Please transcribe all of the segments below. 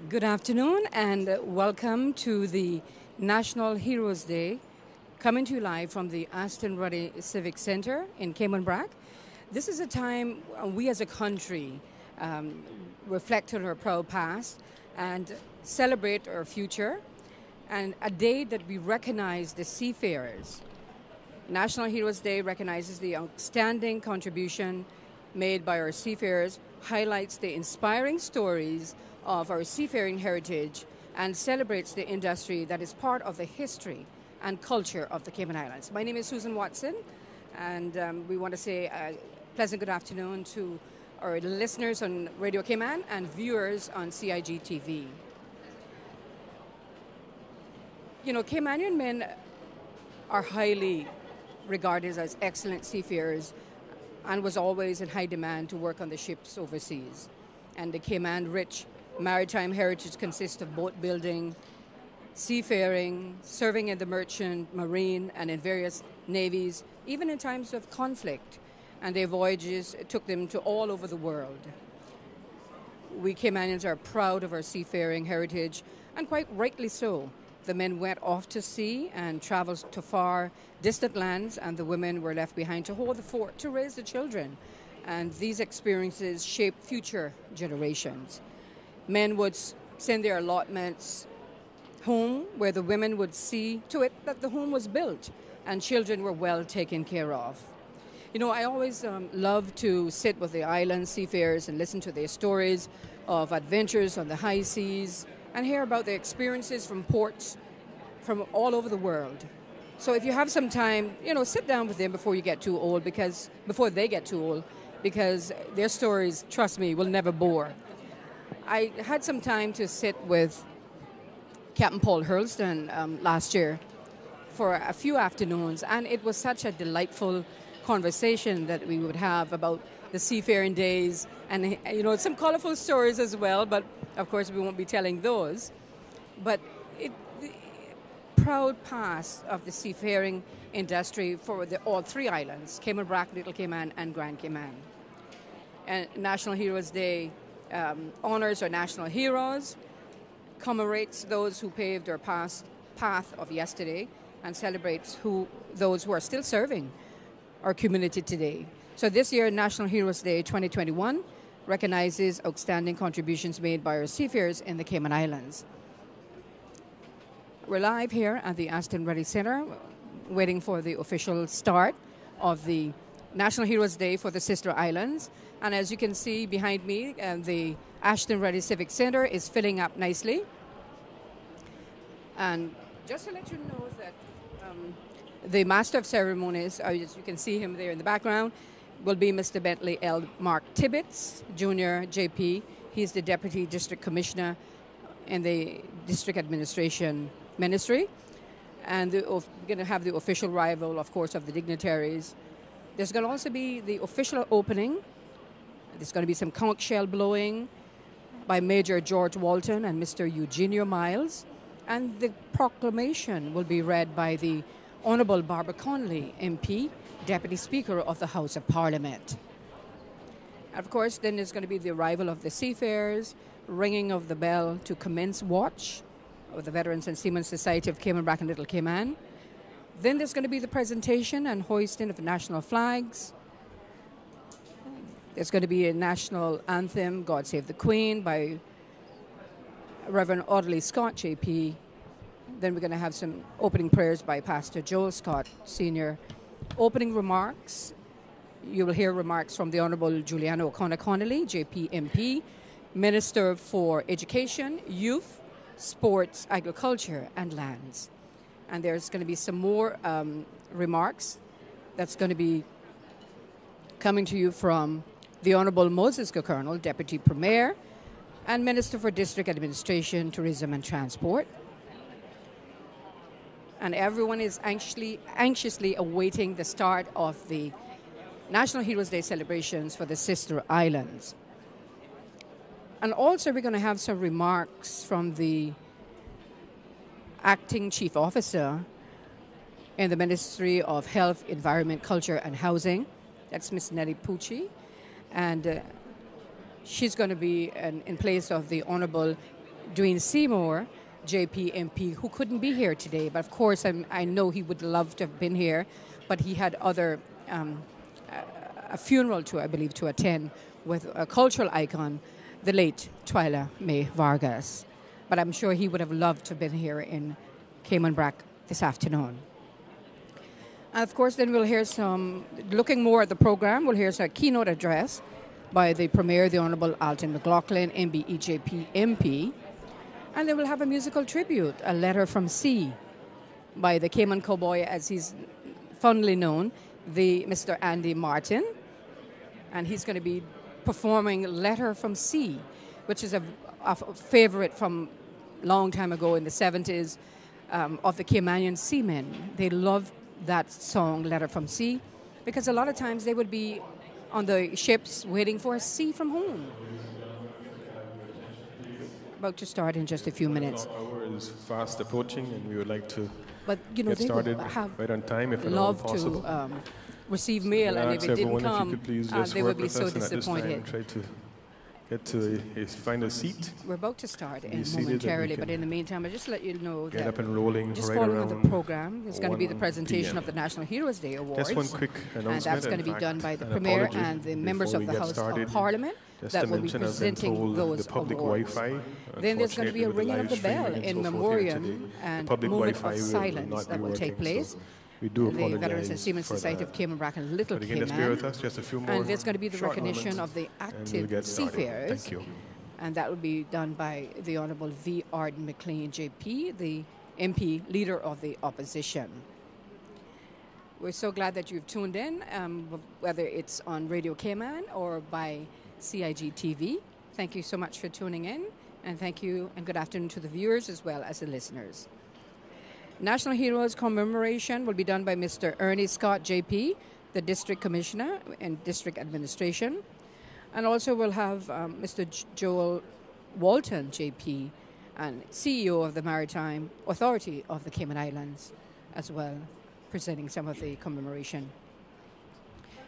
Good afternoon and welcome to the National Heroes Day, coming to you live from the Aston Rutty Civic Center in Cayman, Brac. This is a time we as a country reflect on our proud past and celebrate our future, and a day that we recognize the seafarers. National Heroes Day recognizes the outstanding contribution made by our seafarers, highlights the inspiring stories of our seafaring heritage, and celebrates the industry that is part of the history and culture of the Cayman Islands. My name is Susan Watson, and we want to say a pleasant good afternoon to our listeners on Radio Cayman and viewers on CIG TV. You know, Caymanian men are highly regarded as excellent seafarers and was always in high demand to work on the ships overseas. And the Cayman-rich maritime heritage consists of boat building, seafaring, serving in the merchant, marine, and in various navies, even in times of conflict. And their voyages took them to all over the world. We Caymanians are proud of our seafaring heritage, and quite rightly so. The men went off to sea and traveled to far distant lands, and the women were left behind to hold the fort, to raise the children. And these experiences shaped future generations. Men would send their allotments home, where the women would see to it that the home was built and children were well taken care of. You know, I always love to sit with the island seafarers and listen to their stories of adventures on the high seas and hear about their experiences from ports from all over the world. So if you have some time, you know, sit down with them before they get too old, because their stories, trust me, will never bore. I had some time to sit with Captain Paul Hurlston last year for a few afternoons, and it was such a delightful conversation that we would have about the seafaring days, and you know, some colorful stories as well, but of course we won't be telling those. But the proud past of the seafaring industry for all three islands, Cayman, Brac, Little Cayman, and Grand Cayman. And National Heroes Day honors our national heroes, commemorates those who paved our path of yesterday, and celebrates those who are still serving our community today. So this year, National Heroes Day 2021 recognizes outstanding contributions made by our seafarers in the Cayman Islands. We're live here at the Aston Rutty Center, waiting for the official start of the National Heroes Day for the sister islands. And as you can see behind me, the Aston Rutty Civic Center is filling up nicely. And just to let you know that the Master of Ceremonies, as you can see him there in the background, will be Mr. Bentley L. Mark Tibbetts, Junior, JP. He's the Deputy District Commissioner in the District Administration Ministry. And we're going to have the official arrival, of course, of the dignitaries. There's going to also be the official opening. There's going to be some conch shell blowing by Major George Walton and Mr. Eugenio Miles. And the proclamation will be read by the Honourable Barbara Connolly, MP, Deputy Speaker of the House of Parliament. Of course, then there's going to be the arrival of the seafarers, ringing of the bell to commence watch of the Veterans and Seamen Society of Cayman, Brac and Little Cayman. Then there's going to be the presentation and hoisting of national flags. There's going to be a national anthem, God Save the Queen, by Reverend Audley Scott, JP. Then we're going to have some opening prayers by Pastor Joel Scott, Senior. Opening remarks, you will hear remarks from the Honourable Juliana O'Connor Connolly, JP MP, Minister for Education, Youth, Sports, Agriculture and Lands. And there's going to be some more remarks that's going to be coming to you from the Honourable Moses Colonel, Deputy Premier, and Minister for District Administration, Tourism and Transport. And everyone is anxiously awaiting the start of the National Heroes Day celebrations for the sister islands. And also we're going to have some remarks from the Acting Chief Officer in the Ministry of Health, Environment, Culture and Housing. That's Miss Nellie Pucci. And she's going to be in place of the Honourable Dwayne Seymour, JP MP, who couldn't be here today. But of course, I know he would love to have been here, but he had other a funeral I believe, to attend with a cultural icon, the late Twyla May Vargas. But I'm sure he would have loved to have been here in Cayman Brac this afternoon. And of course, then we'll hear looking more at the program, we'll hear some keynote address by the Premier, the Honourable Alton McLaughlin, MBEJP MP. And then we'll have a musical tribute, a letter from sea, by the Cayman Cowboy, as he's fondly known, the Mr. Andy Martin. And he's going to be performing Letter from Sea, which is a favorite from long time ago in the 70s of the Caymanian seamen. They loved that song, Letter from Sea, because a lot of times they would be on the ships waiting for a sea from home. About to start in just a few minutes. Our hour is fast approaching, and we would like to get started right on time, if at all possible. To receive mail, and if it didn't come, they would be so disappointed. Try to get to find a seat. We're about to start momentarily, but in the meantime, I just let you know get that up and rolling just right following around the program, there's going to be the presentation PM. of the National Heroes Day Awards. Just one quick announcement. And that's going to be done by the Premier and the members of the House of Parliament that will be presenting those awards. Then there's going to be a ringing of the bell in memoriam and moment of silence that will take place. We do the Veterans and Seamen Society of Cayman Brac and Little Cayman. And there's going to be the recognition of the active seafarers. Thank you. And that will be done by the Honourable V. Arden McLean, JP, the MP Leader of the Opposition. We're so glad that you've tuned in, whether it's on Radio Cayman or by CIG TV. Thank you so much for tuning in, and thank you and good afternoon to the viewers as well as the listeners. National Heroes Commemoration will be done by Mr. Ernie Scott, JP, the District Commissioner in District Administration. And also we'll have Mr. Joel Walton, JP, and CEO of the Maritime Authority of the Cayman Islands as well, presenting some of the commemoration.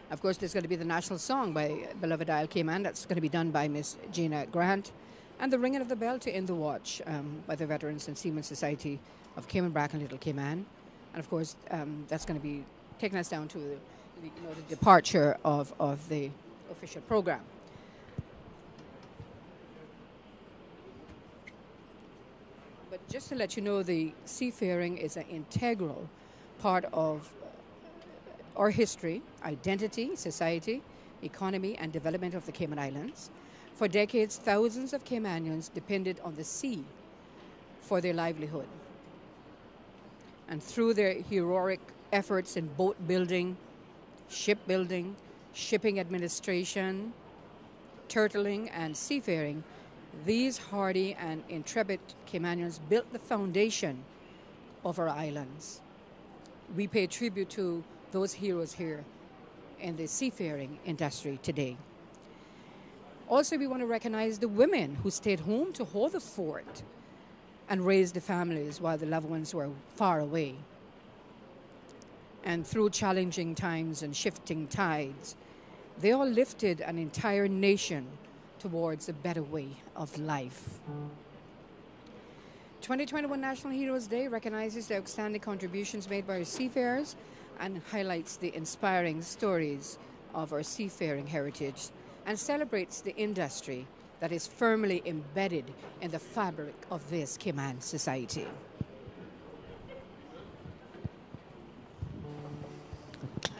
Of course, there's going to be the national song by Beloved Isle Cayman. That's going to be done by Miss Gina Grant. And the ringing of the bell to end the watch by the Veterans and Seamen Society of Cayman Brac and Little Cayman. And of course, that's going to be taking us down to the departure of the official program. But just to let you know, the seafaring is an integral part of our history, identity, society, economy, and development of the Cayman Islands. For decades, thousands of Caymanians depended on the sea for their livelihood. And through their heroic efforts in boat building, shipbuilding, shipping administration, turtling, and seafaring, these hardy and intrepid Caymanians built the foundation of our islands. We pay tribute to those heroes here in the seafaring industry today. Also, we want to recognize the women who stayed home to hold the fort and raise the families while the loved ones were far away. And through challenging times and shifting tides, they all lifted an entire nation towards a better way of life. 2021 National Heroes Day recognizes the outstanding contributions made by our seafarers and highlights the inspiring stories of our seafaring heritage and celebrates the industry that is firmly embedded in the fabric of this Cayman society.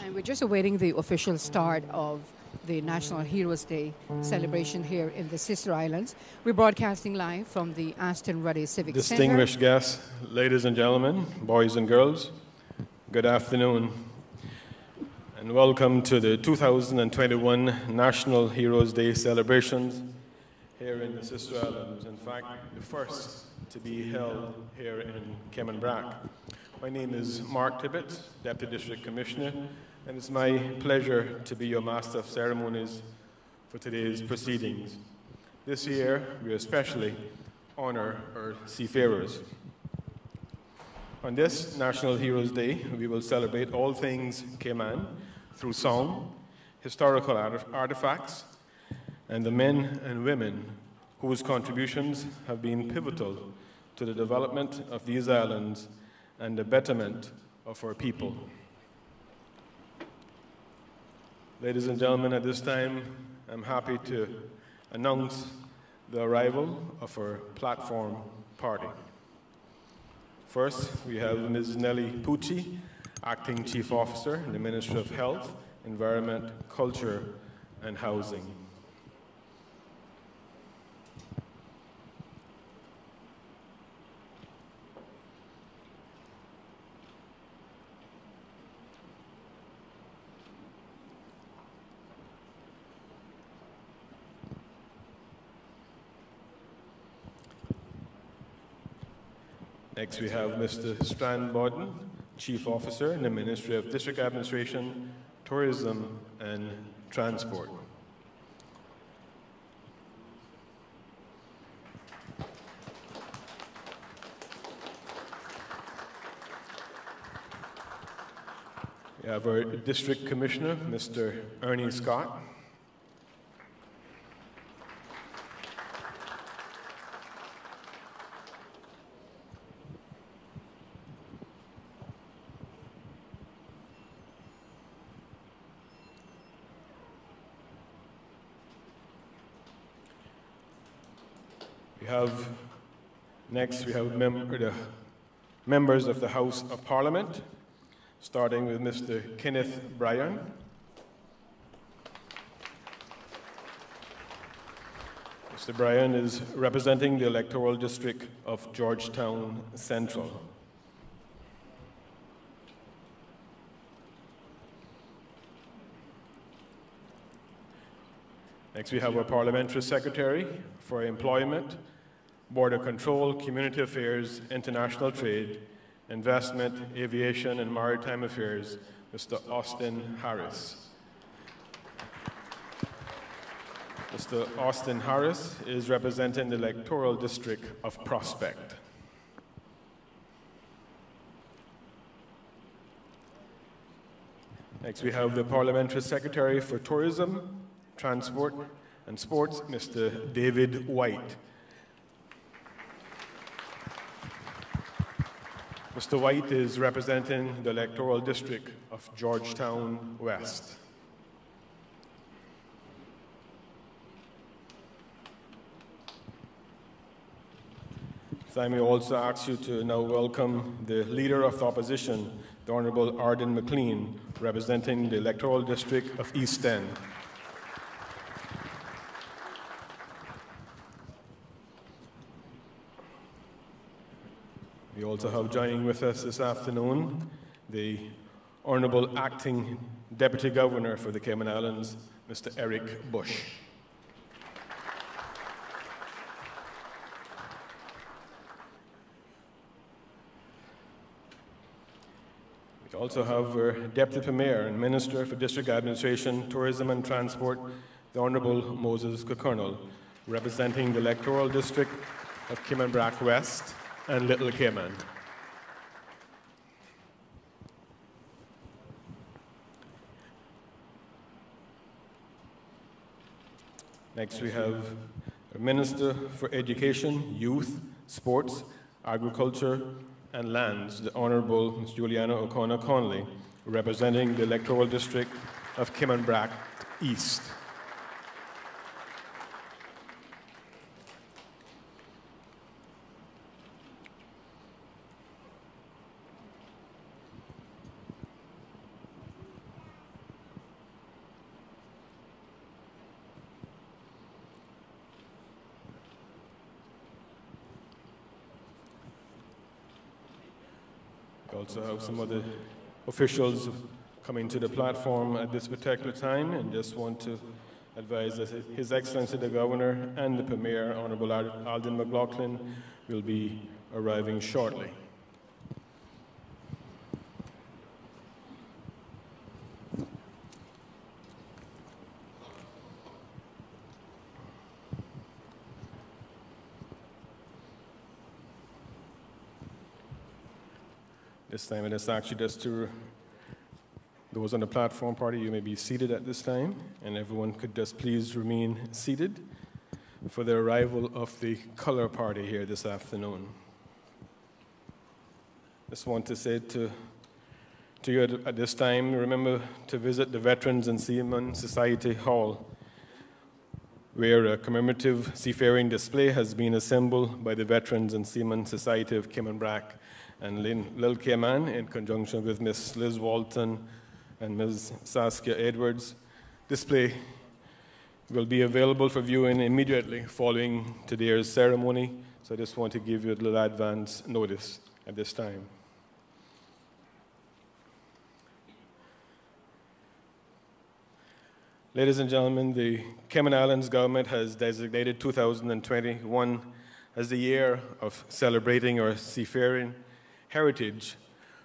And we're just awaiting the official start of the National Heroes Day celebration here in the Sister Islands. We're broadcasting live from the Aston Rutty Civic Center. Distinguished guests, ladies and gentlemen, boys and girls, good afternoon, and welcome to the 2021 National Heroes Day celebrations here in the Sister Islands. In fact, the first to be held here in Cayman Brac. My name is Mark Tibbetts, Deputy District Commissioner, and it's my pleasure to be your Master of Ceremonies for today's proceedings. This year, we especially honor our seafarers. On this National Heroes Day, we will celebrate all things Cayman through song, historical artifacts, and the men and women whose contributions have been pivotal to the development of these islands and the betterment of our people. Ladies and gentlemen, at this time, I'm happy to announce the arrival of our platform party. First, we have Ms. Nellie Pucci, Acting Chief Officer in the Ministry of Health, Environment, Culture, and Housing. Next, we have Mr. Strand Borden, Chief Officer in the Ministry of District Administration, Tourism, and Transport. We have our District Commissioner, Mr. Ernie Scott. Next, we have the members of the House of Parliament, starting with Mr. Kenneth Bryan. Mr. Bryan is representing the electoral district of Georgetown Central. Next, we have our Parliamentary Secretary for Employment, Border Control, Community Affairs, International Trade, Investment, Aviation, and Maritime Affairs, Mr. Aston Harris. Mr. Aston Harris is representing the electoral district of Prospect. Next, we have the Parliamentary Secretary for Tourism, Transport, and Sports, Mr. David White. Mr. White is representing the electoral district of Georgetown West. I may also ask you to now welcome the Leader of the Opposition, the Honourable Arden McLean, representing the electoral district of East End. We also have joining with us this afternoon the Honourable Acting Deputy Governor for the Cayman Islands, Mr. Eric Bush. We also have our Deputy Premier and Minister for District Administration, Tourism and Transport, the Honourable Moses Kokernal, representing the electoral district of Cayman Brac West and Little Cayman. Next, we have a Minister for Education, Youth, Sports, Agriculture, and Lands, the Honourable Ms. Juliana O'Connor Conley, representing the electoral district of Cayman Brac East. We also have some other officials coming to the platform at this particular time, and just want to advise that His Excellency the Governor and the Premier, Honourable Alden McLaughlin, will be arriving shortly. This time, and it's actually just to those on the platform party, you may be seated at this time, and everyone could just please remain seated for the arrival of the color party here this afternoon. Just want to say to you at this time, remember to visit the Veterans and Seamen Society Hall, where a commemorative seafaring display has been assembled by the Veterans and Seamen Society of Cayman Brac and Little Cayman in conjunction with Miss Liz Walton and Ms. Saskia Edwards. Display will be available for viewing immediately following today's ceremony, so I just want to give you a little advance notice at this time. Ladies and gentlemen, the Cayman Islands government has designated 2021 as the year of celebrating our seafaring heritage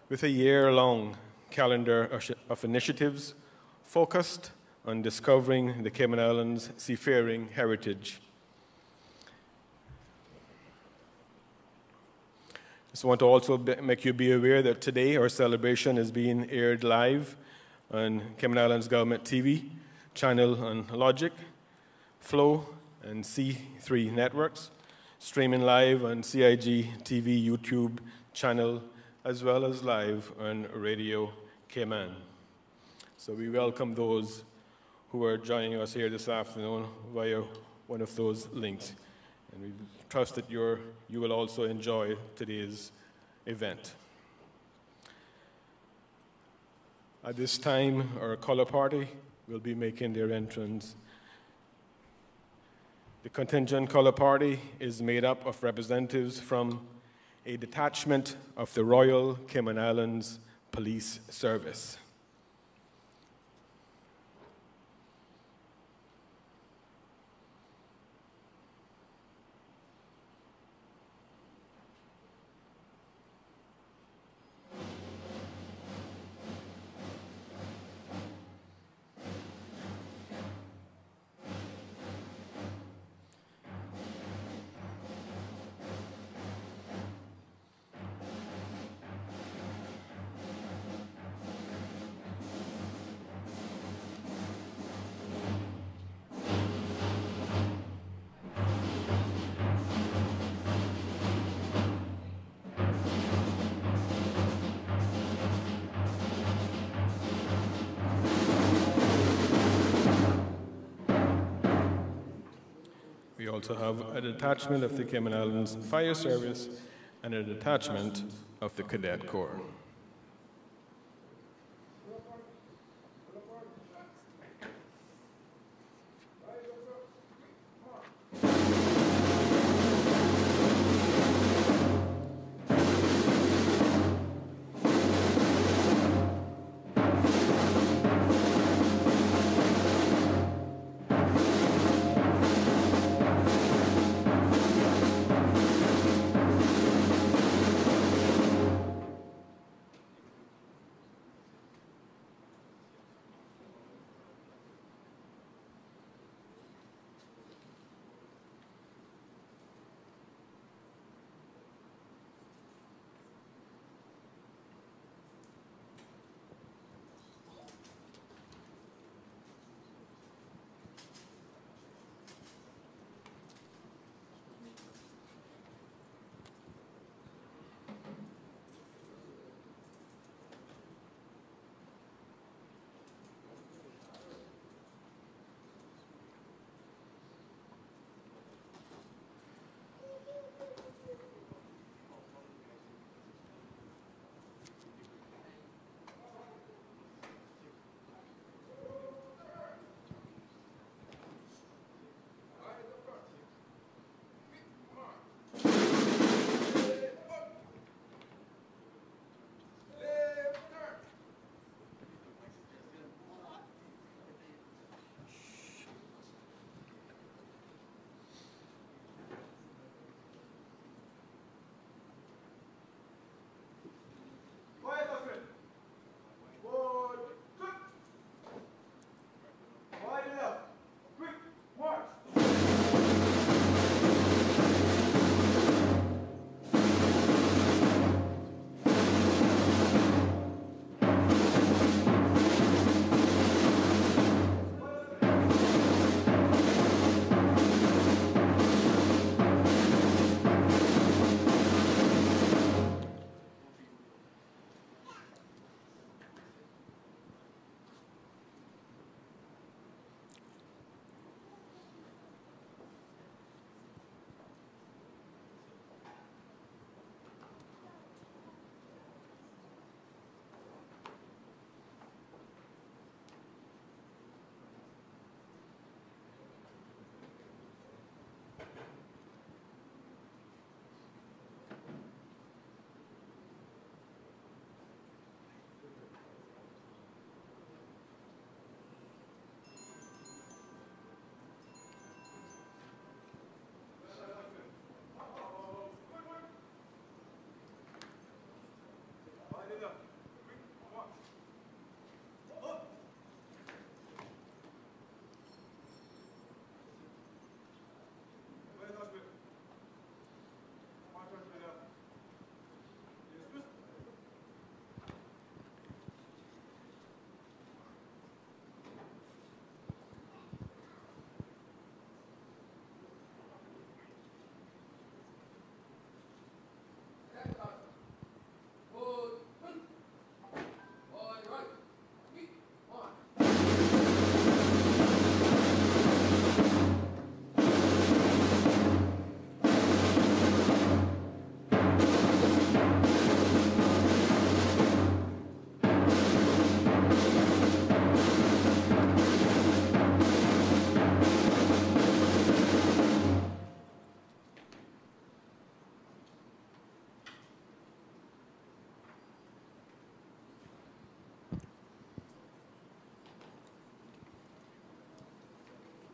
with a year-long calendar of initiatives focused on discovering the Cayman Islands seafaring heritage. Just want to also make you be aware that today our celebration is being aired live on Cayman Islands Government TV, channel on Logic, Flow, and C3 networks, streaming live on CIG TV YouTube channel, as well as live on Radio Cayman. So we welcome those who are joining us here this afternoon via one of those links. And we trust that you will also enjoy today's event. At this time, our color party will be making their entrance. The contingent color party is made up of representatives from a detachment of the Royal Cayman Islands Police Service. We also have a detachment of the Cayman Islands Fire Service and a detachment of the Cadet Corps.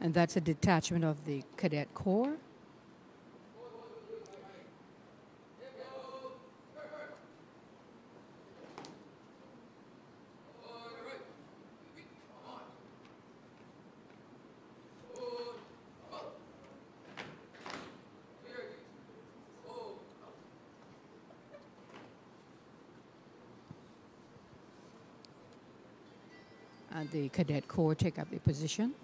And that's a detachment of the Cadet Corps. And the Cadet Corps take up their position.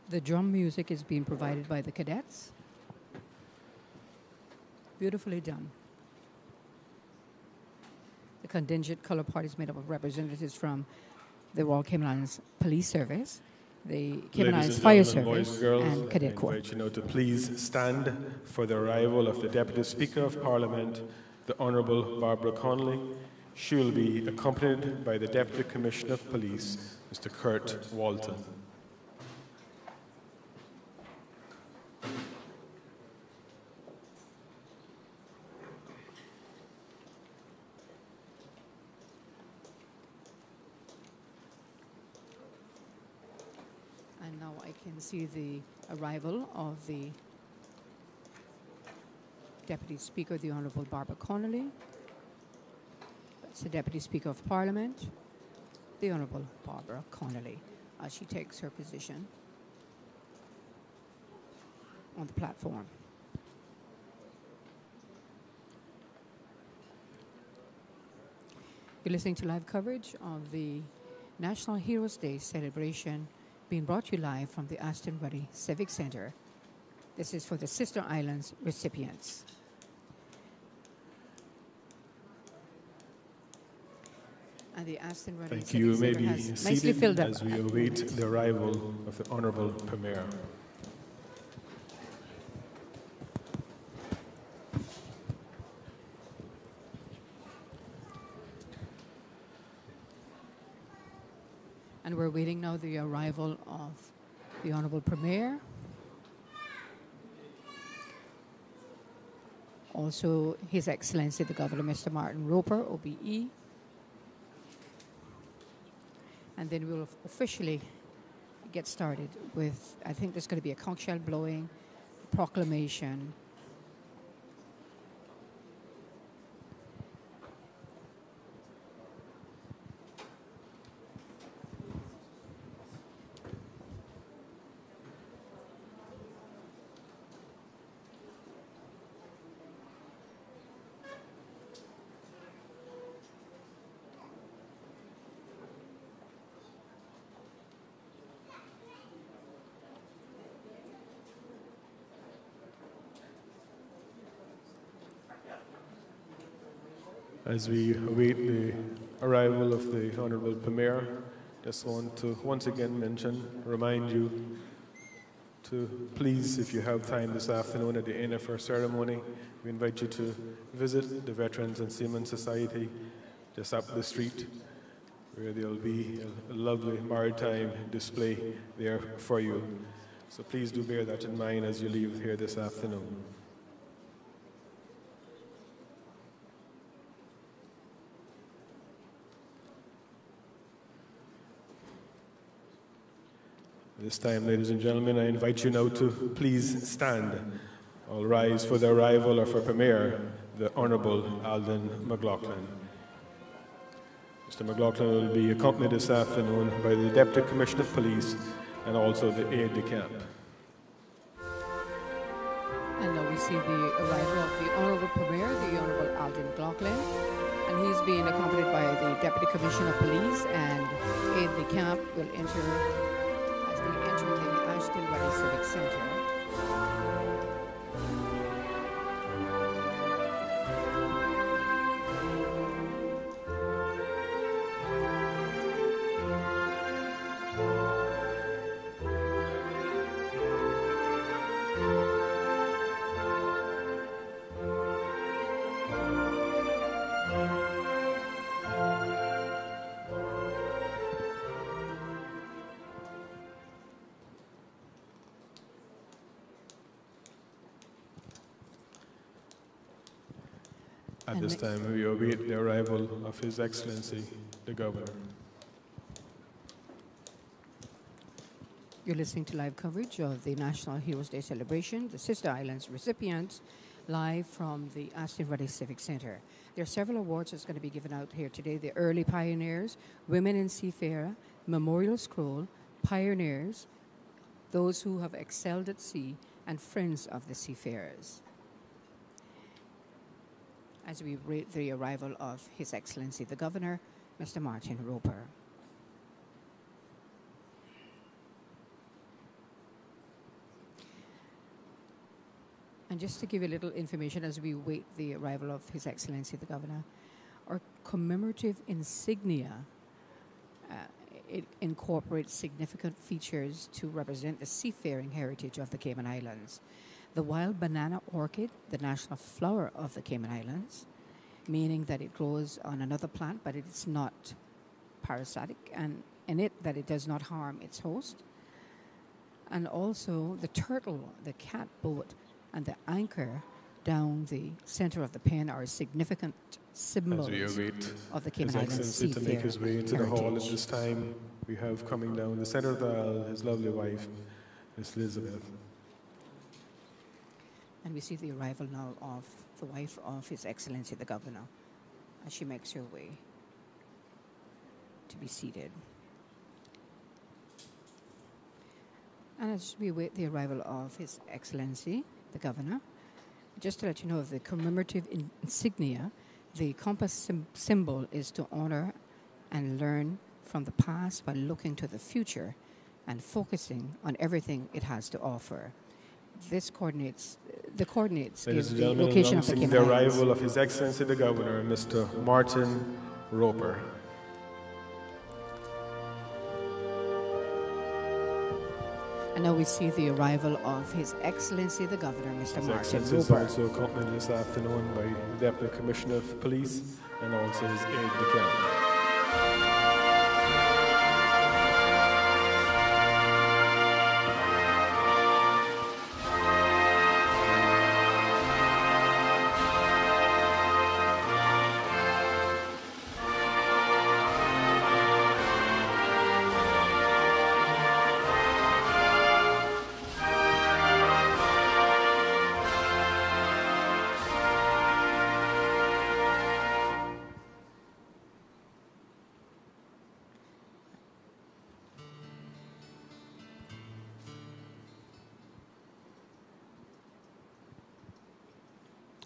The drum music is being provided by the cadets. Beautifully done. The contingent color party is made up of representatives from the Royal Cayman Islands Police Service, the Cayman Islands Fire Service, and Cadet Corps. I invite you now to please stand for the arrival of the Deputy Speaker of Parliament, the Honourable Barbara Connolly. She will be accompanied by the Deputy Commissioner of Police, Mr. Kurt Walton. And now I can see the arrival of the Deputy Speaker, the Honourable Barbara Connolly. That's the Deputy Speaker of Parliament, the Honourable Barbara Connolly, as she takes her position on the platform. You're listening to live coverage of the National Heroes Day celebration being brought to you live from the Aston Rutty Civic Centre. This is for the Sister Islands recipients. And the Aston Rutty Thank Civic you. Centre May be has nicely seated filled up. as we await the arrival of the Honourable Premier. And we're waiting now the arrival of the Honourable Premier. Also, His Excellency the Governor, Mr. Martin Roper, OBE. And then we'll officially get started with, I think there's going to be a conch shell blowing, proclamation. As we await the arrival of the Honourable Premier, just want to once again remind you to please, if you have time this afternoon at the end of our ceremony, we invite you to visit the Veterans and Seamen Society just up the street, where there'll be a lovely maritime display there for you. So please do bear that in mind as you leave here this afternoon. This time, ladies and gentlemen, I invite you now to please stand. I'll rise for the arrival of our Premier, the Honourable Alden McLaughlin. Mr. McLaughlin will be accompanied this afternoon by the Deputy Commissioner of Police and also the aide-de-camp. And now we see the arrival of the Honourable Premier, the Honourable Alden McLaughlin. And he's being accompanied by the Deputy Commissioner of Police, and aide-de-camp will enter as they enter the Aston Rutty Civic Centre. At this time, we await the arrival of His Excellency, the Governor. You're listening to live coverage of the National Heroes Day celebration, the Sister Islands recipients, live from the Aston Rutty Civic Centre. There are several awards that's going to be given out here today. The Early Pioneers, Women in Seafarer, Memorial Scroll, Pioneers, those who have excelled at sea, and Friends of the Seafarers. As we await the arrival of His Excellency the Governor, Mr. Martin Roper. And just to give you a little information as we wait the arrival of His Excellency the Governor, our commemorative insignia, it incorporates significant features to represent the seafaring heritage of the Cayman Islands. The wild banana orchid, the national flower of the Cayman Islands, meaning that it grows on another plant, but it's not parasitic, and in it that it does not harm its host. And also the turtle, the catboat, and the anchor down the center of the pen are significant symbols of the Cayman Islands seafaring to make his way into the hall at heritage. this time. We have coming down the center of the aisle his lovely wife, Miss Elizabeth. And we see the arrival now of the wife of His Excellency the Governor as she makes her way to be seated. And as we wait the arrival of His Excellency the Governor, just to let you know of the commemorative insignia, the compass symbol is to honor and learn from the past by looking to the future and focusing on everything it has to offer. This coordinates, the coordinates Ladies give and the gentlemen, location of the announcing Cayman the Islands. arrival of His Excellency the Governor, Mr. Martin Roper. And now we see the arrival of His Excellency the Governor, Mr. His Martin Excellency is Roper. also accompanied this afternoon by the Deputy Commissioner of Police and also his aide-de-camp.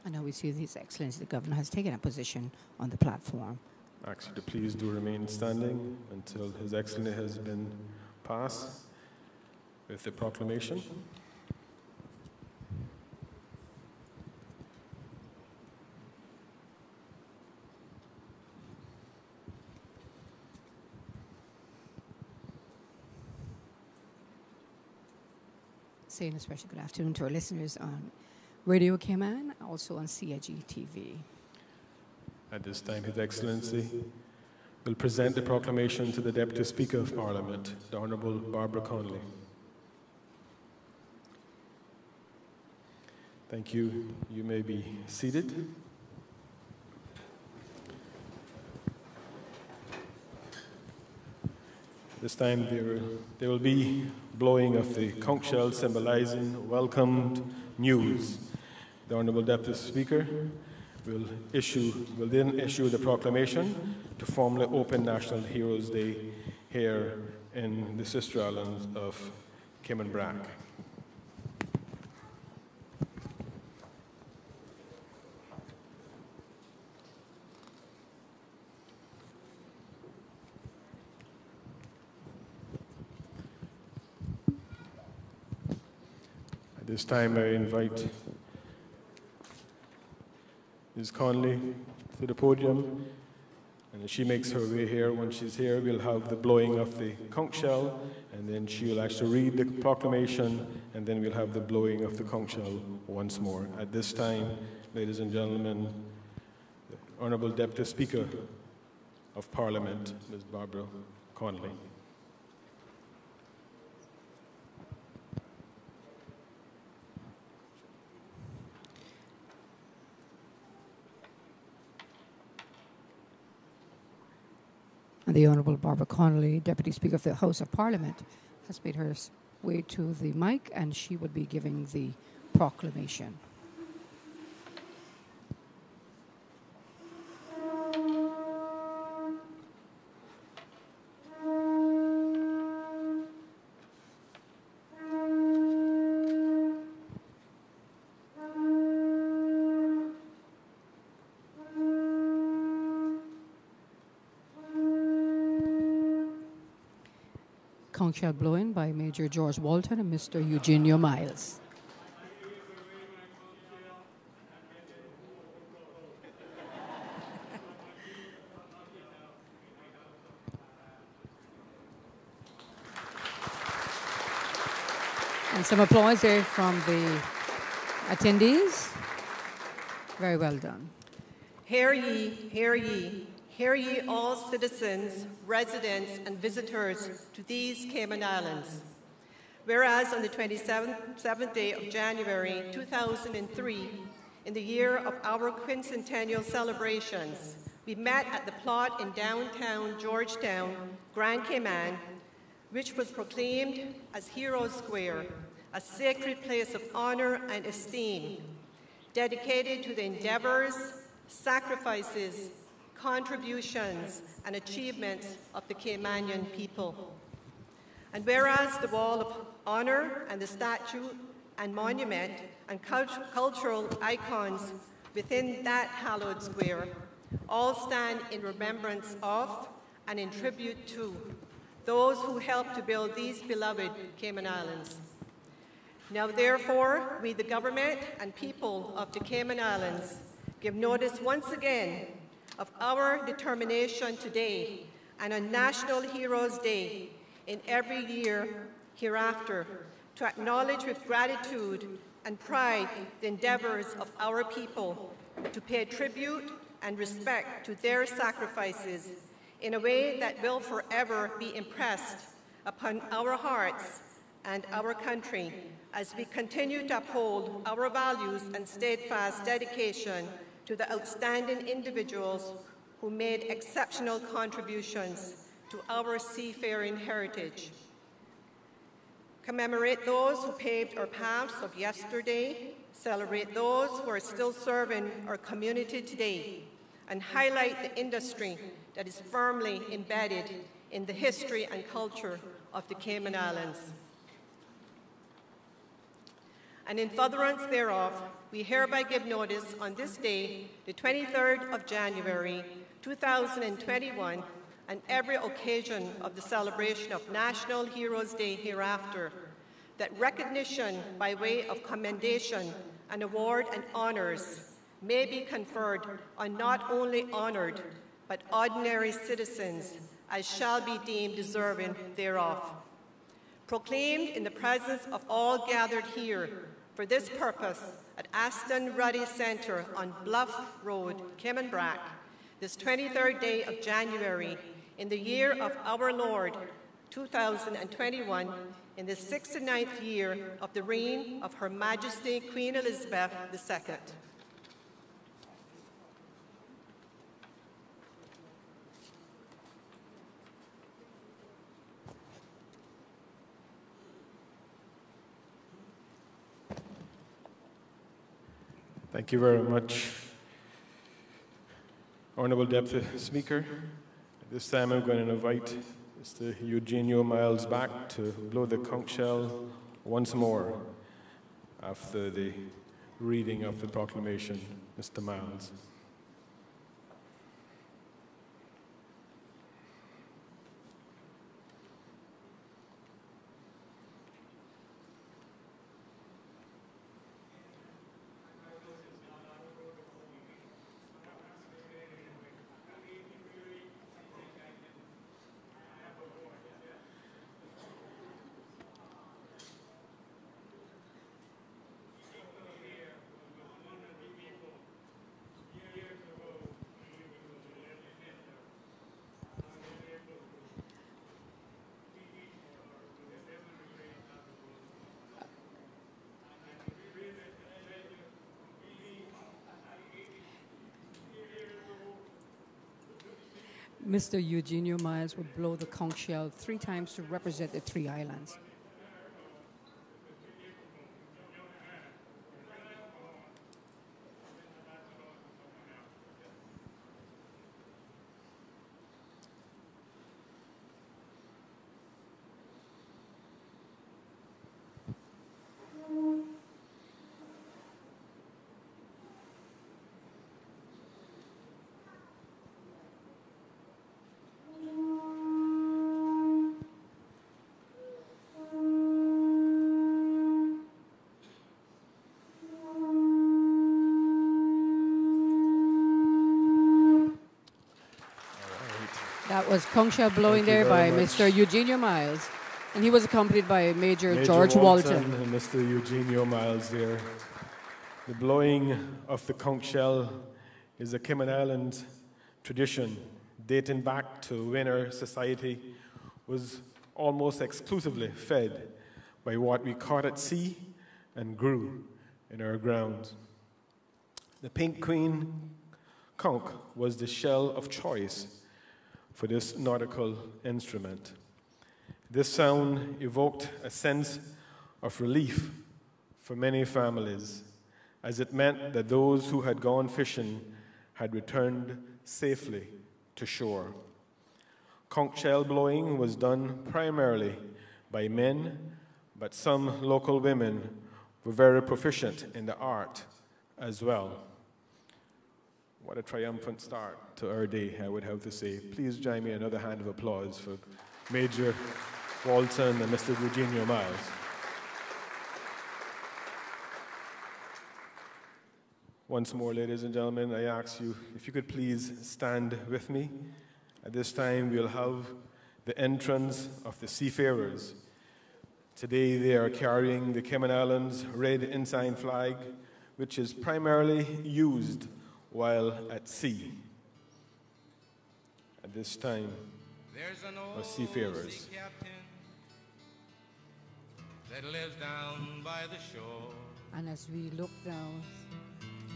And now we see His Excellency the Governor has taken a position on the platform. Actually, please do remain standing until His Excellency has been passed with the proclamation. Saying a special good afternoon to our listeners on Radio Cayman, also on CIG TV. At this time, His Excellency will present the proclamation to the Deputy Speaker of Parliament, the Honourable Barbara Conley. Thank you. You may be seated. This time there will be blowing of the conch shell symbolizing welcomed news. The Honourable Deputy Speaker will then issue the proclamation to formally open National Heroes Day here in the sister islands of Cayman Brac. At this time, I invite Ms. Conley to the podium, and as she makes her way here, when she's here, we'll have the blowing of the conch shell, and then she'll actually read the proclamation, and then we'll have the blowing of the conch shell once more. At this time, ladies and gentlemen, the Honourable Deputy Speaker of Parliament, Ms. Barbara Conley. And the Honourable Barbara Connolly, Deputy Speaker of the House of Parliament, has made her way to the mic, and she will be giving the proclamation. Conch shall blow in by Major George Walton and Mr. Eugenio Miles. And some applause there from the attendees. Very well done. Hear ye, hear ye. Hear ye all citizens, residents, and visitors to these Cayman Islands. Whereas on the 27th day of January 2003, in the year of our quincentennial celebrations, we met at the plot in downtown Georgetown, Grand Cayman, which was proclaimed as Heroes Square, a sacred place of honor and esteem, dedicated to the endeavors, sacrifices, contributions, and achievements of the Caymanian people. And whereas the Wall of Honor and the statue and monument and cultural icons within that hallowed square all stand in remembrance of and in tribute to those who helped to build these beloved Cayman Islands. Now therefore, we the government and people of the Cayman Islands give notice once again of our determination today and on National Heroes Day in every year hereafter to acknowledge with gratitude and pride the endeavors of our people to pay tribute and respect to their sacrifices in a way that will forever be impressed upon our hearts and our country as we continue to uphold our values and steadfast dedication to the outstanding individuals who made exceptional contributions to our seafaring heritage. Commemorate those who paved our paths of yesterday, celebrate those who are still serving our community today, and highlight the industry that is firmly embedded in the history and culture of the Cayman Islands. And in furtherance thereof, we hereby give notice on this day, the 23rd of January, 2021, and every occasion of the celebration of National Heroes Day hereafter, that recognition by way of commendation and award and honors may be conferred on not only honored, but ordinary citizens, as shall be deemed deserving thereof. Proclaimed in the presence of all gathered here for this purpose at Aston Rutty Centre on Bluff Road, Cayman Brac, this 23rd day of January in the year of our Lord, 2021, in the 69th year of the reign of Her Majesty Queen Elizabeth II. Thank you very much, Honourable Deputy Speaker. At this time, I'm going to invite Mr. Eugenio Miles back to blow the conch shell once more after the reading of the proclamation. Mr. Miles. Mr. Eugenio Miles would blow the conch shell 3 times to represent the 3 islands. That was conch shell blowing there by Mr. Eugenio Miles. And he was accompanied by Major George Walton. And Mr. Eugenio Miles there. The blowing of the conch shell is a Cayman Islands tradition dating back to when our society was almost exclusively fed by what we caught at sea and grew in our grounds. The pink queen conch was the shell of choice for this nautical instrument. This sound evoked a sense of relief for many families, as it meant that those who had gone fishing had returned safely to shore. Conch shell blowing was done primarily by men, but some local women were very proficient in the art as well. What a triumphant start to our day, I would have to say. Please join me in another hand of applause for Major Walton and Mr. Eugenio Miles. Once more, ladies and gentlemen, I ask you if you could please stand with me. At this time, we'll have the entrance of the seafarers. Today, they are carrying the Cayman Islands red ensign flag, which is primarily used while at sea. At this time, our seafarers. Sea captain that lives down by the shore. And as we look down,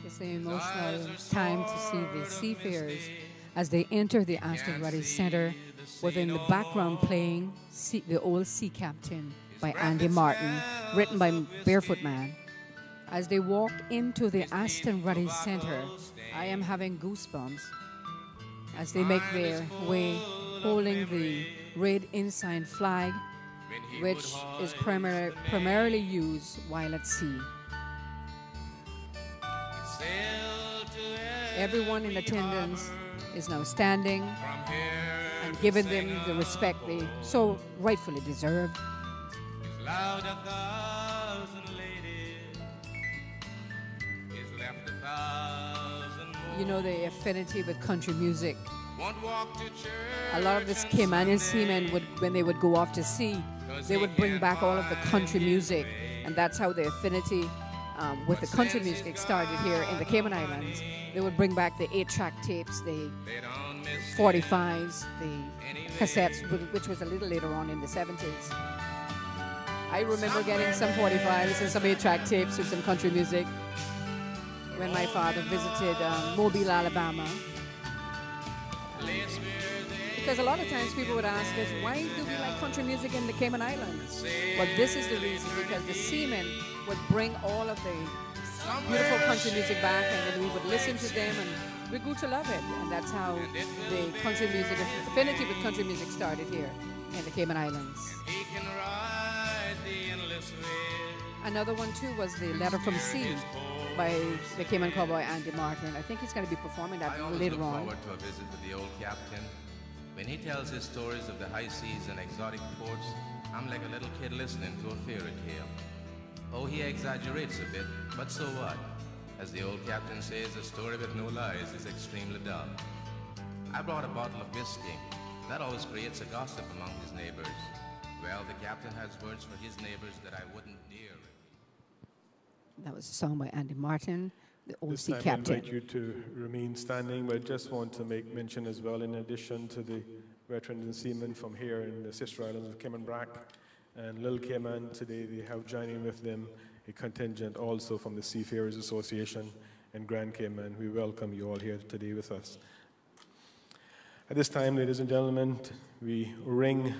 it's an emotional time to see the seafarers as they enter the Aston Rutty Center, within the background playing the Old Sea Captain by Andy Martin, written by Barefoot Man. As they walk into the Aston Rutty Center, I am having goosebumps as they make their way holding the red ensign flag, which is primarily used while at sea. Everyone in attendance is now standing and giving them the respect they so rightfully deserve. You know, the affinity with country music. A lot of this Caymanian seamen, when they would go off to sea, they would bring back all of the country music, and that's how the affinity with the country music started here in the Cayman Islands. They would bring back the 8-track tapes, the 45s, the cassettes, which was a little later on in the 70s. I remember getting some 45s and some 8-track tapes with some country music when my father visited Mobile, Alabama. Because a lot of times people would ask us, why do we like country music in the Cayman Islands? Well, this is the reason, because the seamen would bring all of the beautiful country music back, and then we would listen to them, and we grew to love it. And that's how the country music, affinity with country music started here in the Cayman Islands. Another one, too, was the Letter from Sea by the Cayman cowboy Andy Martin. I think he's going to be performing that later on. I always look forward to a visit with the old captain. When he tells his stories of the high seas and exotic ports, I'm like a little kid listening to a fairy tale. Oh, he exaggerates a bit, but so what? As the old captain says, a story with no lies is extremely dull. I brought a bottle of whiskey. That always creates a gossip among his neighbors. Well, the captain has words for his neighbors that I wouldn't dare. That was a song by Andy Martin, the Old Sea Captain. Captain. I invite you to remain standing, but I just want to make mention as well, in addition to the veterans and seamen from here in the sister islands of Cayman, Brac and Little Cayman, today they have joining with them a contingent also from the Seafarers Association in Grand Cayman. We welcome you all here today with us. At this time, ladies and gentlemen, we ring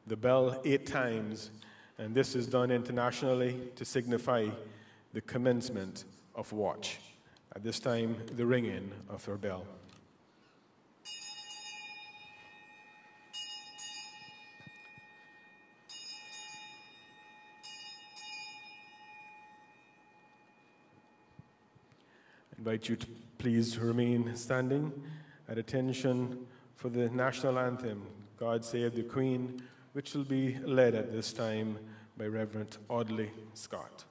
the bell 8 times, and this is done internationally to signify the commencement of watch. At this time, the ringing of our bell. I invite you to please remain standing at attention for the national anthem, God Save the Queen, which will be led at this time by Reverend Audley Scott.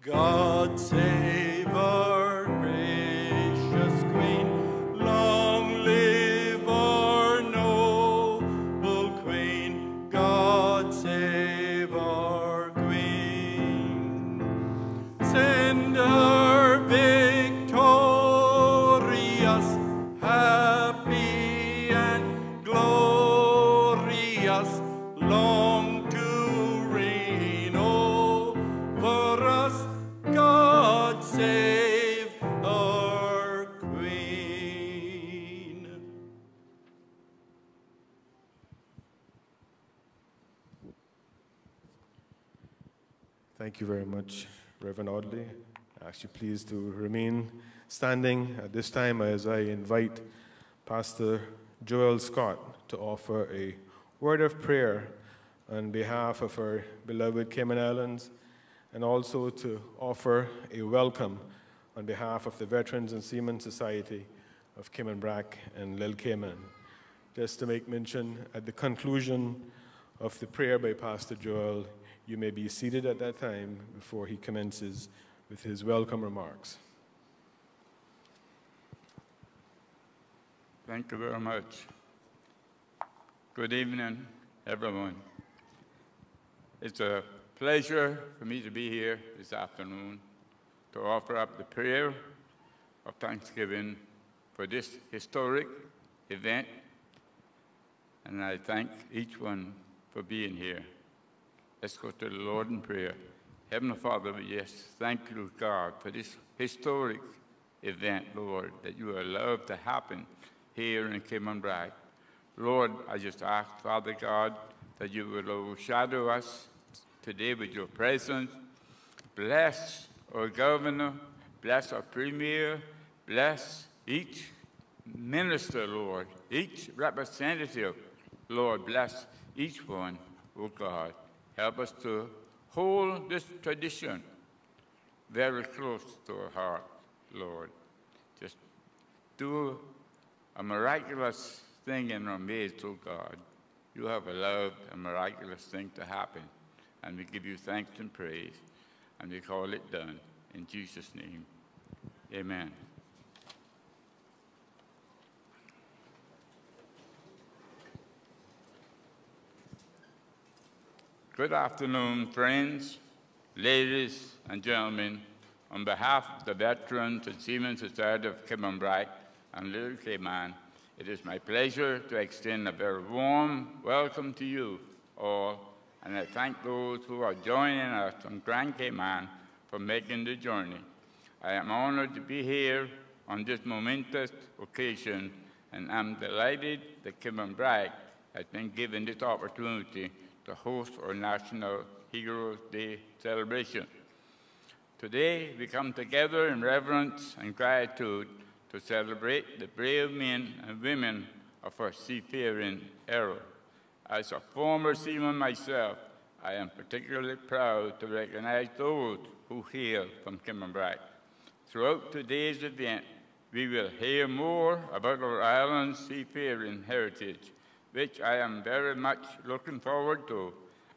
God save our gracious Queen, long live our noble Queen. God save our Queen. Send her victorious, happy and glorious, long to reign over us. God save our Queen. Thank you very much, Reverend Audley. I ask you please to remain standing at this time as I invite Pastor Joel Scott to offer a word of prayer on behalf of our beloved Cayman Islands, and also to offer a welcome on behalf of the Veterans and Seamen Society of Cayman Brac and Little Cayman. Just to make mention, at the conclusion of the prayer by Pastor Joel, you may be seated at that time before he commences with his welcome remarks. Thank you very much. Good evening, everyone. It's a pleasure for me to be here this afternoon to offer up the prayer of thanksgiving for this historic event, and I thank each one for being here. Let's go to the Lord in prayer. Heavenly Father, yes, thank you, God, for this historic event, Lord, that you allowed to happen here in Cayman Brac. Lord, I just ask, Father God, that you will overshadow us today with your presence. Bless our governor, bless our premier, bless each minister, Lord, each representative, Lord, bless each one, oh God. Help us to hold this tradition very close to our heart, Lord. Just do a miraculous thing in our midst, oh God. You have allowed a miraculous thing to happen, and we give you thanks and praise, and we call it done. In Jesus' name, amen. Good afternoon, friends, ladies, and gentlemen. On behalf of the Veterans and Seamen Society of Cayman Brac and Little Cayman, it is my pleasure to extend a very warm welcome to you all, and I thank those who are joining us on Grand Cayman for making the journey. I am honored to be here on this momentous occasion, and I'm delighted that Cayman Brac has been given this opportunity to host our National Heroes Day celebration. Today, we come together in reverence and gratitude to celebrate the brave men and women of our seafaring era. As a former seaman myself, I am particularly proud to recognize those who hail from Cayman Brac. Throughout today's event, we will hear more about our island's seafaring heritage, which I am very much looking forward to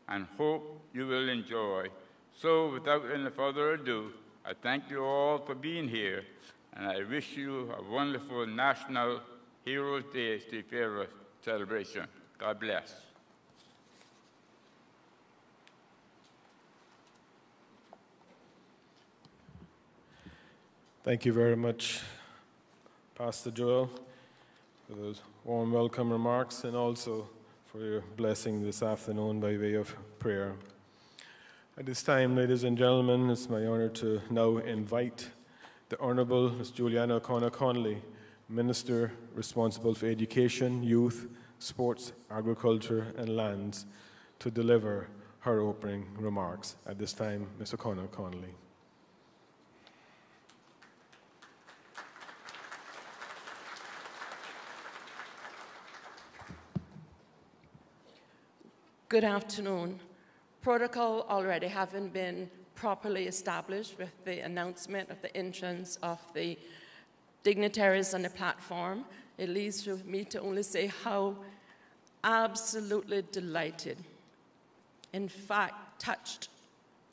and hope you will enjoy. So without any further ado, I thank you all for being here, and I wish you a wonderful National Heroes Day Seafarer celebration. God bless. Thank you very much, Pastor Joel, for those warm welcome remarks and also for your blessing this afternoon by way of prayer. At this time, ladies and gentlemen, it's my honor to now invite the Honorable Ms. Juliana O'Connor Connolly, Minister responsible for Education, Youth, Sports, Agriculture and Lands, to deliver her opening remarks. At this time, Ms. O'Connor Connolly. Good afternoon. Protocol already having been properly established with the announcement of the entrance of the dignitaries on the platform, it leaves me to only say how absolutely delighted, in fact touched,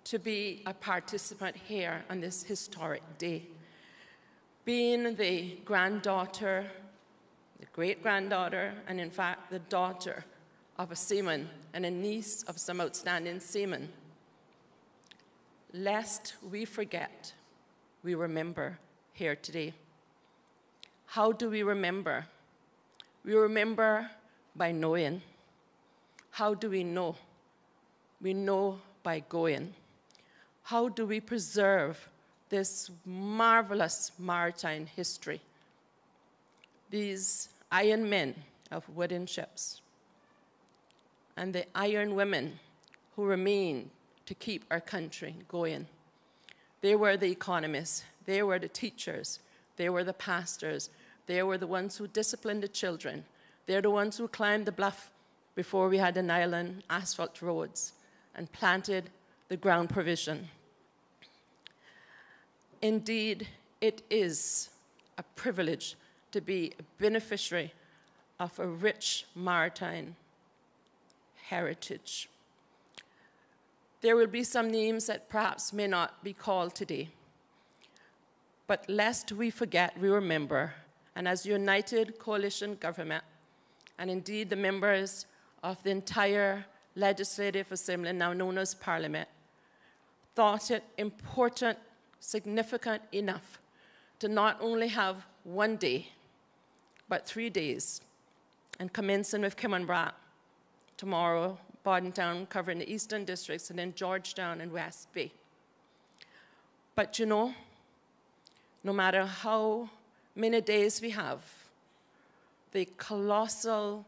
to be a participant here on this historic day. Being the granddaughter, the great-granddaughter, and in fact the daughter of a seaman and a niece of some outstanding seamen. Lest we forget, we remember here today. How do we remember? We remember by knowing. How do we know? We know by going. How do we preserve this marvelous maritime history? These iron men of wooden ships and the iron women who remain to keep our country going. They were the economists, they were the teachers, they were the pastors, they were the ones who disciplined the children, they're the ones who climbed the bluff before we had an island, asphalt roads, and planted the ground provision. Indeed, it is a privilege to be a beneficiary of a rich maritime heritage. There will be some names that perhaps may not be called today, but lest we forget, we remember, and as united coalition government, and indeed the members of the entire Legislative Assembly, now known as Parliament, thought it important, significant enough to not only have one day, but 3 days, and commencing with Cayman Brac, tomorrow, Bordentown, covering the eastern districts, and then Georgetown and West Bay. But you know, no matter how many days we have, the colossal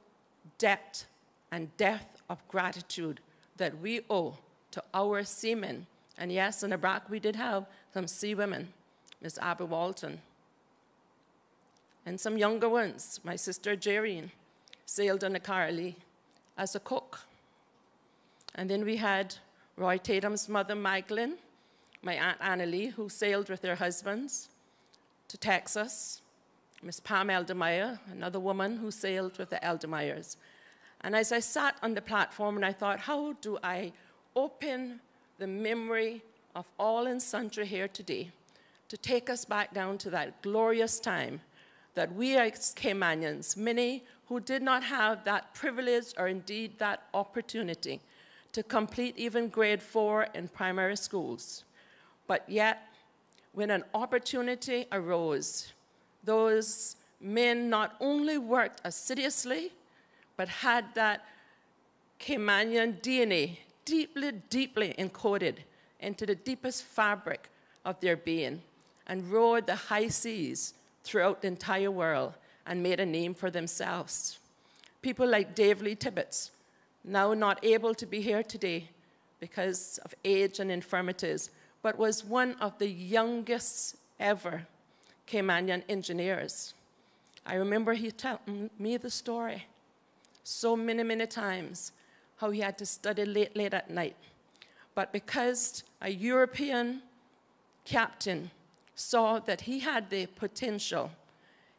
debt and depth of gratitude that we owe to our seamen, and yes, in the Brac we did have some sea women, Miss Abby Walton, and some younger ones. My sister Jerrine sailed on the Carly as a cook. And then we had Roy Tatum's mother, Magdalene, my Aunt Annalie, who sailed with their husbands to Texas, Miss Pam Eldermeyer, another woman who sailed with the Eldermeyers. And as I sat on the platform and I thought, how do I open the memory of all and sundry here today to take us back down to that glorious time that we as Caymanians, many who did not have that privilege or indeed that opportunity to complete even grade 4 in primary schools. But yet, when an opportunity arose, those men not only worked assiduously, but had that Caymanian DNA deeply, deeply encoded into the deepest fabric of their being and rode the high seas throughout the entire world and made a name for themselves. People like Dave Lee Tibbetts, now not able to be here today because of age and infirmities, but was one of the youngest ever Caymanian engineers. I remember he telling me the story so many, many times, how he had to study late, late at night. But because a European captain saw that he had the potential,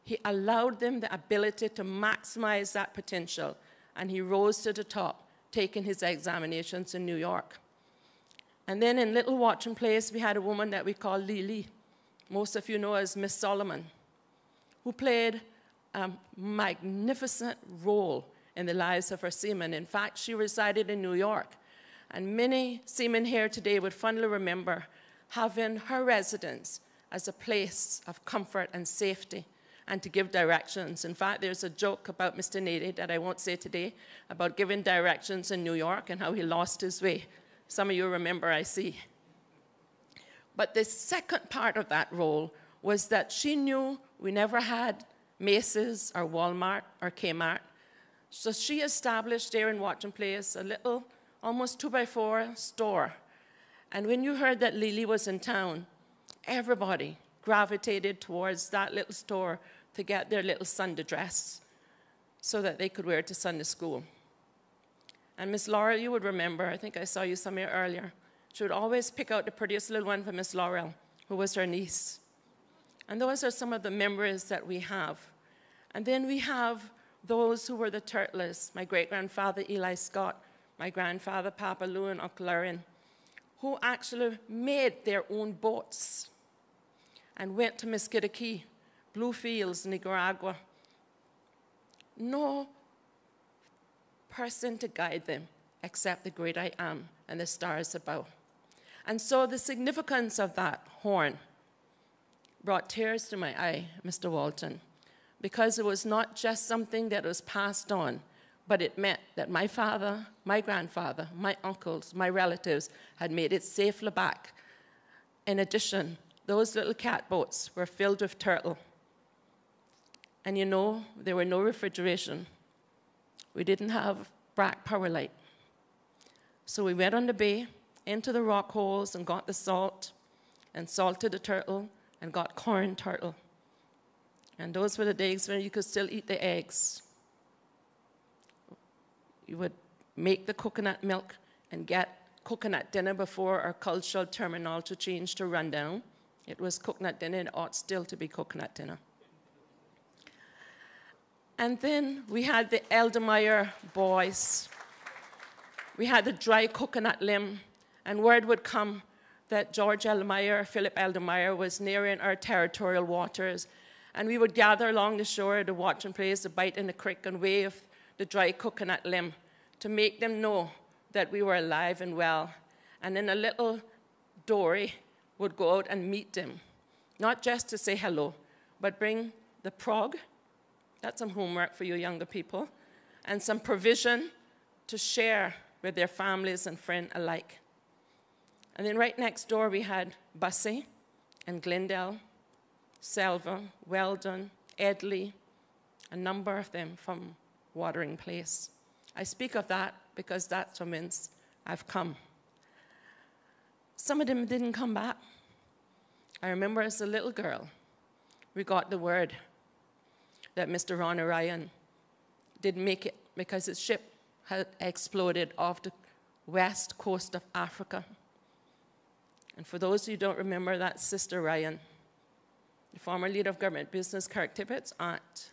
he allowed them the ability to maximize that potential, and he rose to the top, taking his examinations in New York. And then in Little Watching Place, we had a woman that we call Lily, most of you know as Miss Solomon, who played a magnificent role in the lives of her seamen. In fact, she resided in New York, and many seamen here today would fondly remember having her residence as a place of comfort and safety and to give directions. In fact, there's a joke about Mr. Nady that I won't say today about giving directions in New York and how he lost his way. Some of you remember, I see. But the second part of that role was that she knew we never had Macy's or Walmart or Kmart. So she established there in Watson Place a little, almost 2x4 store. And when you heard that Lily was in town, everybody gravitated towards that little store to get their little Sunday dress so that they could wear it to Sunday school. And Miss Laurel, you would remember, I think I saw you somewhere earlier, she would always pick out the prettiest little one for Miss Laurel, who was her niece. And those are some of the memories that we have. And then we have those who were the turtlers, my great-grandfather Eli Scott, my grandfather Papa Lou and Uncle Erin, who actually made their own boats and went to Mesquite, Blue Fields, Nicaragua. No person to guide them except the great I Am and the stars above. And so the significance of that horn brought tears to my eye, Mr. Walton, because it was not just something that was passed on, but it meant that my father, my grandfather, my uncles, my relatives had made it safely back. In addition, those little catboats were filled with turtle. And you know, there were no refrigeration. We didn't have Brac power light. So we went on the bay, into the rock holes and got the salt, and salted the turtle, and got corn turtle. And those were the days when you could still eat the eggs. You would make the coconut milk and get coconut dinner before our cultural terminology changed to rundown. It was coconut dinner, and it ought still to be coconut dinner. And then we had the Eldermeyer boys. We had the dry coconut limb, and word would come that George Eldermeyer, Philip Eldermeyer, was nearing our territorial waters. And we would gather along the shore to watch and place the bite in the creek and wave the dry coconut limb to make them know that we were alive and well. And then a little dory would go out and meet them, not just to say hello, but bring the prog, that's some homework for you younger people, and some provision to share with their families and friends alike. And then right next door we had Bussy and Glendale, Selva, Weldon, Edley, a number of them from Watering Place. I speak of that because that's what means I've come. Some of them didn't come back. I remember as a little girl, we got the word that Mr. Ron Orion didn't make it because his ship had exploded off the west coast of Africa. And for those who don't remember, that's Sister Ryan, the former leader of government business, Kirk Tippett's aunt.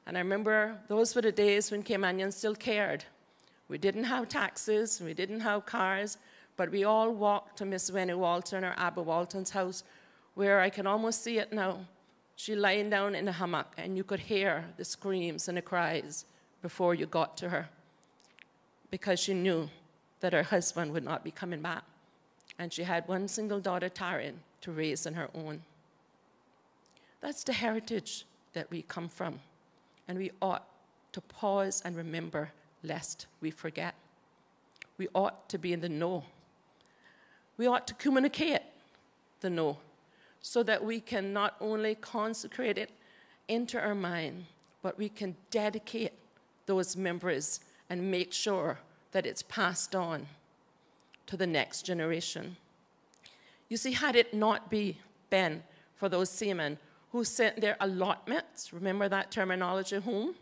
And I remember those were the days when Caymanians still cared. We didn't have taxis, we didn't have cars, but we all walked to Miss Winnie Walton or Abba Walton's house, where I can almost see it now. She lying down in a hammock, and you could hear the screams and the cries before you got to her, because she knew that her husband would not be coming back. And she had one single daughter, Taryn, to raise on her own. That's the heritage that we come from. And we ought to pause and remember, lest we forget. We ought to be in the know. We ought to communicate the know, so that we can not only consecrate it into our mind, but we can dedicate those memories and make sure that it's passed on to the next generation. You see, had it not been for those seamen who sent their allotments, remember that terminology, home,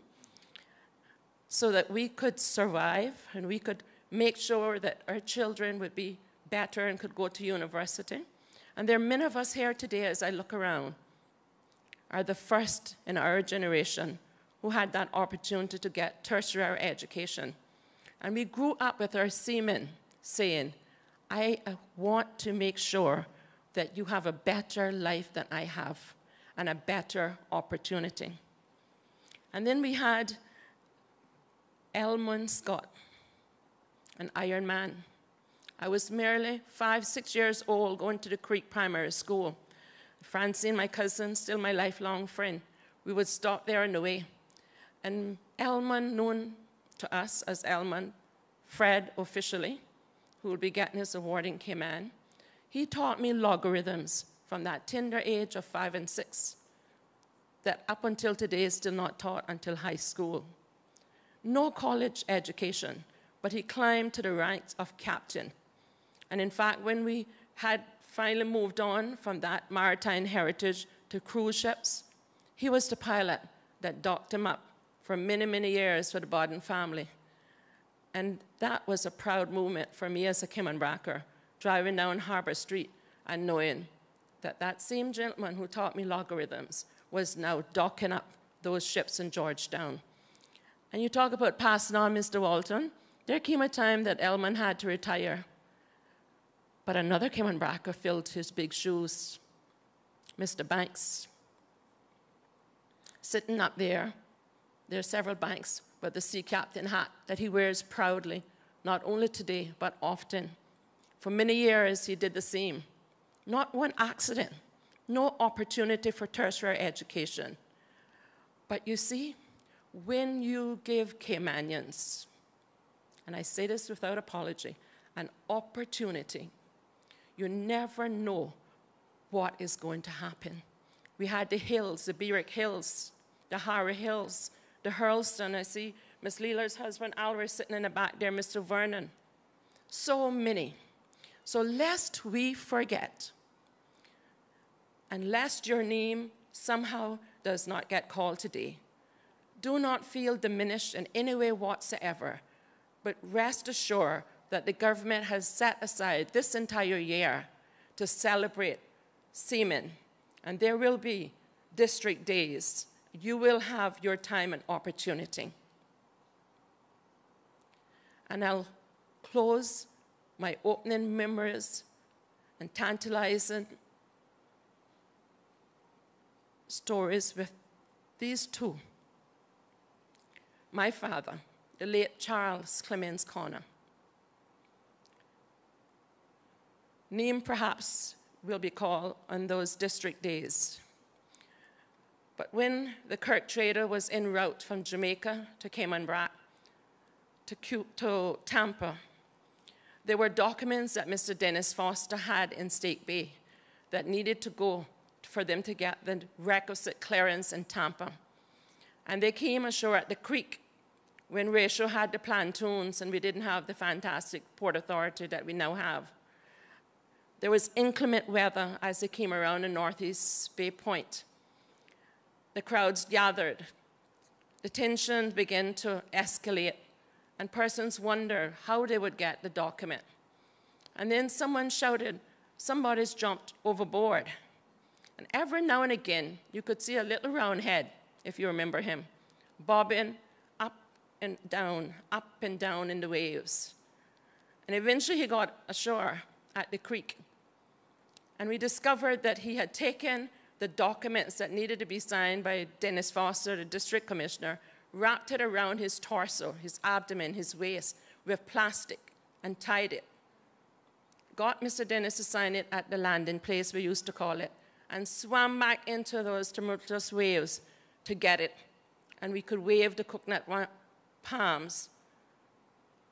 so that we could survive and we could make sure that our children would be better and could go to university. And there are many of us here today, as I look around, are the first in our generation who had that opportunity to get tertiary education. And we grew up with our seamen saying, I want to make sure that you have a better life than I have and a better opportunity. And then we had Elmon Scott, an Iron Man. I was merely 5, 6 years old going to the Creek Primary School. Francine, my cousin, still my lifelong friend, we would stop there on the way. And Elman, known to us as Elman, Fred officially, who will be getting his award in Cayman, he taught me logarithms from that tender age of 5 and 6 that up until today is still not taught until high school. No college education, but he climbed to the ranks of captain. And in fact, when we had finally moved on from that maritime heritage to cruise ships, he was the pilot that docked him up for many, many years for the Bodden family. And that was a proud moment for me as a Cayman Bracker, driving down Harbor Street and knowing that that same gentleman who taught me logarithms was now docking up those ships in Georgetown. And you talk about passing on, Mr. Walton. There came a time that Elman had to retire, but another Cayman Bracker filled his big shoes, Mr. Banks. Sitting up there are several Banks, but the sea captain hat that he wears proudly, not only today, but often. For many years, he did the same. Not one accident, no opportunity for tertiary education. But you see, when you give Caymanians, and I say this without apology, an opportunity, you never know what is going to happen. We had the hills, the Brac Hills, the Harry Hills, the Hurlston. I see Miss Leela's husband, Alvar, sitting in the back there, Mr. Vernon. So many. So lest we forget, and lest your name somehow does not get called today, do not feel diminished in any way whatsoever, but rest assured that the government has set aside this entire year to celebrate seamen, and there will be district days. You will have your time and opportunity. And I'll close my opening memories and tantalizing stories with these two. My father, the late Charles Clemens Connor. Name perhaps will be called on those district days. But when the Kirk trader was en route from Jamaica to Cayman Brac to Tampa, there were documents that Mr. Dennis Foster had in Stake Bay that needed to go for them to get the requisite clearance in Tampa. And they came ashore at the creek when Ratio had the pontoons and we didn't have the fantastic port authority that we now have. There was inclement weather as they came around the Northeast Bay Point. The crowds gathered. The tension began to escalate, and persons wondered how they would get the document. And then someone shouted, "Somebody's jumped overboard." And every now and again, you could see a little round head, if you remember him, bobbing up and down in the waves. And eventually he got ashore at the creek. And we discovered that he had taken the documents that needed to be signed by Dennis Foster, the district commissioner, wrapped it around his torso, his abdomen, his waist, with plastic, and tied it. Got Mr. Dennis to sign it at the landing place, we used to call it, and swam back into those tumultuous waves to get it. And we could wave the coconut palms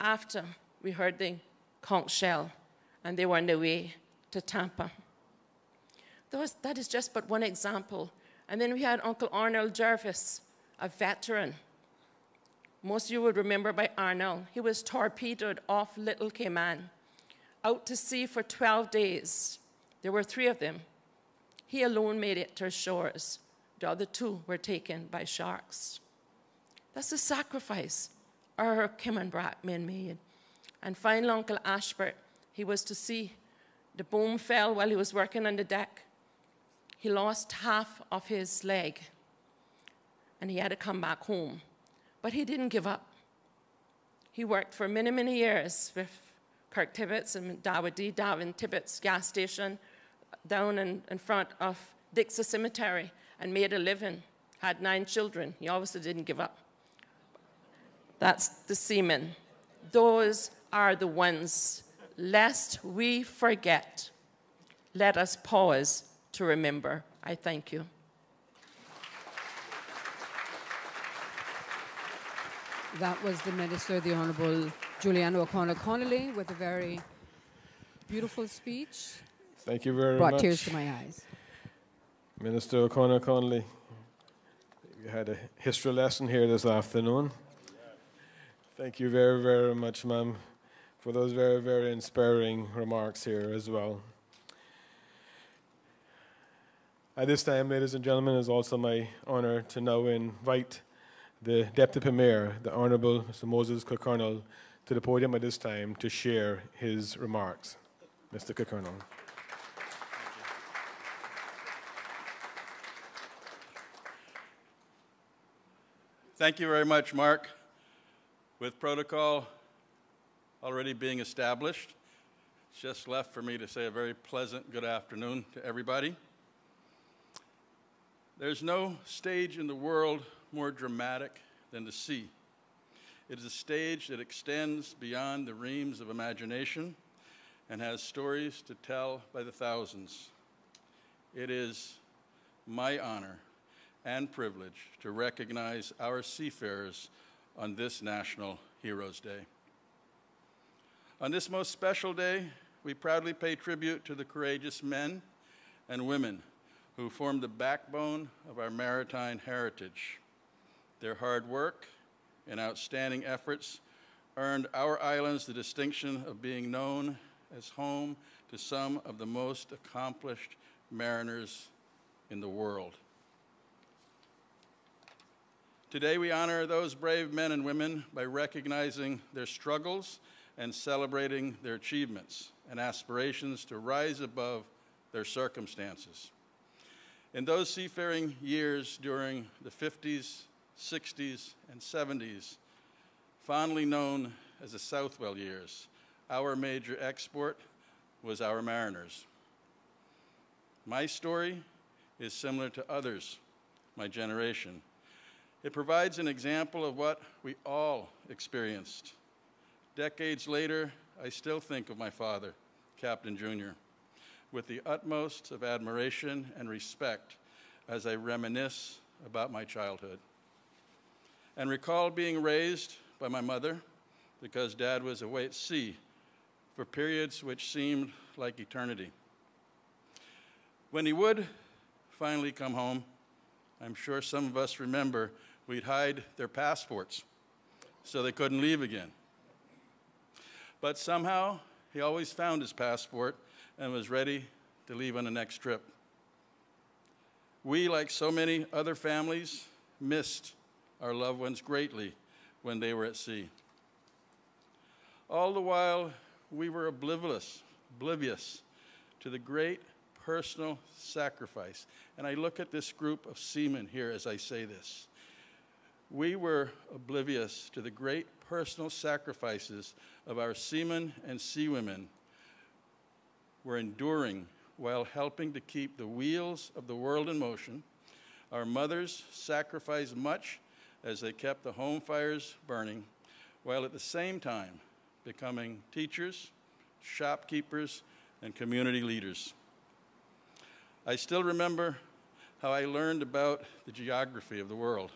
after we heard the conch shell, and they were on their way to Tampa. That is just but one example. And then we had Uncle Arnold Jervis, a veteran. Most of you would remember by Arnold. He was torpedoed off Little Cayman, out to sea for 12 days. There were 3 of them. He alone made it to shores. The other 2 were taken by sharks. That's the sacrifice our Cayman Brac men made. And finally, Uncle Ashbert, he was to sea. The boom fell while he was working on the deck. He lost half of his leg, and he had to come back home. But he didn't give up. He worked for many, many years with Kirk Tibbetts and Darwin Tibbetts gas station down in front of Dixie Cemetery and made a living, had 9 children. He obviously didn't give up. That's the seamen. Those are the ones. Lest we forget, let us pause to remember. I thank you. That was the Minister, the Honourable Juliana O'Connor Connolly, with a very beautiful speech. Thank you very much. Brought tears to my eyes. Minister O'Connor Connolly, you had a history lesson here this afternoon. Thank you very, very much, ma'am, for those very, very inspiring remarks here as well. At this time, ladies and gentlemen, it is also my honor to now invite the Deputy Premier, the Honourable Mr. Moses Kirkconnell, to the podium at this time to share his remarks. Mr. Kirkconnell. Thank you very much, Mark. With protocol already being established, it's just left for me to say a very pleasant good afternoon to everybody. There's no stage in the world more dramatic than the sea. It is a stage that extends beyond the reams of imagination and has stories to tell by the thousands. It is my honor and privilege to recognize our seafarers on this National Heroes Day. On this most special day, we proudly pay tribute to the courageous men and women who form the backbone of our maritime heritage. Their hard work and outstanding efforts earned our islands the distinction of being known as home to some of the most accomplished mariners in the world. Today we honor those brave men and women by recognizing their struggles and celebrating their achievements and aspirations to rise above their circumstances. In those seafaring years during the 50s, 60s, and 70s, fondly known as the Southwell years, our major export was our mariners. My story is similar to others, my generation. It provides an example of what we all experienced. Decades later, I still think of my father, Captain Jr., with the utmost of admiration and respect as I reminisce about my childhood. And recall being raised by my mother because Dad was away at sea for periods which seemed like eternity. When he would finally come home, I'm sure some of us remember we'd hide their passports so they couldn't leave again. But somehow, he always found his passport and was ready to leave on the next trip. We, like so many other families, missed our loved ones greatly when they were at sea. All the while, we were oblivious to the great personal sacrifice. And I look at this group of seamen here as I say this. We were oblivious to the great personal sacrifices of our seamen and seawomen were enduring while helping to keep the wheels of the world in motion. Our mothers sacrificed much as they kept the home fires burning, while at the same time becoming teachers, shopkeepers, and community leaders. I still remember how I learned about the geography of the world,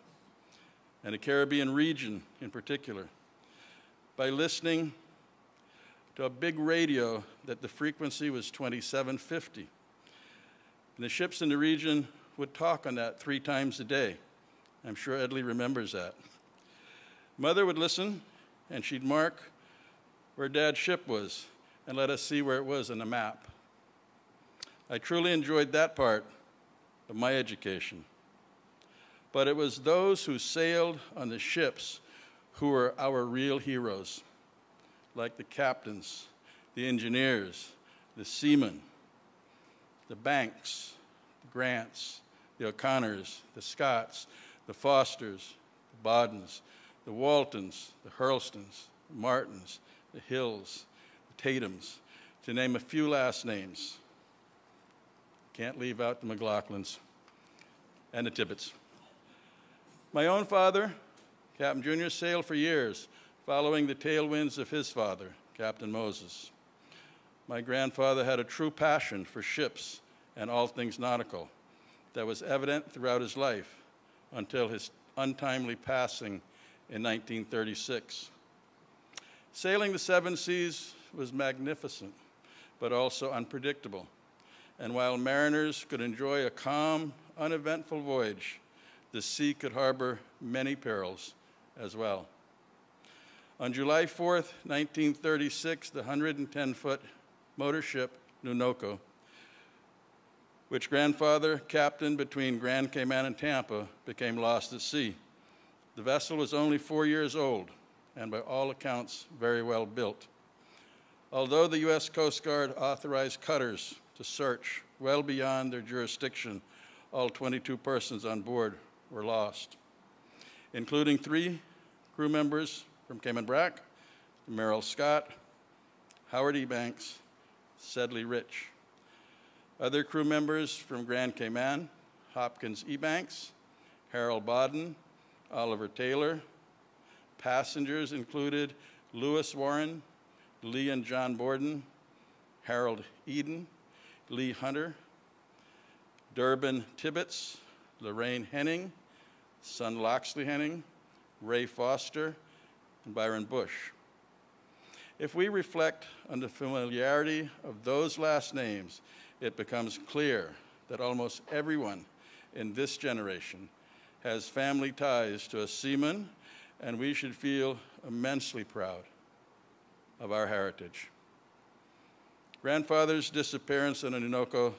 and the Caribbean region in particular, by listening to a big radio that the frequency was 2750. And the ships in the region would talk on that 3 times a day. I'm sure Edley remembers that. Mother would listen, and she'd mark where Dad's ship was and let us see where it was on the map. I truly enjoyed that part of my education. But it was those who sailed on the ships who were our real heroes, like the captains, the engineers, the seamen, the Banks, the Grants, the O'Connors, the Scotts, the Fosters, the Bodens, the Waltons, the Hurlstons, the Martins, the Hills, the Tatums, to name a few last names. Can't leave out the McLaughlins and the Tibbets. My own father, Captain Jr., sailed for years, following the tailwinds of his father, Captain Moses. My grandfather had a true passion for ships and all things nautical that was evident throughout his life until his untimely passing in 1936. Sailing the seven seas was magnificent, but also unpredictable. And while mariners could enjoy a calm, uneventful voyage, the sea could harbor many perils as well. On July 4th, 1936, the 110-foot motor ship Nunoko, which grandfather captained between Grand Cayman and Tampa, became lost at sea. The vessel was only 4 years old and by all accounts very well built. Although the U.S. Coast Guard authorized cutters to search well beyond their jurisdiction, all 22 persons on board were lost, including 3 crew members from Cayman Brac, Merrill Scott, Howard E. Banks, Sedley Rich. Other crew members from Grand Cayman, Hopkins E. Banks, Harold Bodden, Oliver Taylor. Passengers included Lewis Warren, Lee and John Borden, Harold Eden, Lee Hunter, Durbin Tibbetts, Lorraine Henning, son Loxley Henning, Ray Foster, and Byron Bush. If we reflect on the familiarity of those last names, it becomes clear that almost everyone in this generation has family ties to a seaman, and we should feel immensely proud of our heritage. Grandfather's disappearance on the Orinoco,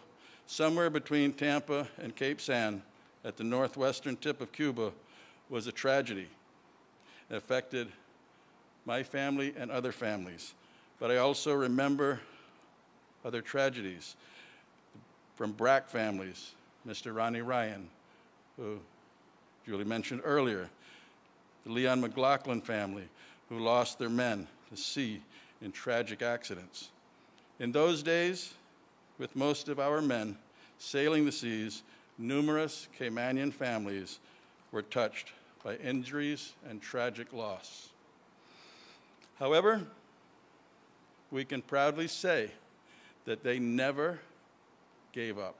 somewhere between Tampa and Cape San at the northwestern tip of Cuba, was a tragedy. It affected my family and other families, but I also remember other tragedies from Brac families, Mr. Ronnie Ryan, who Julie mentioned earlier, the Leon McLaughlin family, who lost their men to sea in tragic accidents. In those days, with most of our men sailing the seas, numerous Caymanian families were touched by injuries and tragic loss. However, we can proudly say that they never gave up.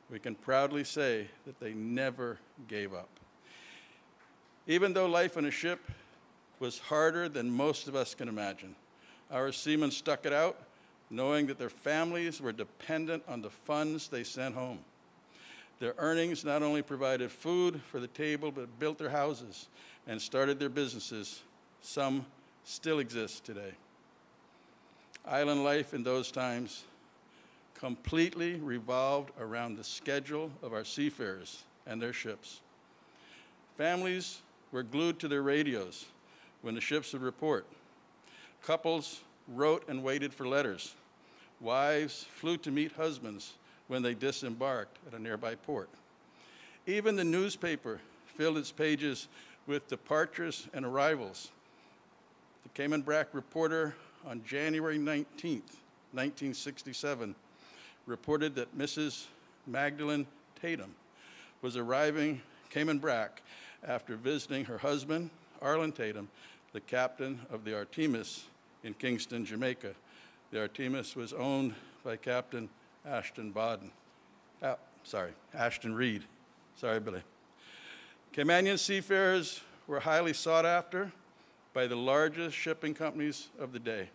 We can proudly say that they never gave up. Even though life on a ship was harder than most of us can imagine, our seamen stuck it out, knowing that their families were dependent on the funds they sent home. Their earnings not only provided food for the table, but built their houses and started their businesses. Some still exist today. Island life in those times completely revolved around the schedule of our seafarers and their ships. Families were glued to their radios when the ships would report. Couples wrote and waited for letters. Wives flew to meet husbands when they disembarked at a nearby port. Even the newspaper filled its pages with departures and arrivals. The Cayman Brac reporter on January 19th, 1967, reported that Mrs. Magdalene Tatum was arriving Cayman Brac after visiting her husband, Arlen Tatum, the captain of the Artemis in Kingston, Jamaica. The Artemis was owned by Captain Ashton Reed. Sorry, Billy. Caymanian seafarers were highly sought after by the largest shipping companies of the day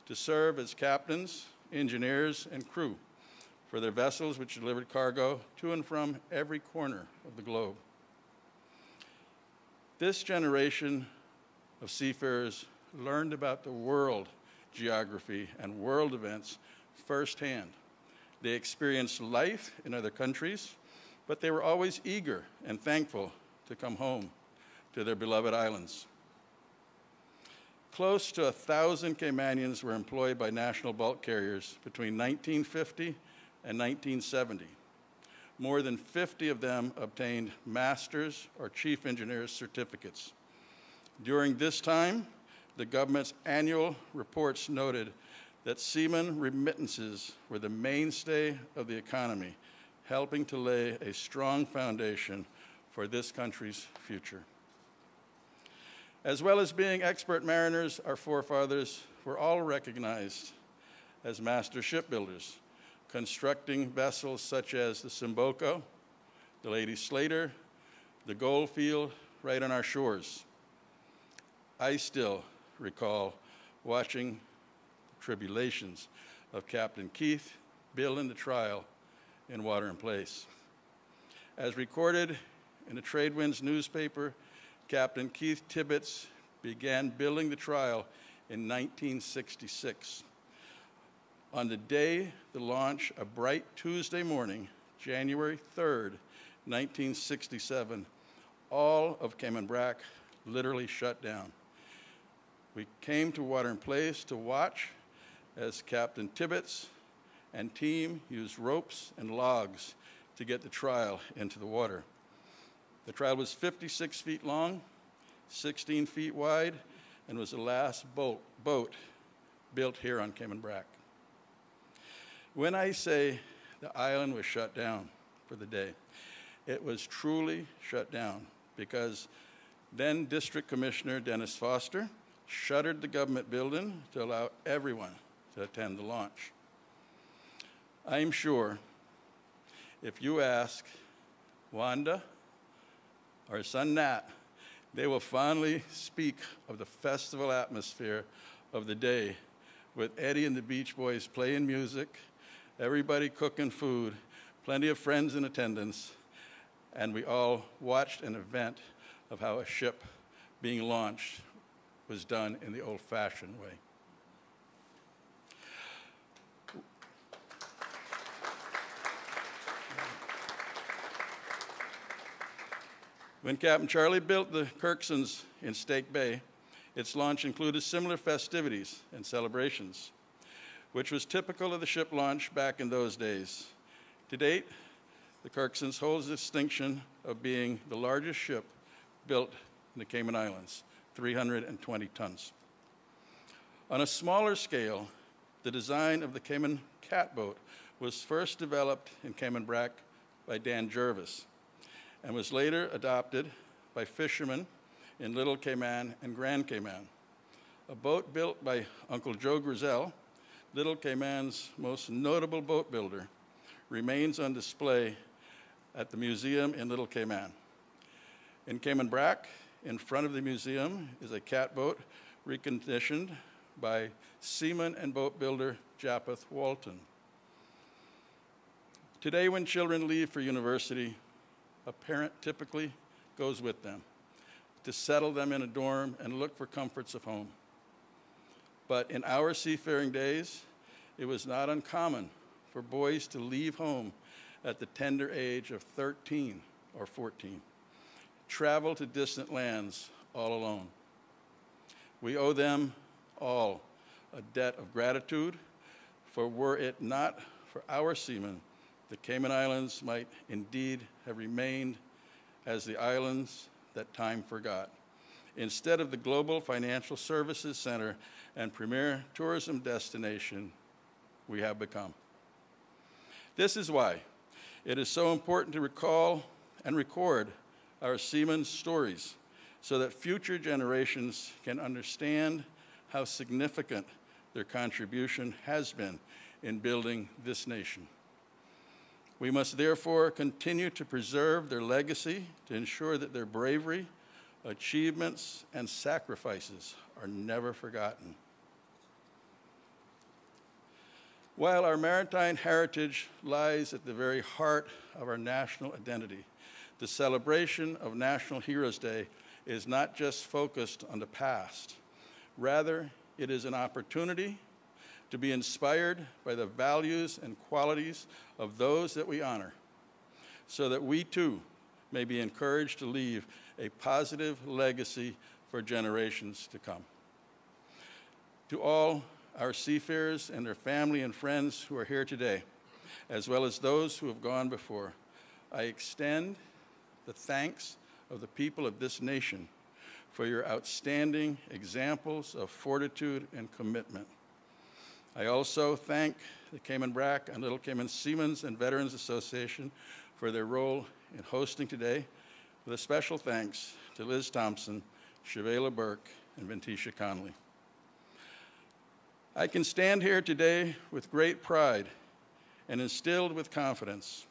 to serve as captains, engineers, and crew for their vessels which delivered cargo to and from every corner of the globe. This generation of seafarers learned about the world geography and world events firsthand. They experienced life in other countries, but they were always eager and thankful to come home to their beloved islands. Close to 1,000 Caymanians were employed by national bulk carriers between 1950 and 1970. More than 50 of them obtained master's or chief engineer's certificates. During this time, the government's annual reports noted that seamen remittances were the mainstay of the economy, helping to lay a strong foundation for this country's future. As well as being expert mariners, our forefathers were all recognized as master shipbuilders, constructing vessels such as the Simboco, the Lady Slater, the Goldfield, right on our shores. I still recall watching the tribulations of Captain Keith building the trial in Water in Place. As recorded in the Tradewinds newspaper, Captain Keith Tibbets began building the trial in 1966. On the day the launch, a bright Tuesday morning, January 3rd, 1967, all of Cayman Brac literally shut down. We came to Water in Place to watch as Captain Tibbets and team used ropes and logs to get the trial into the water. The trial was 56 feet long, 16 feet wide, and was the last boat built here on Cayman Brac. When I say the island was shut down for the day, it was truly shut down because then District Commissioner Dennis Foster shuttered the government building to allow everyone to attend the launch. I'm sure if you ask Wanda or her son Nat, they will fondly speak of the festival atmosphere of the day with Eddie and the Beach Boys playing music, everybody cooking food, plenty of friends in attendance, and we all watched an event of how a ship being launched was done in the old-fashioned way. When Captain Charlie built the Kirksons in Stake Bay, its launch included similar festivities and celebrations, which was typical of the ship launch back in those days. To date, the Kirksons holds the distinction of being the largest ship built in the Cayman Islands, 320 tons. On a smaller scale, the design of the Cayman catboat was first developed in Cayman Brac by Dan Jervis and was later adopted by fishermen in Little Cayman and Grand Cayman. A boat built by Uncle Joe Grizel, Little Cayman's most notable boat builder, remains on display at the museum in Little Cayman. In Cayman Brac, in front of the museum, is a catboat reconditioned by seaman and boat builder Japheth Walton. Today, when children leave for university, a parent typically goes with them to settle them in a dorm and look for comforts of home. But in our seafaring days, it was not uncommon for boys to leave home at the tender age of 13 or 14, travel to distant lands all alone. We owe them all a debt of gratitude, for were it not for our seamen, the Cayman Islands might indeed have remained as the islands that time forgot, instead of the global financial services center and premier tourism destination we have become. This is why it is so important to recall and record our seamen's stories so that future generations can understand how significant their contribution has been in building this nation. We must therefore continue to preserve their legacy to ensure that their bravery, achievements, and sacrifices are never forgotten. While our maritime heritage lies at the very heart of our national identity, the celebration of National Heroes Day is not just focused on the past. Rather, it is an opportunity to be inspired by the values and qualities of those that we honor, so that we too may be encouraged to leave a positive legacy for generations to come. To all our seafarers and their family and friends who are here today, as well as those who have gone before, I extend the thanks of the people of this nation for your outstanding examples of fortitude and commitment. I also thank the Cayman Brac and Little Cayman Seamen's and Veterans Association for their role in hosting today, with a special thanks to Liz Thompson, Shavela Burke, and Ventisha Conley. I can stand here today with great pride and instilled with confidence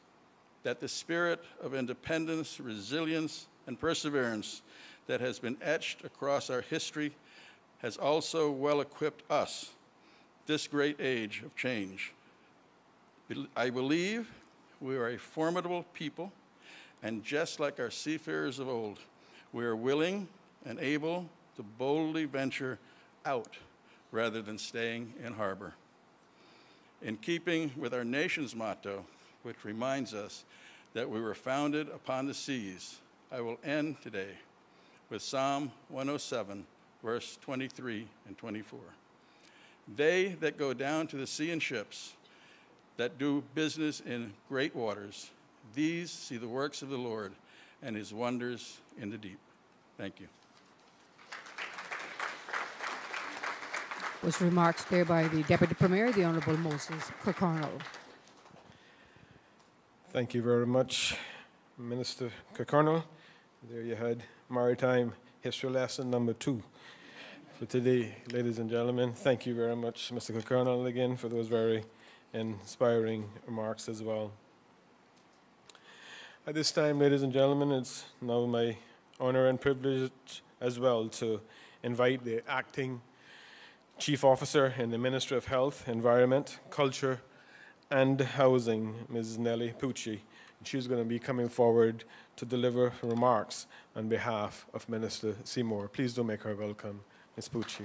that the spirit of independence, resilience, and perseverance that has been etched across our history has also well-equipped us, this great age of change. I believe we are a formidable people, and just like our seafarers of old, we are willing and able to boldly venture out rather than staying in harbor. In keeping with our nation's motto, which reminds us that we were founded upon the seas, I will end today with Psalm 107, verse 23 and 24. They that go down to the sea in ships, that do business in great waters, these see the works of the Lord and his wonders in the deep. Thank you. Was remarks there by the Deputy Premier, the Honourable Moses Kirkconnell. Thank you very much, Minister Kirkconnell. There you had Maritime History Lesson number 2 for today, ladies and gentlemen. Thank you very much, Mr. Kirkconnell, again, for those very inspiring remarks as well. At this time, ladies and gentlemen, it's now my honor and privilege as well to invite the Acting Chief Officer in the Ministry of Health, Environment, Culture, and Housing, Ms. Nellie Pucci. She's going to be coming forward to deliver remarks on behalf of Minister Seymour. Please do make her welcome, Ms. Pucci.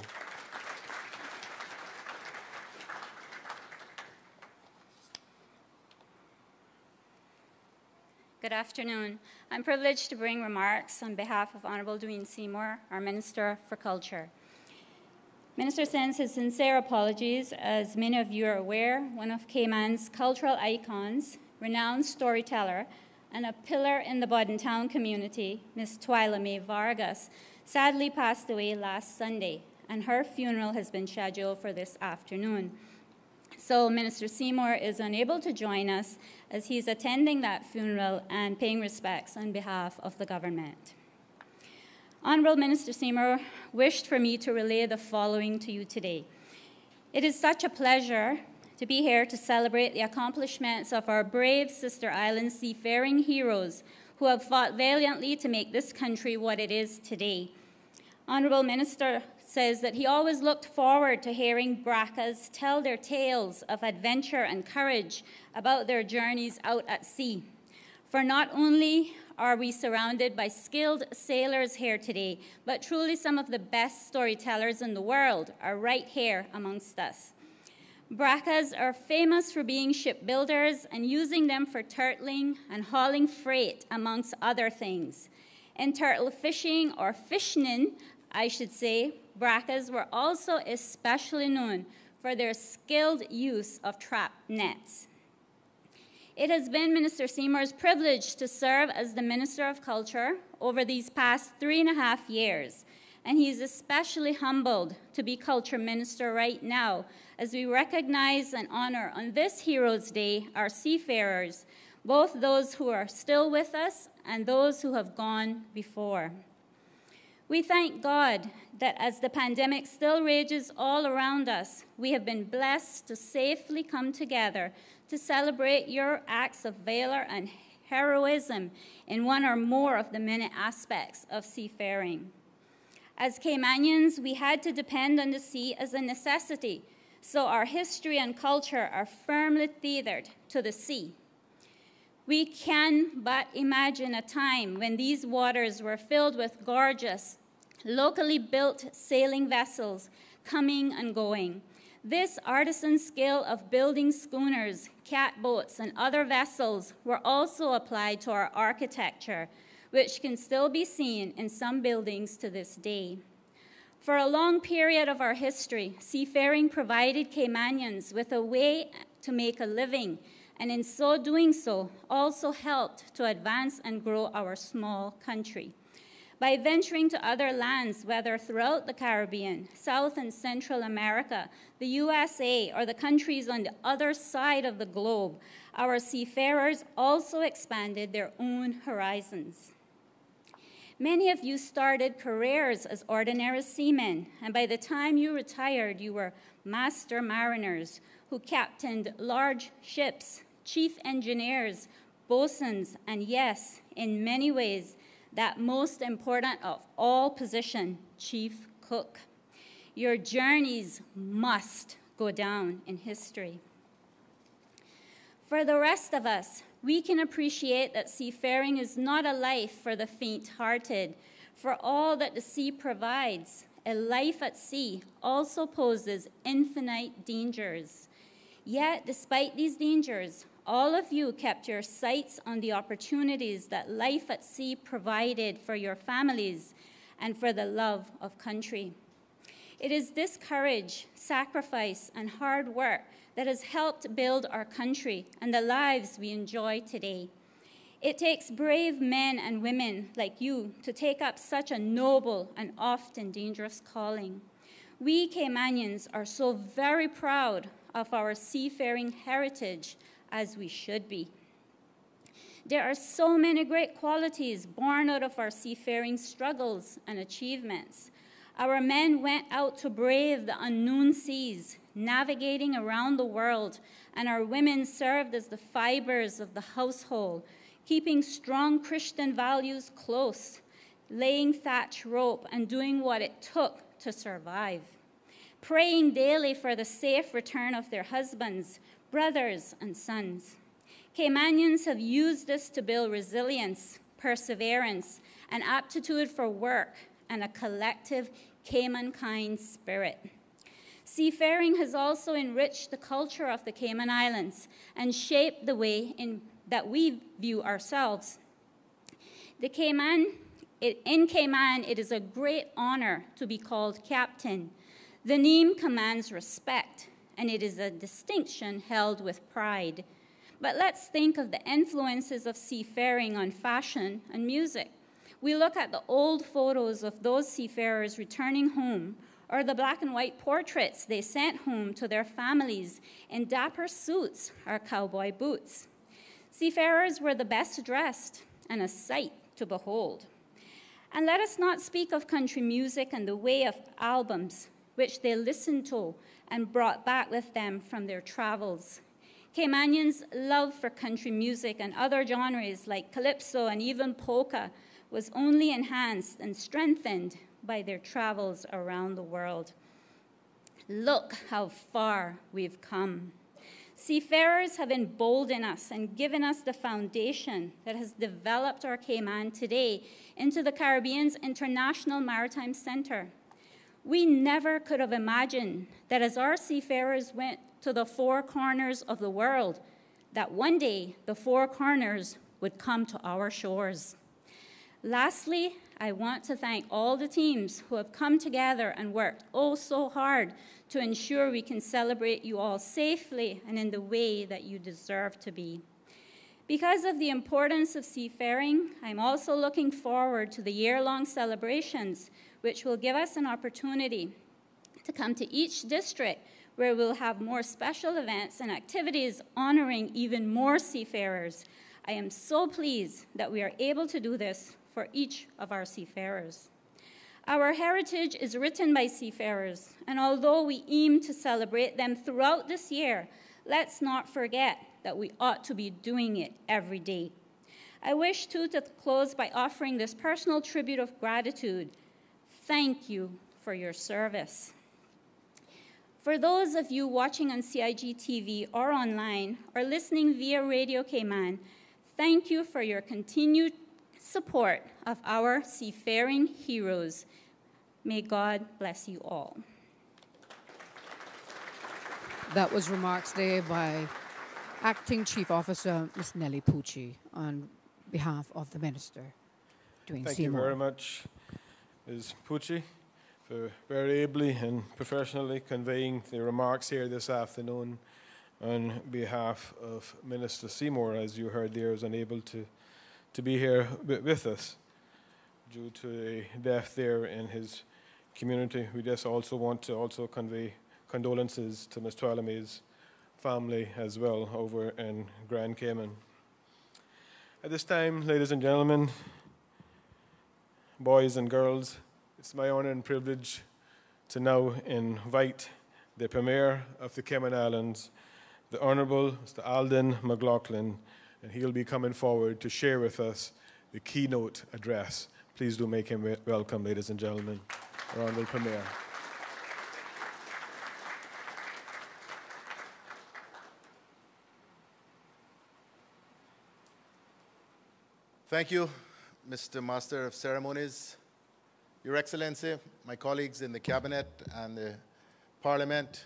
Good afternoon. I'm privileged to bring remarks on behalf of Honourable Dwayne Seymour, our Minister for Culture. Minister sends his sincere apologies. As many of you are aware, one of Cayman's cultural icons, renowned storyteller, and a pillar in the Boddentown community, Ms. Twyla Mae Vargas, sadly passed away last Sunday, and her funeral has been scheduled for this afternoon. So Minister Seymour is unable to join us as he's attending that funeral and paying respects on behalf of the government. Honourable Minister Seymour wished for me to relay the following to you today. It is such a pleasure to be here to celebrate the accomplishments of our brave sister island seafaring heroes who have fought valiantly to make this country what it is today. Honourable Minister says that he always looked forward to hearing Bracas tell their tales of adventure and courage about their journeys out at sea. For not only are we surrounded by skilled sailors here today, but truly some of the best storytellers in the world are right here amongst us. Bracas are famous for being shipbuilders and using them for turtling and hauling freight, amongst other things. In turtle fishing, or fishing, I should say, Bracas were also especially known for their skilled use of trap nets. It has been Minister Seymour's privilege to serve as the Minister of Culture over these past 3.5 years, and he is especially humbled to be Culture Minister right now as we recognize and honor on this Heroes' Day our seafarers, both those who are still with us and those who have gone before. We thank God that as the pandemic still rages all around us, we have been blessed to safely come together to celebrate your acts of valor and heroism in one or more of the many aspects of seafaring. As Caymanians, we had to depend on the sea as a necessity, so our history and culture are firmly tethered to the sea. We can but imagine a time when these waters were filled with gorgeous, locally built sailing vessels coming and going. This artisan skill of building schooners, catboats, and other vessels were also applied to our architecture, which can still be seen in some buildings to this day. For a long period of our history, seafaring provided Caymanians with a way to make a living, and in so doing so, also helped to advance and grow our small country. By venturing to other lands, whether throughout the Caribbean, South and Central America, the USA, or the countries on the other side of the globe, our seafarers also expanded their own horizons. Many of you started careers as ordinary seamen, and by the time you retired, you were master mariners who captained large ships, chief engineers, bosuns, and yes, in many ways, that most important of all position, chief cook. Your journeys must go down in history. For the rest of us, we can appreciate that seafaring is not a life for the faint-hearted. For all that the sea provides, a life at sea also poses infinite dangers. Yet, despite these dangers, all of you kept your sights on the opportunities that life at sea provided for your families and for the love of country. It is this courage, sacrifice, and hard work that has helped build our country and the lives we enjoy today. It takes brave men and women like you to take up such a noble and often dangerous calling. We Caymanians are so very proud of our seafaring heritage, as we should be. There are so many great qualities born out of our seafaring struggles and achievements. Our men went out to brave the unknown seas, navigating around the world, and our women served as the fibers of the household, keeping strong Christian values close, laying thatch rope, and doing what it took to survive, praying daily for the safe return of their husbands, brothers, and sons. Caymanians have used this to build resilience, perseverance, and aptitude for work, and a collective Cayman-kind spirit. Seafaring has also enriched the culture of the Cayman Islands and shaped the way that we view ourselves. In Cayman, it is a great honor to be called captain. The name commands respect, and it is a distinction held with pride. But let's think of the influences of seafaring on fashion and music. We look at the old photos of those seafarers returning home, or the black and white portraits they sent home to their families in dapper suits or cowboy boots. Seafarers were the best dressed and a sight to behold. And let us not speak of country music and the way of albums, which they listened to and brought back with them from their travels. Caymanians' love for country music and other genres like calypso and even polka was only enhanced and strengthened by their travels around the world. Look how far we've come. Seafarers have emboldened us and given us the foundation that has developed our Cayman today into the Caribbean's International Maritime Center. We never could have imagined that as our seafarers went to the four corners of the world, that one day the four corners would come to our shores. Lastly, I want to thank all the teams who have come together and worked oh so hard to ensure we can celebrate you all safely and in the way that you deserve to be. Because of the importance of seafaring, I'm also looking forward to the year-long celebrations, which will give us an opportunity to come to each district where we'll have more special events and activities honoring even more seafarers. I am so pleased that we are able to do this for each of our seafarers. Our heritage is written by seafarers, and although we aim to celebrate them throughout this year, let's not forget that we ought to be doing it every day. I wish, too, to close by offering this personal tribute of gratitude. Thank you for your service. For those of you watching on CIG TV or online, or listening via Radio Cayman, thank you for your continued support of our seafaring heroes. May God bless you all. That was remarks there by Acting Chief Officer Ms. Nellie Pucci on behalf of the Minister doing Thank Seymour. you very much, Ms. Pucci, for very ably and professionally conveying the remarks here this afternoon on behalf of Minister Seymour. As you heard there, was unable to be here with us due to a death there in his community. We just also want to also convey condolences to Ms. Tualame's family as well over in Grand Cayman. At this time, ladies and gentlemen, boys and girls, it's my honor and privilege to now invite the Premier of the Cayman Islands, the Honorable Mr. Alden McLaughlin, and he'll be coming forward to share with us the keynote address. Please do make him welcome, ladies and gentlemen, our Honorable Premier. Thank you, Mr. Master of Ceremonies, Your Excellency, my colleagues in the Cabinet and the Parliament,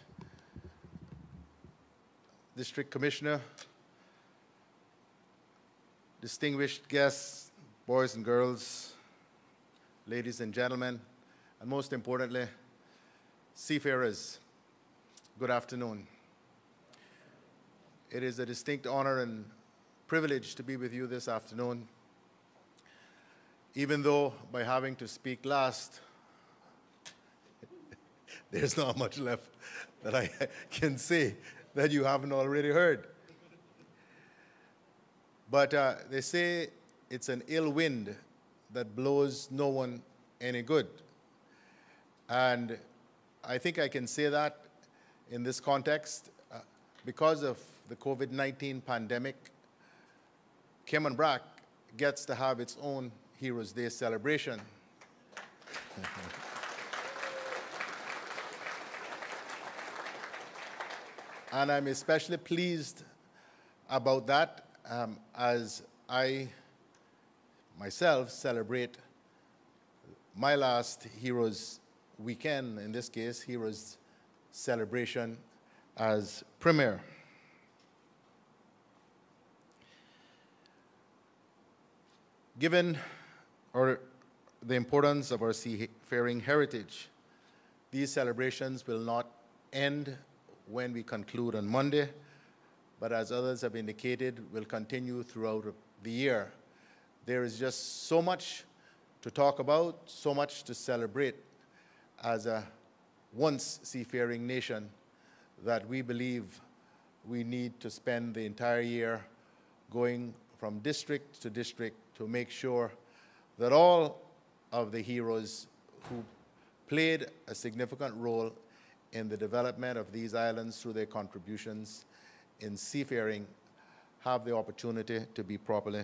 District Commissioner, distinguished guests, boys and girls, ladies and gentlemen, and most importantly, seafarers, good afternoon. It is a distinct honor and privilege to be with you this afternoon, even though by having to speak last, there's not much left that I can say that you haven't already heard. But they say it's an ill wind that blows no one any good. And I think I can say that in this context. Because of the COVID-19 pandemic, Cayman Brac gets to have its own Heroes Day celebration. And I'm especially pleased about that as I myself celebrate my last Heroes weekend, in this case, Heroes celebration as Premier. Given the importance of our seafaring heritage, these celebrations will not end when we conclude on Monday, but as others have indicated, will continue throughout the year. There is just so much to talk about, so much to celebrate as a once seafaring nation that we believe we need to spend the entire year going from district to district to make sure that all of the heroes who played a significant role in the development of these islands through their contributions in seafaring have the opportunity to be properly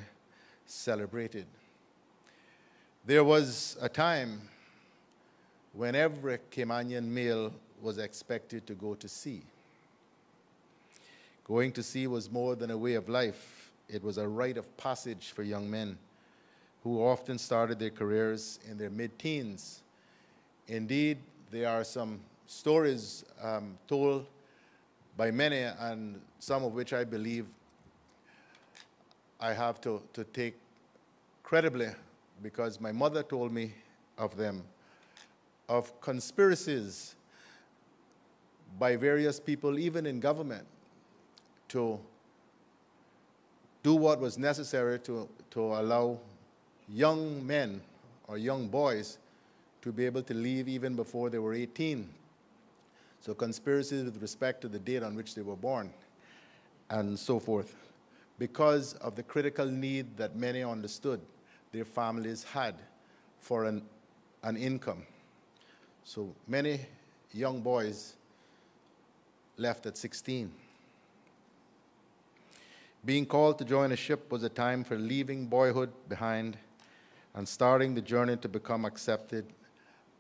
celebrated. There was a time when every Caymanian male was expected to go to sea. Going to sea was more than a way of life. It was a rite of passage for young men who often started their careers in their mid-teens. Indeed, there are some stories told by many, and some of which I believe I have to take credibly because my mother told me of them, of conspiracies by various people, even in government, to do what was necessary to allow young men or young boys to be able to leave even before they were 18. So conspiracies with respect to the date on which they were born and so forth, because of the critical need that many understood their families had for an income. So many young boys left at 16. Being called to join a ship was a time for leaving boyhood behind and starting the journey to become accepted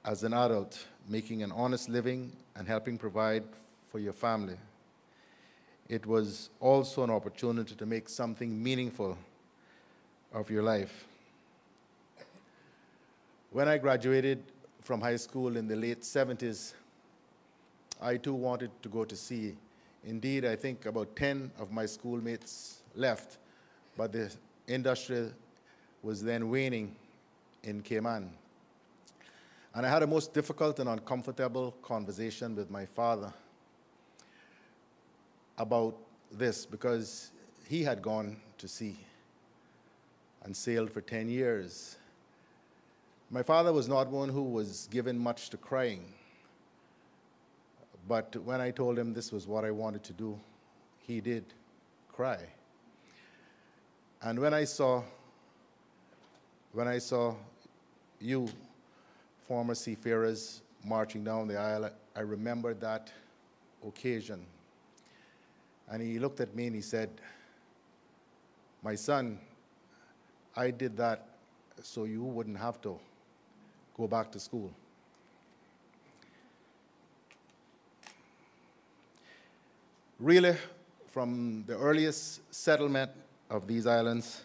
as an adult, making an honest living and helping provide for your family. It was also an opportunity to make something meaningful of your life. When I graduated from high school in the late 70s, I too wanted to go to sea. Indeed, I think about 10 of my schoolmates left, but the industry was then waning in Cayman. And I had a most difficult and uncomfortable conversation with my father about this, because he had gone to sea and sailed for 10 years. My father was not one who was given much to crying, but when I told him this was what I wanted to do, he did cry. And when I saw you, former seafarers, marching down the aisle, I remembered that occasion. And he looked at me and he said, "My son, I did that so you wouldn't have to go back to school." Really, from the earliest settlement of these islands,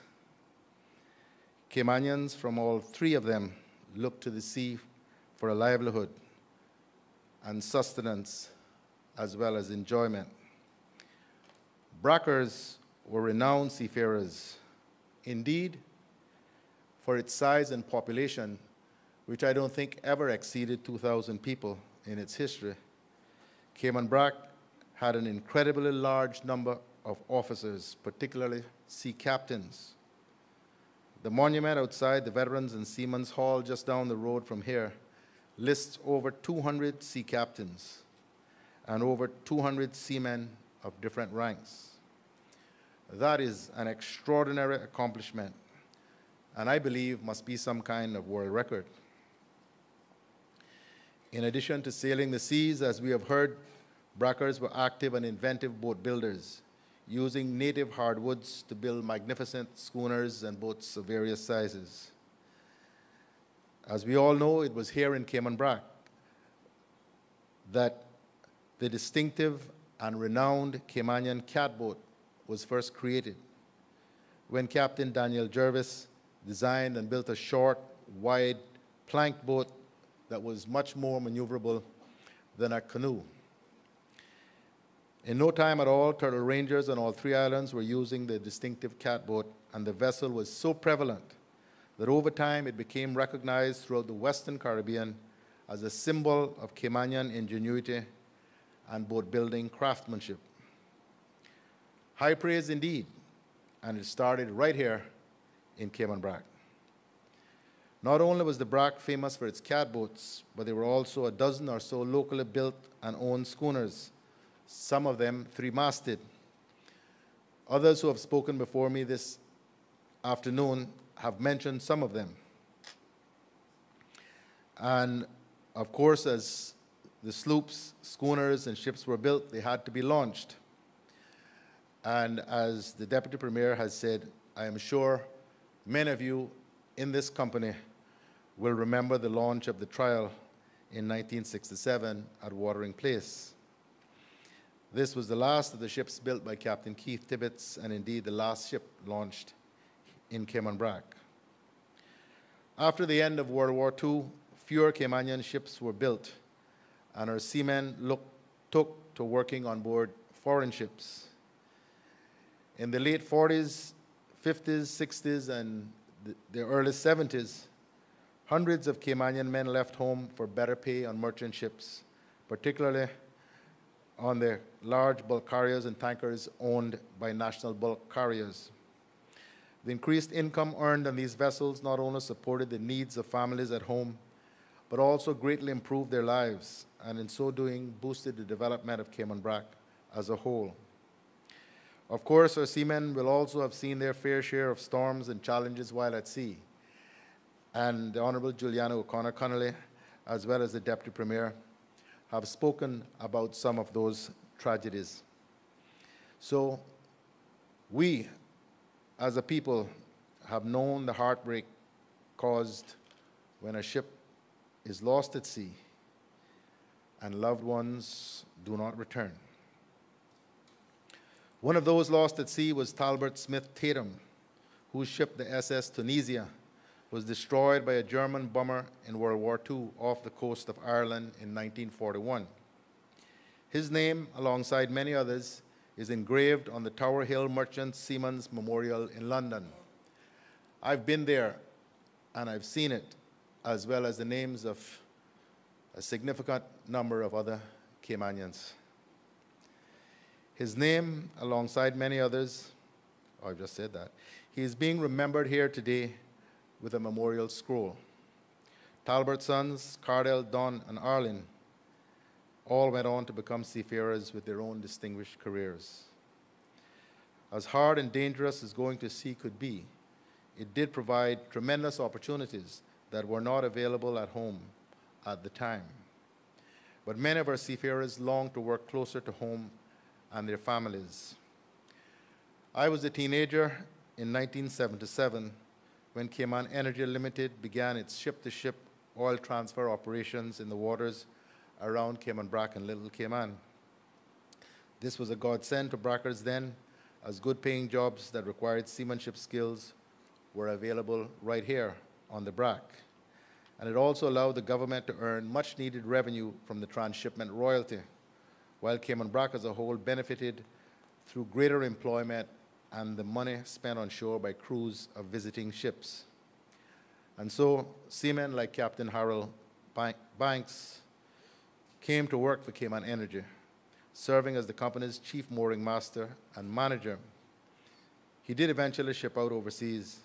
Caymanians from all three of them looked to the sea for a livelihood and sustenance as well as enjoyment. Brackers were renowned seafarers. Indeed, for its size and population, which I don't think ever exceeded 2,000 people in its history, Cayman Brac had an incredibly large number of officers, particularly sea captains. The monument outside the Veterans and Seamen's Hall just down the road from here lists over 200 sea captains and over 200 seamen of different ranks. That is an extraordinary accomplishment, and I believe must be some kind of world record. In addition to sailing the seas, as we have heard, Brackers were active and inventive boat builders, using native hardwoods to build magnificent schooners and boats of various sizes. As we all know, it was here in Cayman Brac that the distinctive and renowned Caymanian catboat was first created, when Captain Daniel Jervis designed and built a short, wide plank boat that was much more maneuverable than a canoe. In no time at all, turtle rangers on all three islands were using the distinctive catboat, and the vessel was so prevalent that over time it became recognized throughout the Western Caribbean as a symbol of Caymanian ingenuity and boat building craftsmanship. High praise indeed, and it started right here in Cayman Brac. Not only was the Brac famous for its catboats, but there were also a dozen or so locally built and owned schooners, some of them three-masted. Others who have spoken before me this afternoon have mentioned some of them. And of course, as the sloops, schooners, and ships were built, they had to be launched. And as the Deputy Premier has said, I am sure many of you in this company will remember the launch of the Trial in 1967 at Watering Place. This was the last of the ships built by Captain Keith Tibbets, and indeed the last ship launched in Cayman Brac. After the end of World War II, fewer Caymanian ships were built, and our seamen took to working on board foreign ships. In the late 40s, 50s, 60s, and the early 70s, hundreds of Caymanian men left home for better pay on merchant ships, particularly on the large bulk carriers and tankers owned by national bulk carriers. The increased income earned on these vessels not only supported the needs of families at home, but also greatly improved their lives, and in so doing, boosted the development of Cayman Brac as a whole. Of course, our seamen will also have seen their fair share of storms and challenges while at sea, and the Honourable Juliana O'Connor Connolly, as well as the Deputy Premier, have spoken about some of those tragedies. So we, as a people, have known the heartbreak caused when a ship is lost at sea and loved ones do not return. One of those lost at sea was Talbot Smith Tatum, whose ship, the SS Tunisia, was destroyed by a German bomber in World War II off the coast of Ireland in 1941. His name, alongside many others, is engraved on the Tower Hill Merchant Seamen's Memorial in London. I've been there and I've seen it, as well as the names of a significant number of other Caymanians. His name, alongside many others, oh, I've just said that, he is being remembered here today with a memorial scroll. Talbot's sons, Cardell, Don, and Arlen, all went on to become seafarers with their own distinguished careers. As hard and dangerous as going to sea could be, it did provide tremendous opportunities that were not available at home at the time. but many of our seafarers long to work closer to home and their families. I was a teenager in 1977 when Cayman Energy Limited began its ship-to-ship oil transfer operations in the waters around Cayman Brac and Little Cayman. This was a godsend to Brackers then, as good-paying jobs that required seamanship skills were available right here on the Brac. And it also allowed the government to earn much-needed revenue from the transshipment royalty, while Cayman Brac as a whole benefited through greater employment and the money spent on shore by crews of visiting ships. And so seamen like Captain Harold Banks came to work for Cayman Energy, serving as the company's chief mooring master and manager. He did eventually ship out overseas,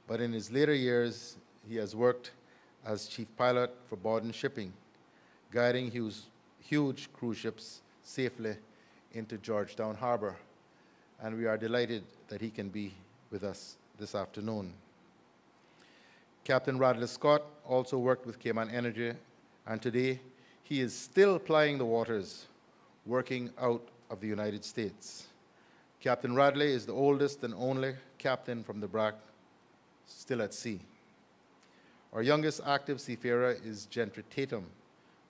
but in his later years, he has worked as chief pilot for Borden Shipping, guiding huge cruise ships safely into Georgetown Harbor. And we are delighted that he can be with us this afternoon. Captain Radley Scott also worked with Cayman Energy, and today he is still plying the waters, working out of the United States. Captain Radley is the oldest and only captain from the Brac still at sea. Our youngest active seafarer is Gentry Tatum,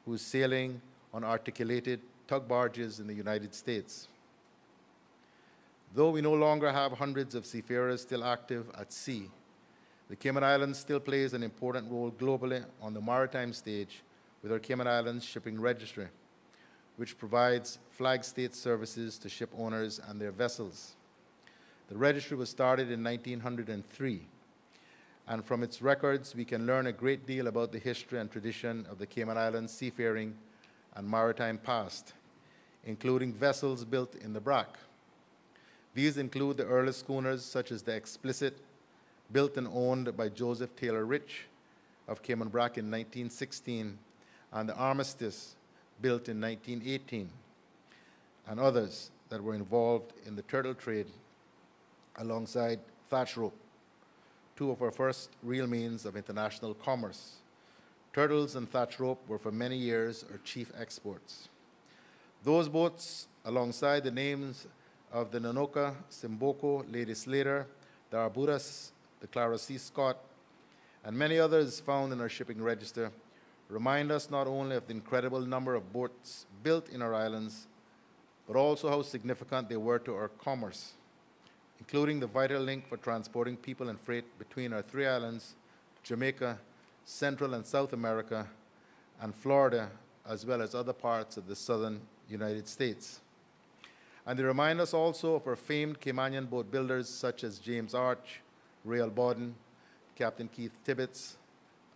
who is sailing on articulated tug barges in the United States. Though we no longer have hundreds of seafarers still active at sea, the Cayman Islands still plays an important role globally on the maritime stage with our Cayman Islands Shipping Registry, which provides flag state services to ship owners and their vessels. The registry was started in 1903, and from its records, we can learn a great deal about the history and tradition of the Cayman Islands seafaring and maritime past, including vessels built in the Brac. These include the early schooners such as the Explicit, built and owned by Joseph Taylor Rich of Cayman Brac in 1916, and the Armistice, built in 1918, and others that were involved in the turtle trade alongside thatch rope, two of our first real means of international commerce. Turtles and thatch rope were for many years our chief exports. Those boats, alongside the names of the Nanoka, Simboko, Lady Slater, the Arbutus, the Clara C. Scott, and many others found in our shipping register, remind us not only of the incredible number of boats built in our islands, but also how significant they were to our commerce, including the vital link for transporting people and freight between our three islands, Jamaica, Central and South America, and Florida, as well as other parts of the southern United States. And they remind us also of our famed Caymanian boat builders such as James Arch, Ray Borden, Captain Keith Tibbetts,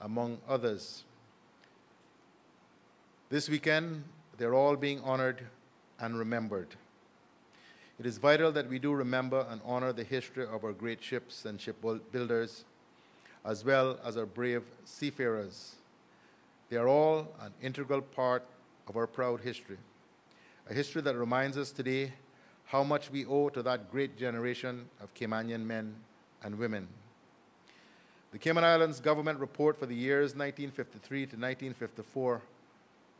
among others. This weekend, they're all being honored and remembered. It is vital that we do remember and honor the history of our great ships and shipbuilders, as well as our brave seafarers. They are all an integral part of our proud history, a history that reminds us today how much we owe to that great generation of Caymanian men and women. The Cayman Islands government report for the years 1953 to 1954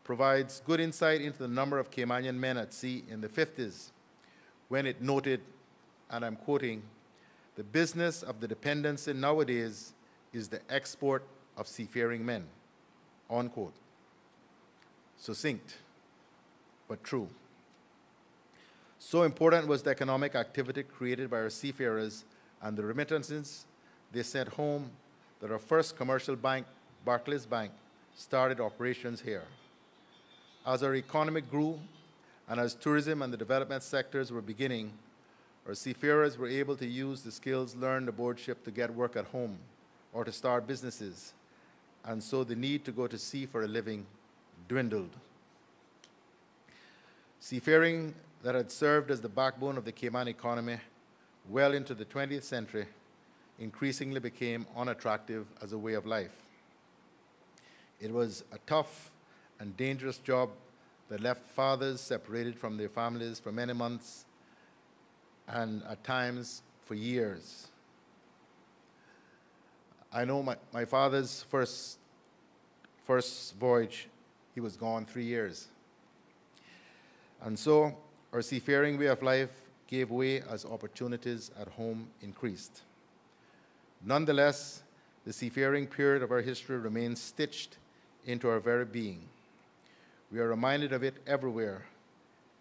provides good insight into the number of Caymanian men at sea in the 50s, when it noted, and I'm quoting, "The business of the dependency nowadays is the export of seafaring men," unquote. Succinct, but true. So important was the economic activity created by our seafarers and the remittances they sent home that our first commercial bank, Barclays Bank, started operations here. As our economy grew and as tourism and the development sectors were beginning, our seafarers were able to use the skills learned aboard ship to get work at home or to start businesses, and so the need to go to sea for a living dwindled. Seafaring that had served as the backbone of the Cayman economy well into the 20th century increasingly became unattractive as a way of life. It was a tough and dangerous job that left fathers separated from their families for many months and at times for years. I know my father's first voyage he was gone 3 years. And so our seafaring way of life gave way as opportunities at home increased. Nonetheless, the seafaring period of our history remains stitched into our very being. We are reminded of it everywhere,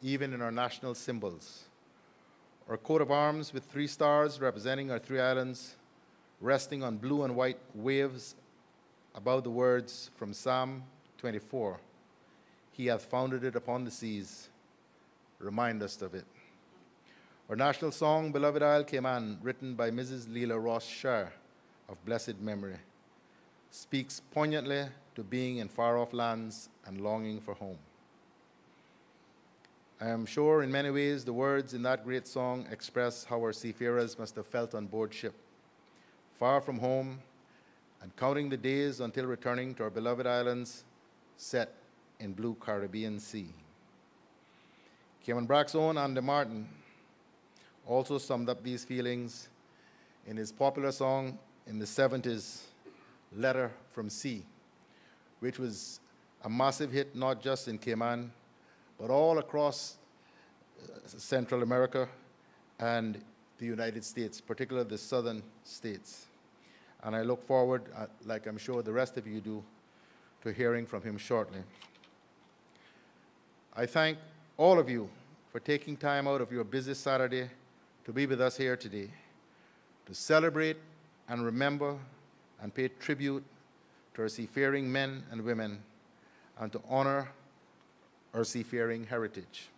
even in our national symbols. Our coat of arms with 3 stars representing our 3 islands, resting on blue and white waves above the words from Psalm 24, "He hath founded it upon the seas," remind us of it. Our national song, "Beloved Isle Cayman," written by Mrs. Leela Ross Shire of blessed memory, speaks poignantly to being in far-off lands and longing for home. I am sure in many ways the words in that great song express how our seafarers must have felt on board ship, far from home and counting the days until returning to our beloved islands set in blue Caribbean Sea. Cayman Brac's own Andy Martin also summed up these feelings in his popular song in the 70s, "Letter from Sea," which was a massive hit not just in Cayman, but all across Central America and the United States, particularly the southern states. And I look forward, like I'm sure the rest of you do, to hearing from him shortly. I thank all of you for taking time out of your busy Saturday to be with us here today, to celebrate and remember and pay tribute to our seafaring men and women, and to honor our seafaring heritage.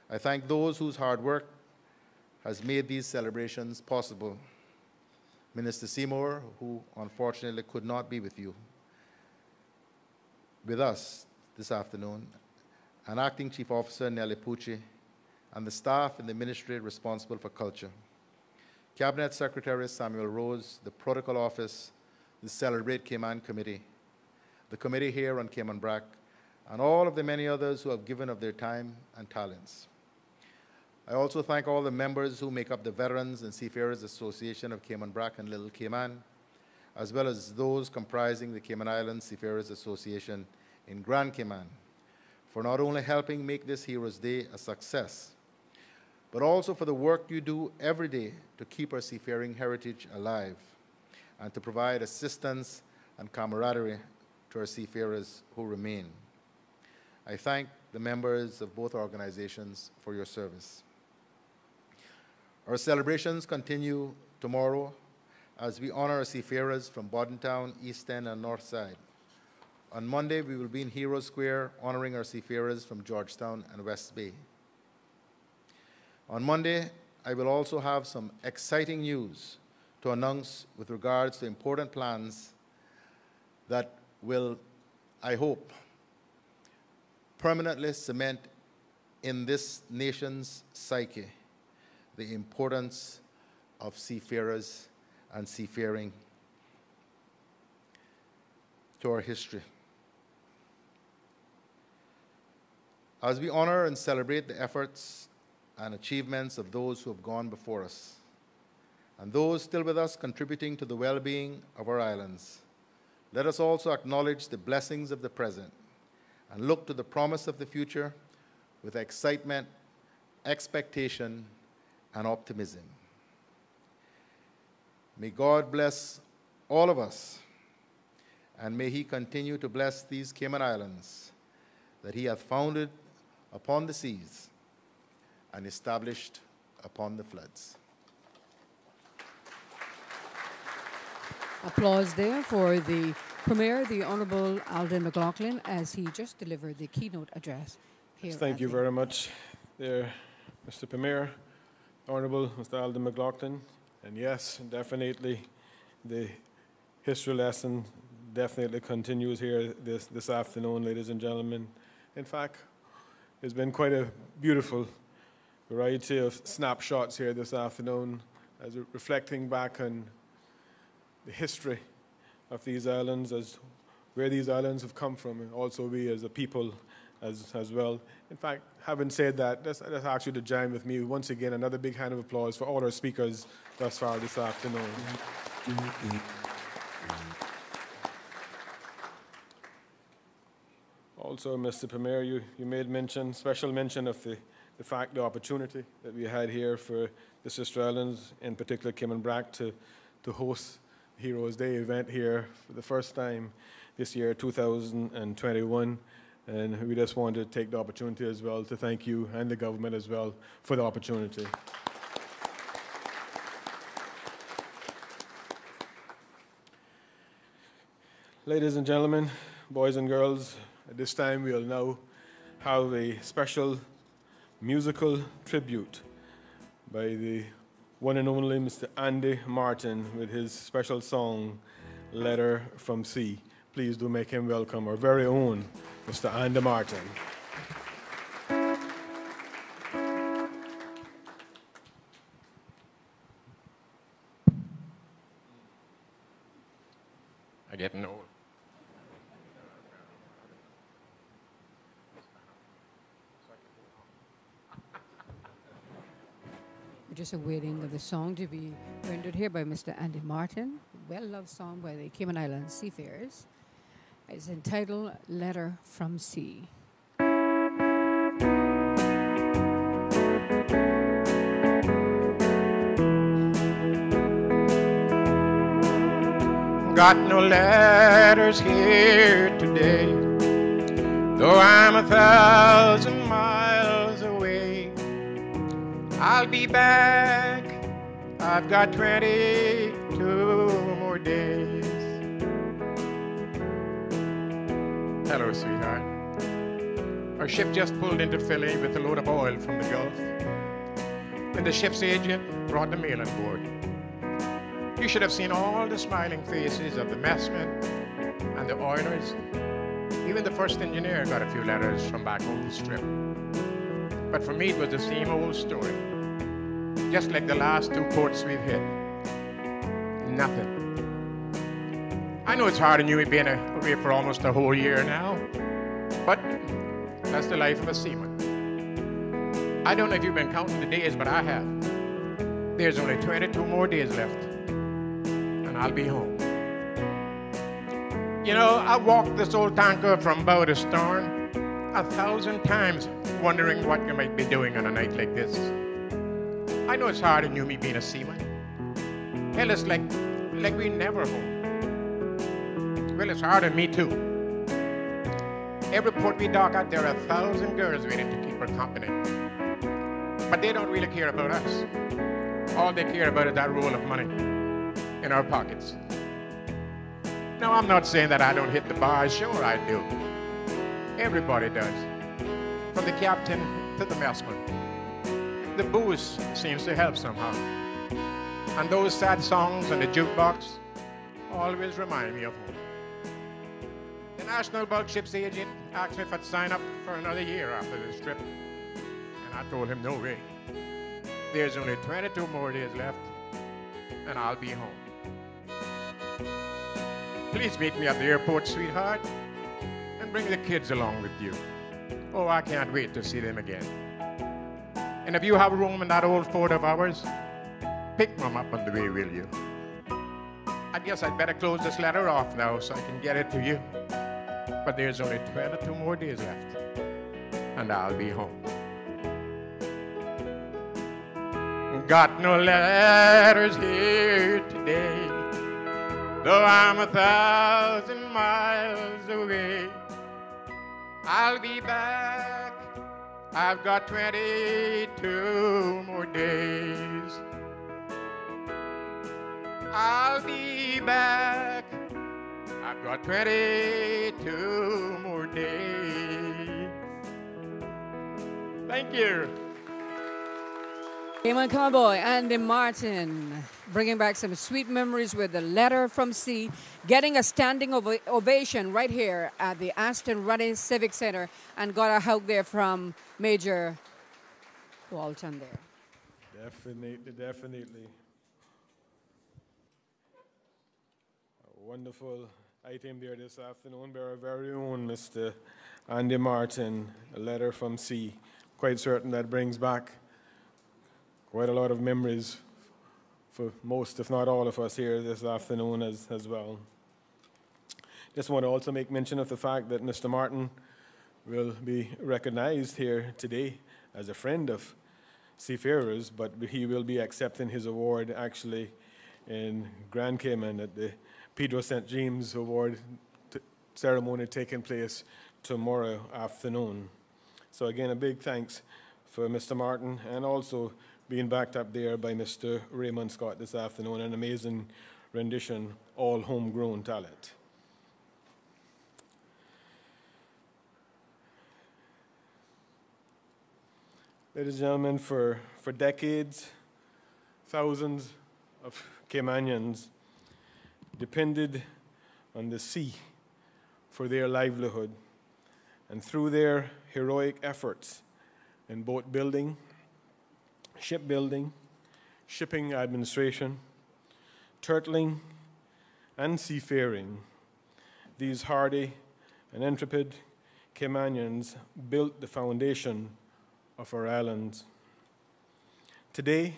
I thank those whose hard work has made these celebrations possible. Minister Seymour, who unfortunately could not be with us this afternoon, and Acting Chief Officer Nelly Pucci, and the staff in the ministry responsible for culture. Cabinet Secretary Samuel Rose, the Protocol Office, the Celebrate Cayman Committee, the committee here on Cayman Brac, and all of the many others who have given of their time and talents. I also thank all the members who make up the Veterans and Seafarers Association of Cayman Brac and Little Cayman, as well as those comprising the Cayman Islands Seafarers Association in Grand Cayman, for not only helping make this Heroes Day a success, but also for the work you do every day to keep our seafaring heritage alive and to provide assistance and camaraderie to our seafarers who remain. I thank the members of both organizations for your service. Our celebrations continue tomorrow as we honor our seafarers from Bordentown, East End, and North Side. On Monday, we will be in Hero Square honoring our seafarers from Georgetown and West Bay. On Monday, I will also have some exciting news to announce with regards to important plans that will, I hope, permanently cement in this nation's psyche the importance of seafarers and seafaring to our history. As we honor and celebrate the efforts and achievements of those who have gone before us, and those still with us contributing to the well-being of our islands, let us also acknowledge the blessings of the present and look to the promise of the future with excitement, expectation, and optimism. May God bless all of us, and may He continue to bless these Cayman Islands that He hath founded upon the seas and established upon the floods. Applause there for the Premier, the Honourable Alden McLaughlin, as he just delivered the keynote address here. Thank you very much there, Mr. Premier, Honourable Mr. Alden McLaughlin. And yes, definitely the history lesson definitely continues here this afternoon, ladies and gentlemen. In fact, it's been quite a beautiful variety of snapshots here this afternoon as we're reflecting back on the history of these islands, as where these islands have come from, and also we as a people as well. In fact, having said that, let's ask you to join with me once again, another big hand of applause for all our speakers thus far this afternoon. Also, Mr. Premier, you made mention, special mention of the opportunity that we had here for the Sister Islands, in particular Cayman Brac, to host Heroes Day event here for the first time this year, 2021. And we just wanted to take the opportunity as well to thank you and the government as well for the opportunity. Ladies and gentlemen, boys and girls, at this time we'll now have a special musical tribute by the one and only Mr. Andy Martin with his special song, Letter from Sea. Please do make him welcome, our very own Mr. Andy Martin. I'm getting old. We're just awaiting the song to be rendered here by Mr. Andy Martin. Well-loved song by the Cayman Islands Seafarers. It's entitled Letter from Sea. Got no letters here today, though I'm 1,000 miles away. I'll be back, I've got 22 more days. Hello, sweetheart. Our ship just pulled into Philly with a load of oil from the Gulf, and the ship's agent brought the mail on board. You should have seen all the smiling faces of the messmen and the oilers. Even the first engineer got a few letters from back home the strip. But for me, it was the same old story. Just like the last 2 ports we've hit. Nothing. I know it's hard on you being away for almost a whole year now, but that's the life of a seaman. I don't know if you've been counting the days, but I have. There's only 22 more days left, and I'll be home. You know, I walked this old tanker from bow to stern 1,000 times, wondering what you might be doing on a night like this. I know it's hard on you, me being a seaman. Hell, it's like we never home. Well, it's hard on me too. Every port we dock at, there are 1,000 girls waiting to keep her company. But they don't really care about us. All they care about is that roll of money in our pockets. Now, I'm not saying that I don't hit the bars. Sure, I do. Everybody does. From the captain to the messman. The booze seems to help somehow. And those sad songs on the jukebox always remind me of home. The National Bulk Ships agent asked me if I'd sign up for another year after this trip. And I told him, no way. There's only 22 more days left, and I'll be home. Please meet me at the airport, sweetheart, and bring the kids along with you. Oh, I can't wait to see them again. And if you have room in that old fort of ours, pick them up on the way, will you? I guess I'd better close this letter off now so I can get it to you. But there's only 22 more days left, and I'll be home. Got no letters here today, though I'm 1,000 miles away. I'll be back, I've got 22 more days. I'll be back, I've got 22 more days. Thank you. Cayman Cowboy Andy Martin, bringing back some sweet memories with the Letter from Sea, getting a standing ovation right here at the Aston Rutty Civic Center, and got a hug there from Major Walton there. Definitely. A wonderful item there this afternoon by our very own Mr. Andy Martin, A Letter from Sea. Quite certain that brings back quite a lot of memories for most, if not all of us here this afternoon as well. Just want to also make mention of the fact that Mr. Martin will be recognized here today as a friend of seafarers, but he will be accepting his award actually in Grand Cayman at the Pedro St. James Award ceremony taking place tomorrow afternoon. So again, a big thanks for Mr. Martin, and also being backed up there by Mr. Raymond Scott this afternoon, an amazing rendition, all homegrown talent. Ladies and gentlemen, for decades, thousands of Caymanians depended on the sea for their livelihood, and through their heroic efforts in boat building, shipbuilding, shipping administration, turtling, and seafaring, these hardy and intrepid Caymanians built the foundation of our islands. Today,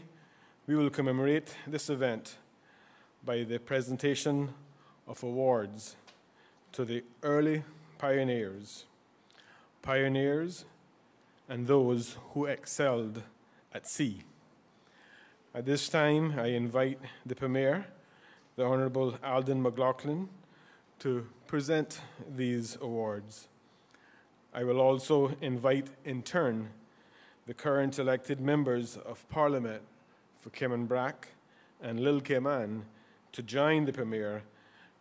we will commemorate this event by the presentation of awards to the early pioneers and those who excelled at sea. At this time, I invite the Premier, the Honorable Alden McLaughlin, to present these awards. I will also invite, in turn, the current elected members of Parliament for Cayman Brac and Little Cayman to join the Premier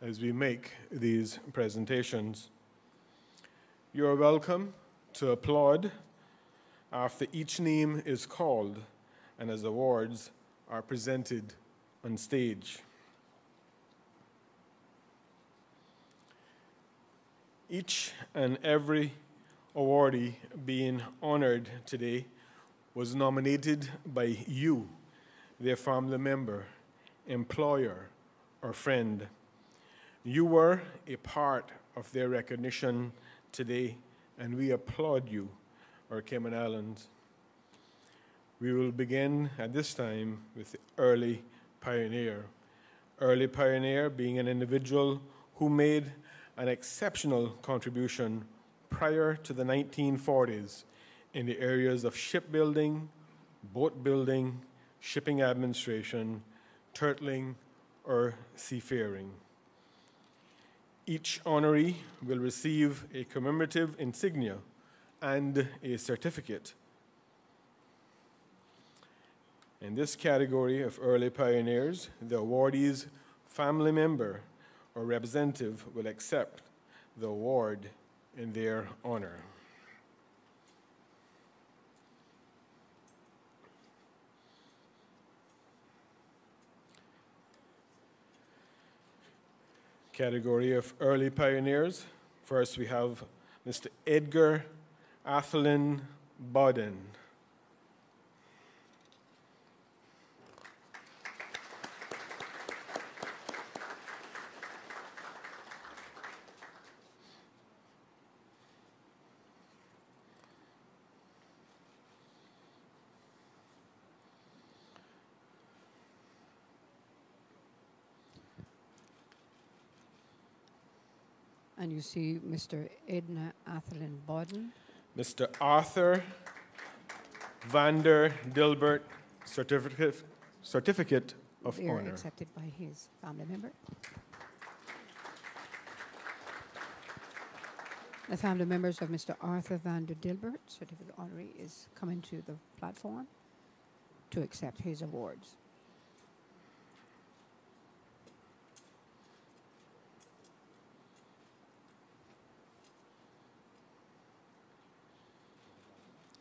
as we make these presentations. You are welcome to applaud after each name is called and as awards are presented on stage. Each and every awardee being honored today was nominated by you, their family member, employer, or friend. You were a part of their recognition today, and we applaud you, our Cayman Islands. We will begin at this time with the early pioneer. Early pioneer being an individual who made an exceptional contribution prior to the 1940s in the areas of shipbuilding, boat building, shipping administration, turtling, or seafaring. Each honoree will receive a commemorative insignia and a certificate. In this category of early pioneers, the awardee's family member or representative will accept the award in their honor. Category of early pioneers. First, we have Mr. Edgar Athelin Bodden. And you see Mr. Edna Athelin Bodden. Mr. Arthur Vander Dilbert, Certificate of They are Honor. accepted by his family member. The family members of Mr. Arthur Vander Dilbert, Certificate Honoree, is coming to the platform to accept his awards.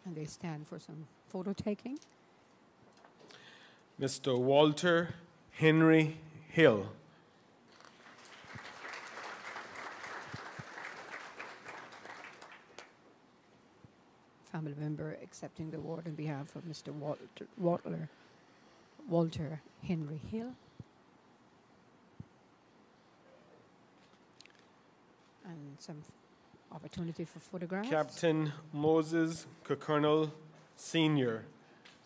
And they stand for some photo taking. Mr. Walter Henry Hill. Family member accepting the award on behalf of Mr. Walter Henry Hill. And some opportunity for photographs. Captain Moses Colonel Sr.,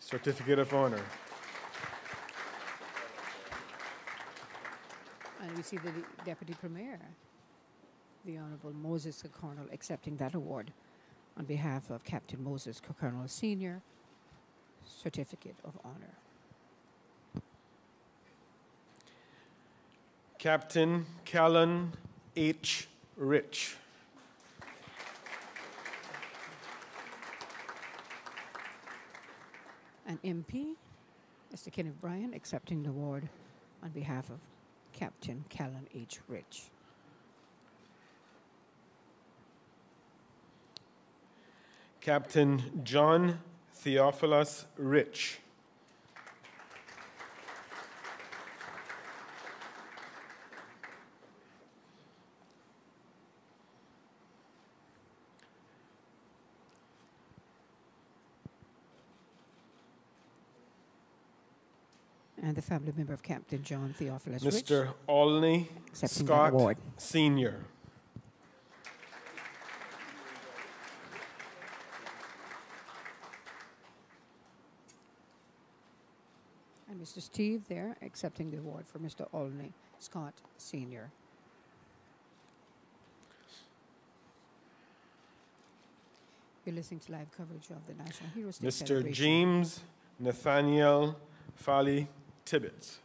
Certificate of Honor. And we see the Deputy Premier, the Honorable Moses Colonel, accepting that award on behalf of Captain Moses Colonel Sr., Certificate of Honor. Captain Callan H. Rich. An MP, Mr. Kenneth Bryan, accepting the award on behalf of Captain Callan H. Rich. Captain John Theophilus Rich. And the family member of Captain John Theophilus Rich. Mr. Olney Scott Sr. And Mr. Steve there accepting the award for Mr. Olney Scott Sr. You're listening to live coverage of the National Heroes Day Mr. celebration. James Nathaniel Fally Tibbetts.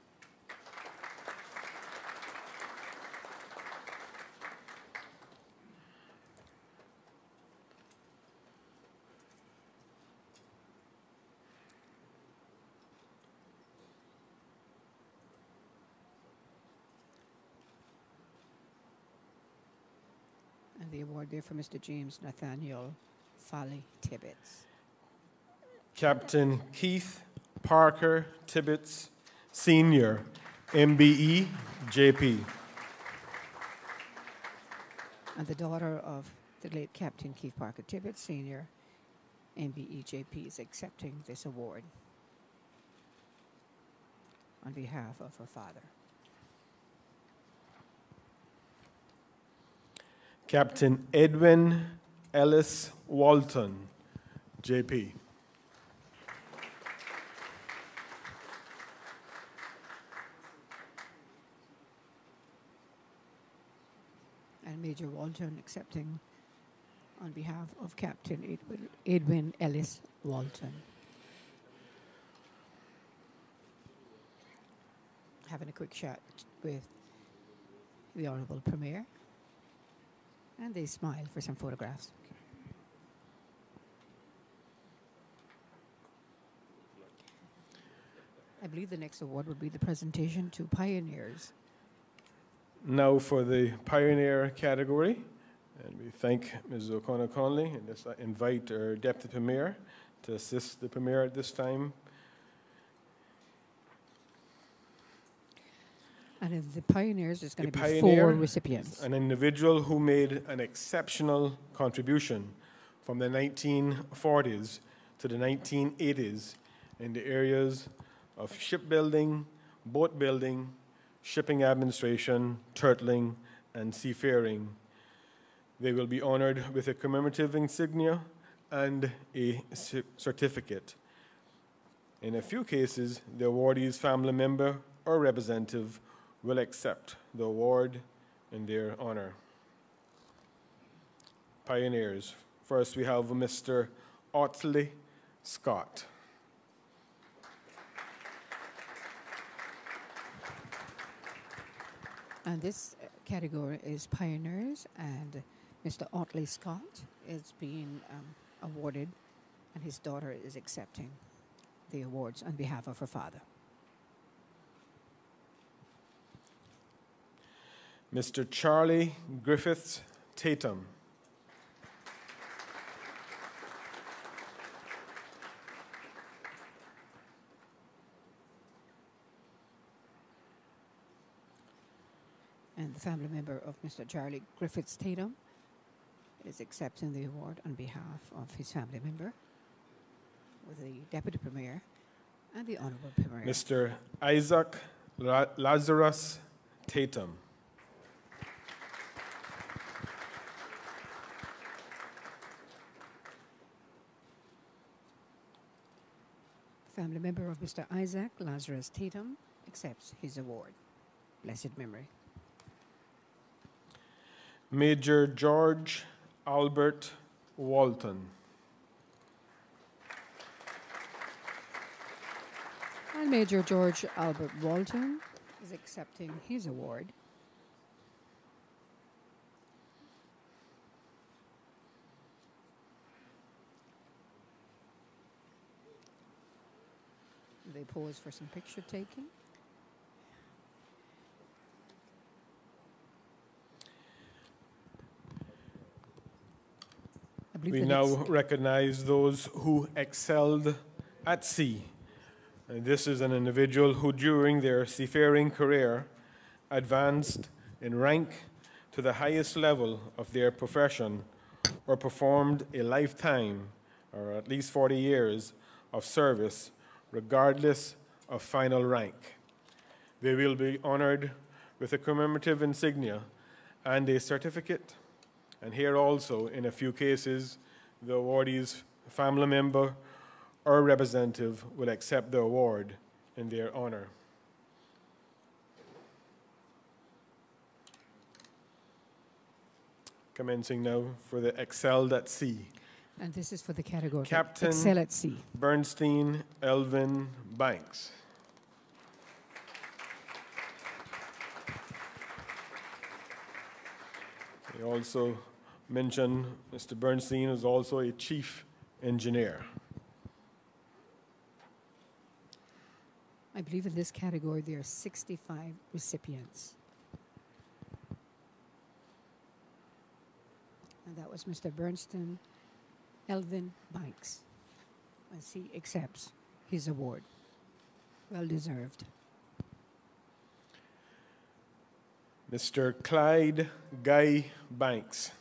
And the award there for Mr. James Nathaniel Fally Tibbetts. Captain Keith Parker Tibbetts Sr., MBE, JP. And the daughter of the late Captain Keith Parker Tibbetts Sr., MBE, JP, is accepting this award on behalf of her father. Captain Edwin Ellis Walton, JP. And Major Walton accepting on behalf of Captain Edwin Ellis Walton. Having a quick chat with the Honorable Premier. And they smile for some photographs. I believe the next award would be the presentation to pioneers. Now for the Pioneer category, and we thank Ms. O'Connor Conley, and just invite our Deputy Premier to assist the Premier at this time. And in the pioneers, there's going to be 4 recipients. An individual who made an exceptional contribution from the 1940s to the 1980s in the areas of shipbuilding, boat building, shipping administration, turtling, and seafaring. They will be honored with a commemorative insignia and a certificate. In a few cases, the awardee's family member or representative will accept the award in their honor. Pioneers. First, we have Mr. Otley Scott. And this category is pioneers, and Mr. Otley Scott is being awarded, and his daughter is accepting the awards on behalf of her father. Mr. Charlie Griffiths Tatum. And the family member of Mr. Charlie Griffiths Tatum is accepting the award on behalf of his family member with the Deputy Premier and the Honorable Premier. Mr. Isaac Lazarus Tatum. Family member of Mr. Isaac Lazarus Tatum accepts his award. Blessed memory. Major George Albert Walton. And Major George Albert Walton is accepting his award. They pause for some picture taking. We now recognize those who excelled at sea. And this is an individual who, during their seafaring career, advanced in rank to the highest level of their profession or performed a lifetime, or at least 40 years, of service, regardless of final rank. They will be honored with a commemorative insignia and a certificate. And here also, in a few cases, the awardee's family member or representative will accept the award in their honor. Commencing now for the Excelled at Sea. And this is for the category Captain Excel at Sea. Bernstein Elvin Banks. We also mentioned Mr. Bernstein is also a chief engineer. I believe in this category there are 65 recipients. And that was Mr. Bernstein Elvin Banks, as he accepts his award. Well deserved. Mr. Clyde Guy Banks.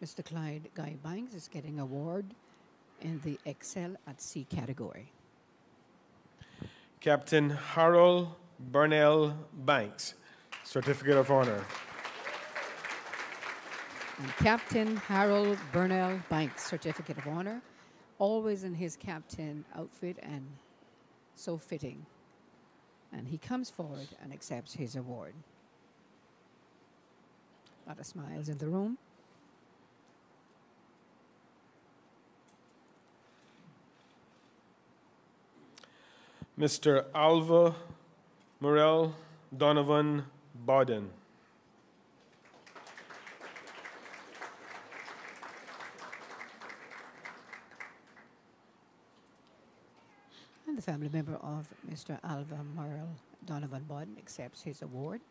Mr. Clyde Guy Banks is getting an award in the Excel at Sea category. Captain Harold Burnell Banks, Certificate of Honor. And Captain Harold Burnell Banks, Certificate of Honor, always in his captain outfit and so fitting. And he comes forward and accepts his award. A lot of smiles in the room. Mr. Alva Morel Donovan Bawden. And the family member of Mr. Alva Morel Donovan Bawden accepts his award.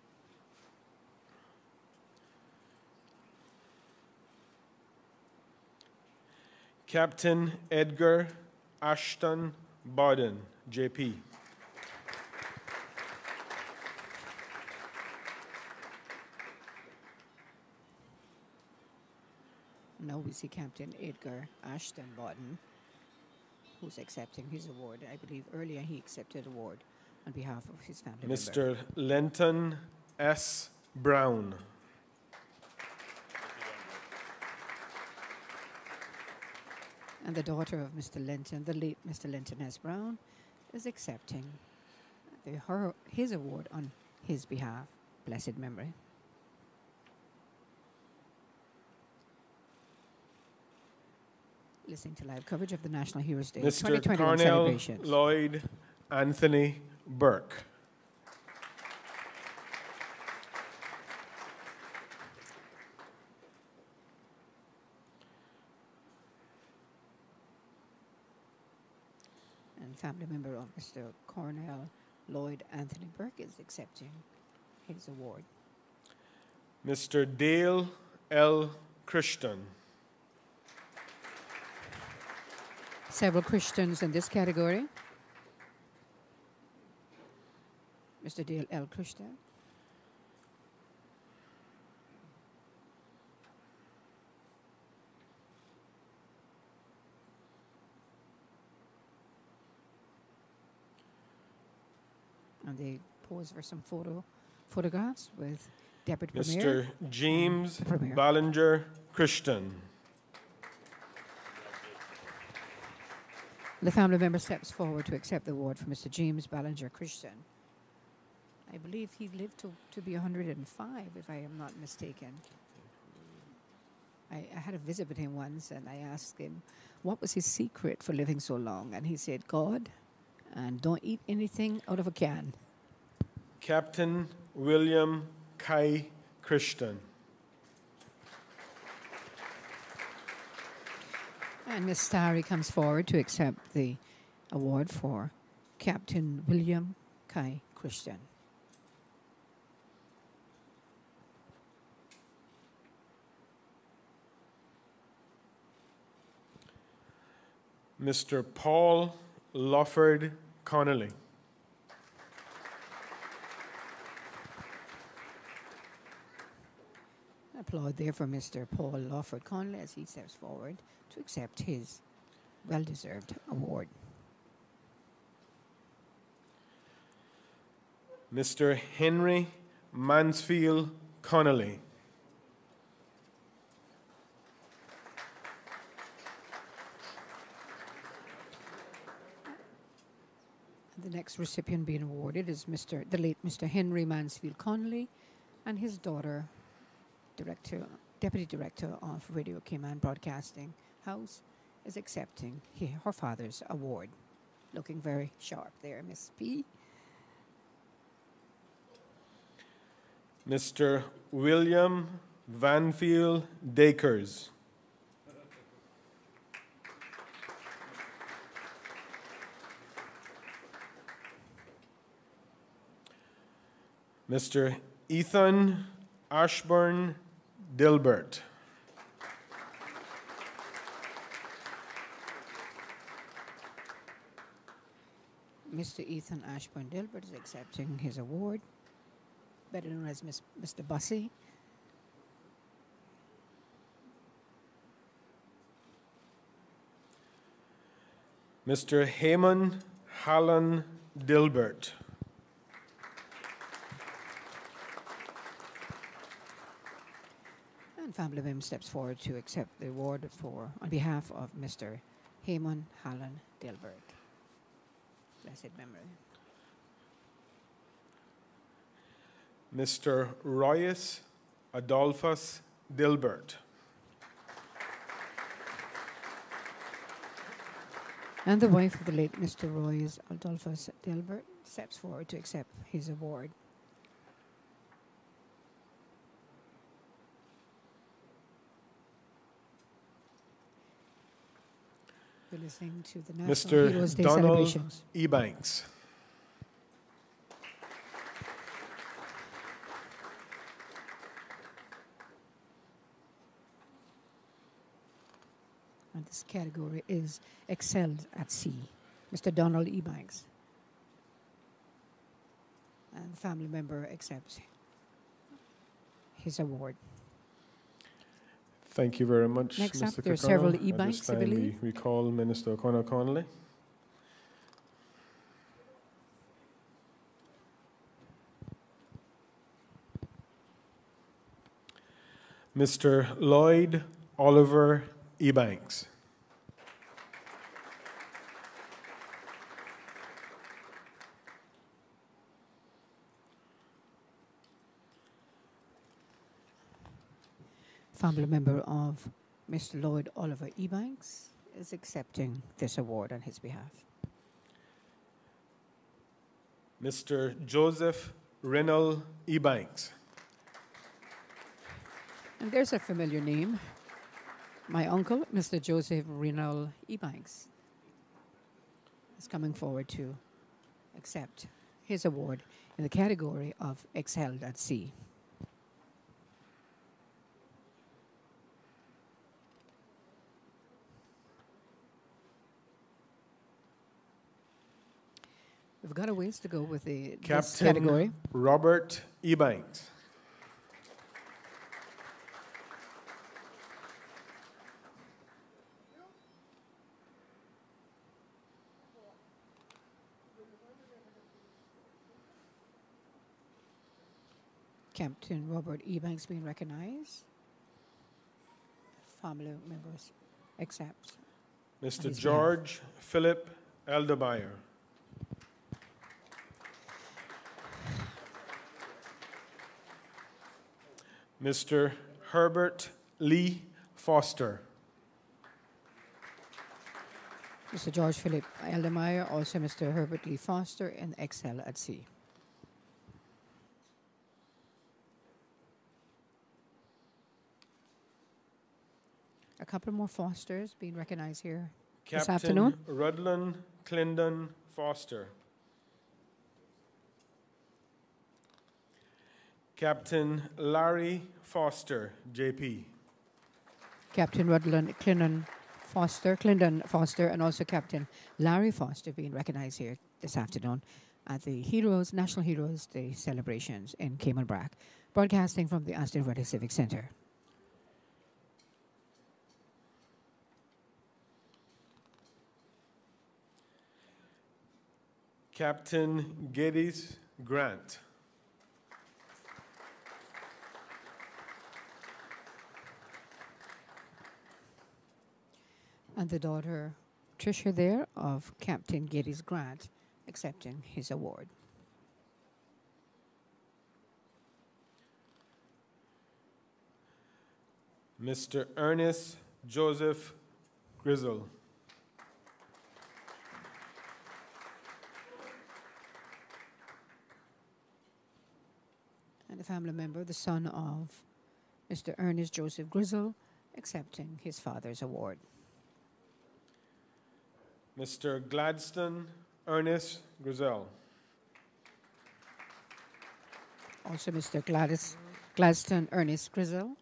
Captain Edgar Ashton Bawden, JP. Now we see Captain Edgar Ashton Bawden, who's accepting his award. I believe earlier he accepted award on behalf of his family member. Mr. Lenton S. Brown. And the daughter of Mr. Lenton, the late Mr. Lenton S. Brown, is accepting his award on his behalf. Blessed memory. Listening to live coverage of the National Heroes Day Mr. 2021 Cornell celebrations. Lloyd Anthony Burke. And family member of Mr. Cornell Lloyd Anthony Burke is accepting his award. Mr. Dale L. Christian. Several Christians in this category. Mr. Dale L. Christian. And they pose for some photographs with Deputy Premier. Mr. James Premier. Ballinger Christian. The family member steps forward to accept the award for Mr. James Ballinger Christian. I believe he lived to be 105, if I am not mistaken. I had a visit with him once, and I asked him, what was his secret for living so long? And he said, God, and don't eat anything out of a can. Captain William Kai Christian. And Miss Starry comes forward to accept the award for Captain William Kai Christian. Mr. Paul Lawford Connolly. Applaud there for Mr. Paul Lawford Connolly as he steps forward to accept his well-deserved award. Mr. Henry Mansfield Connolly. The next recipient being awarded is the late Mr. Henry Mansfield Connolly and his daughter, Deputy Director of Radio Cayman Broadcasting House, is accepting her father's award. Looking very sharp there, Miss P. Mr. William Vanfield Dakers. Mr. Ethan Ashburn Dilbert. Mr. Ethan Ashburn Dilbert is accepting his award, better known as Mr. Bussy. Mr. Heyman Hallan Dilbert. And family member steps forward to accept the award on behalf of Mr. Heyman Hallan Dilbert. Blessed memory. Mr. Royce Adolphus Dilbert. And the wife of the late Mr. Royce Adolphus Dilbert steps forward to accept his award. We're listening to the National Heroes Day Mr. Donald celebrations. Ebanks. And this category is Excelled at Sea. Mr. Donald Ebanks. And the family member accepts his award. Thank you very much, Next Mr. up, there are Kirkconnell. several At e-bikes, this I time, believe. we call Minister O'Connor Connolly. Mr. Lloyd Oliver Ebanks. Family member of Mr. Lloyd Oliver Ebanks is accepting this award on his behalf. Mr. Joseph Rennell Ebanks. And there's a familiar name. My uncle, Mr. Joseph Rennell Ebanks, is coming forward to accept his award in the category of Excelled at Sea. We've got a ways to go with this Captain category. Robert Ebanks. Captain Robert Ebanks being recognized. Family members accept Mr. George Philip Eldermeyer. Mr. Herbert Lee Foster. Mr. George Philip Eldermeyer, also Mr. Herbert Lee Foster, and Excel at Sea. A couple more Fosters being recognized here this afternoon. Captain Rudlin Clendon Foster. Captain Larry Foster, JP. Captain Rudlin Clendon Foster, and also Captain Larry Foster being recognized here this afternoon at the National Heroes Day celebrations in Cayman Brac, broadcasting from the Aston Rutty Civic Center. Captain Geddes Grant. And the daughter, Tricia there, of Captain Geddes Grant, accepting his award. Mr. Ernest Joseph Grizzle. And a family member, the son of Mr. Ernest Joseph Grizzle, accepting his father's award. Mr. Gladstone Ernest Grizzle. Also Mr. Gladstone Ernest Grizzle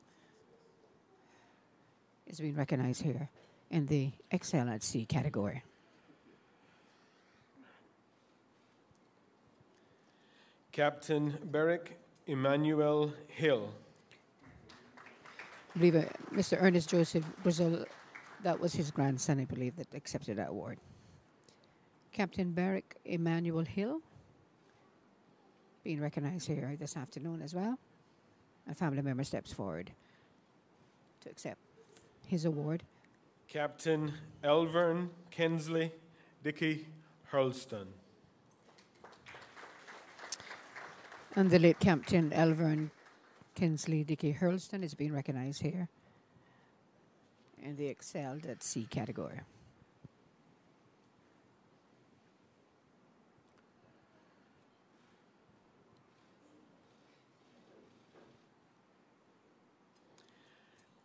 is being recognized here in the Excel at Sea category. Captain Beric Emmanuel Hill. I believe Mr. Ernest Joseph Grizzle, that was his grandson, I believe, that accepted that award. Captain Beric Emmanuel Hill being recognized here this afternoon as well. A family member steps forward to accept his award. Captain Elvern Kensley Dickey Hurlston. And the late Captain Elvern Kinsley Dickey Hurlston is being recognized here in the Excelled at Sea category.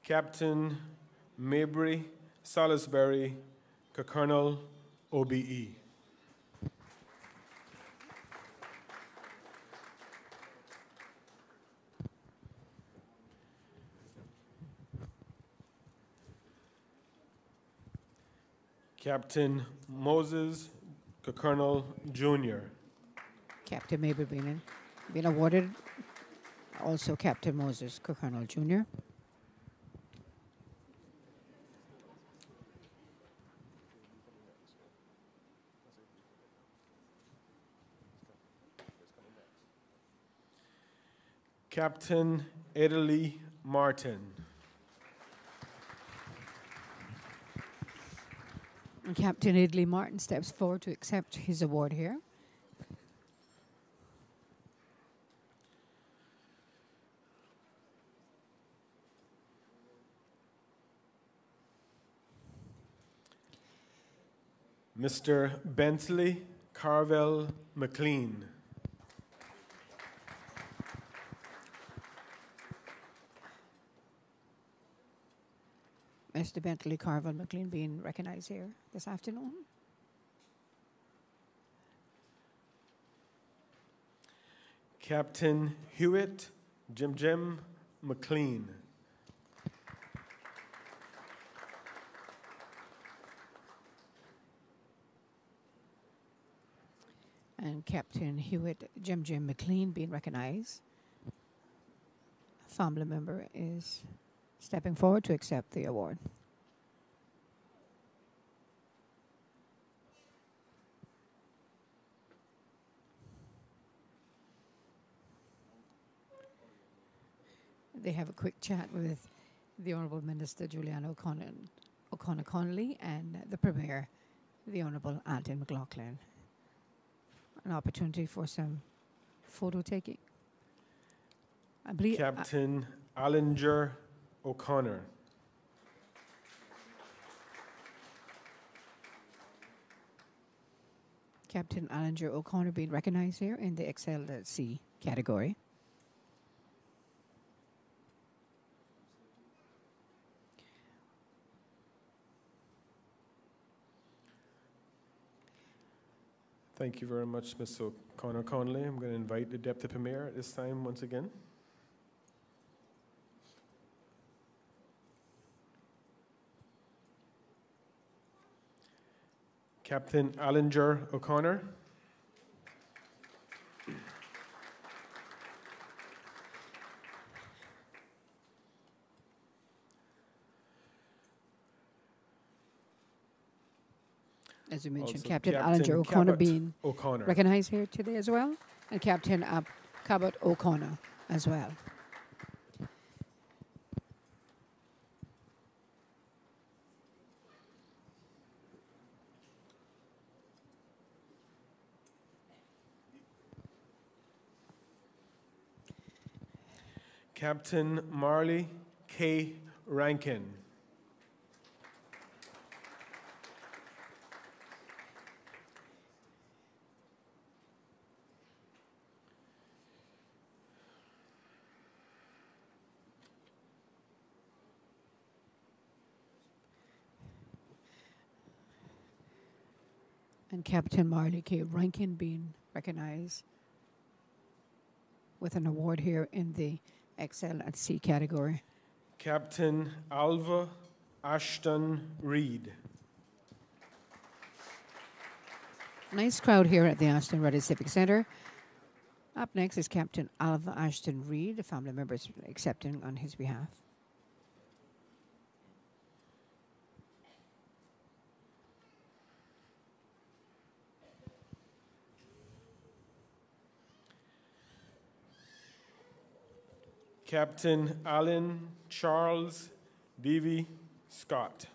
Captain Mabry Salisbury Colonel OBE. Captain Moses Colonel Jr. Captain Mabry being awarded. Also Captain Moses Colonel Jr. Captain Italy Martin. And Captain Idley Martin steps forward to accept his award here. Mr. Bentley Carvel McLean. Mr. Bentley Carvel McLean being recognized here this afternoon. Captain Hewitt Jim McLean. And Captain Hewitt Jim McLean being recognized. A family member is stepping forward to accept the award. They have a quick chat with the Honourable Minister Juliana O'Connor Connolly, and the Premier, the Honourable Alton McLaughlin. An opportunity for some photo taking. I believe Captain Allinger O'Connor. Captain Allinger O'Connor being recognized here in the Excel at Sea category. Thank you very much, Ms. O'Connor Conley. I'm going to invite the Deputy Premier at this time once again. Captain Allinger O'Connor. As we mentioned, Also Captain Captain Allinger O'Connor Cabot being O'Connor. recognized here today as well, and Captain Cabot O'Connor as well. Captain Marley K. Rankin. And Captain Marley K. Rankin being recognized with an award here in the Excel at Sea category. Captain Alva Ashton Reed. Nice crowd here at the Aston Rutty Civic Centre. Up next is Captain Alva Ashton Reed, the family members accepting on his behalf. Captain Alan Charles Davy Scott.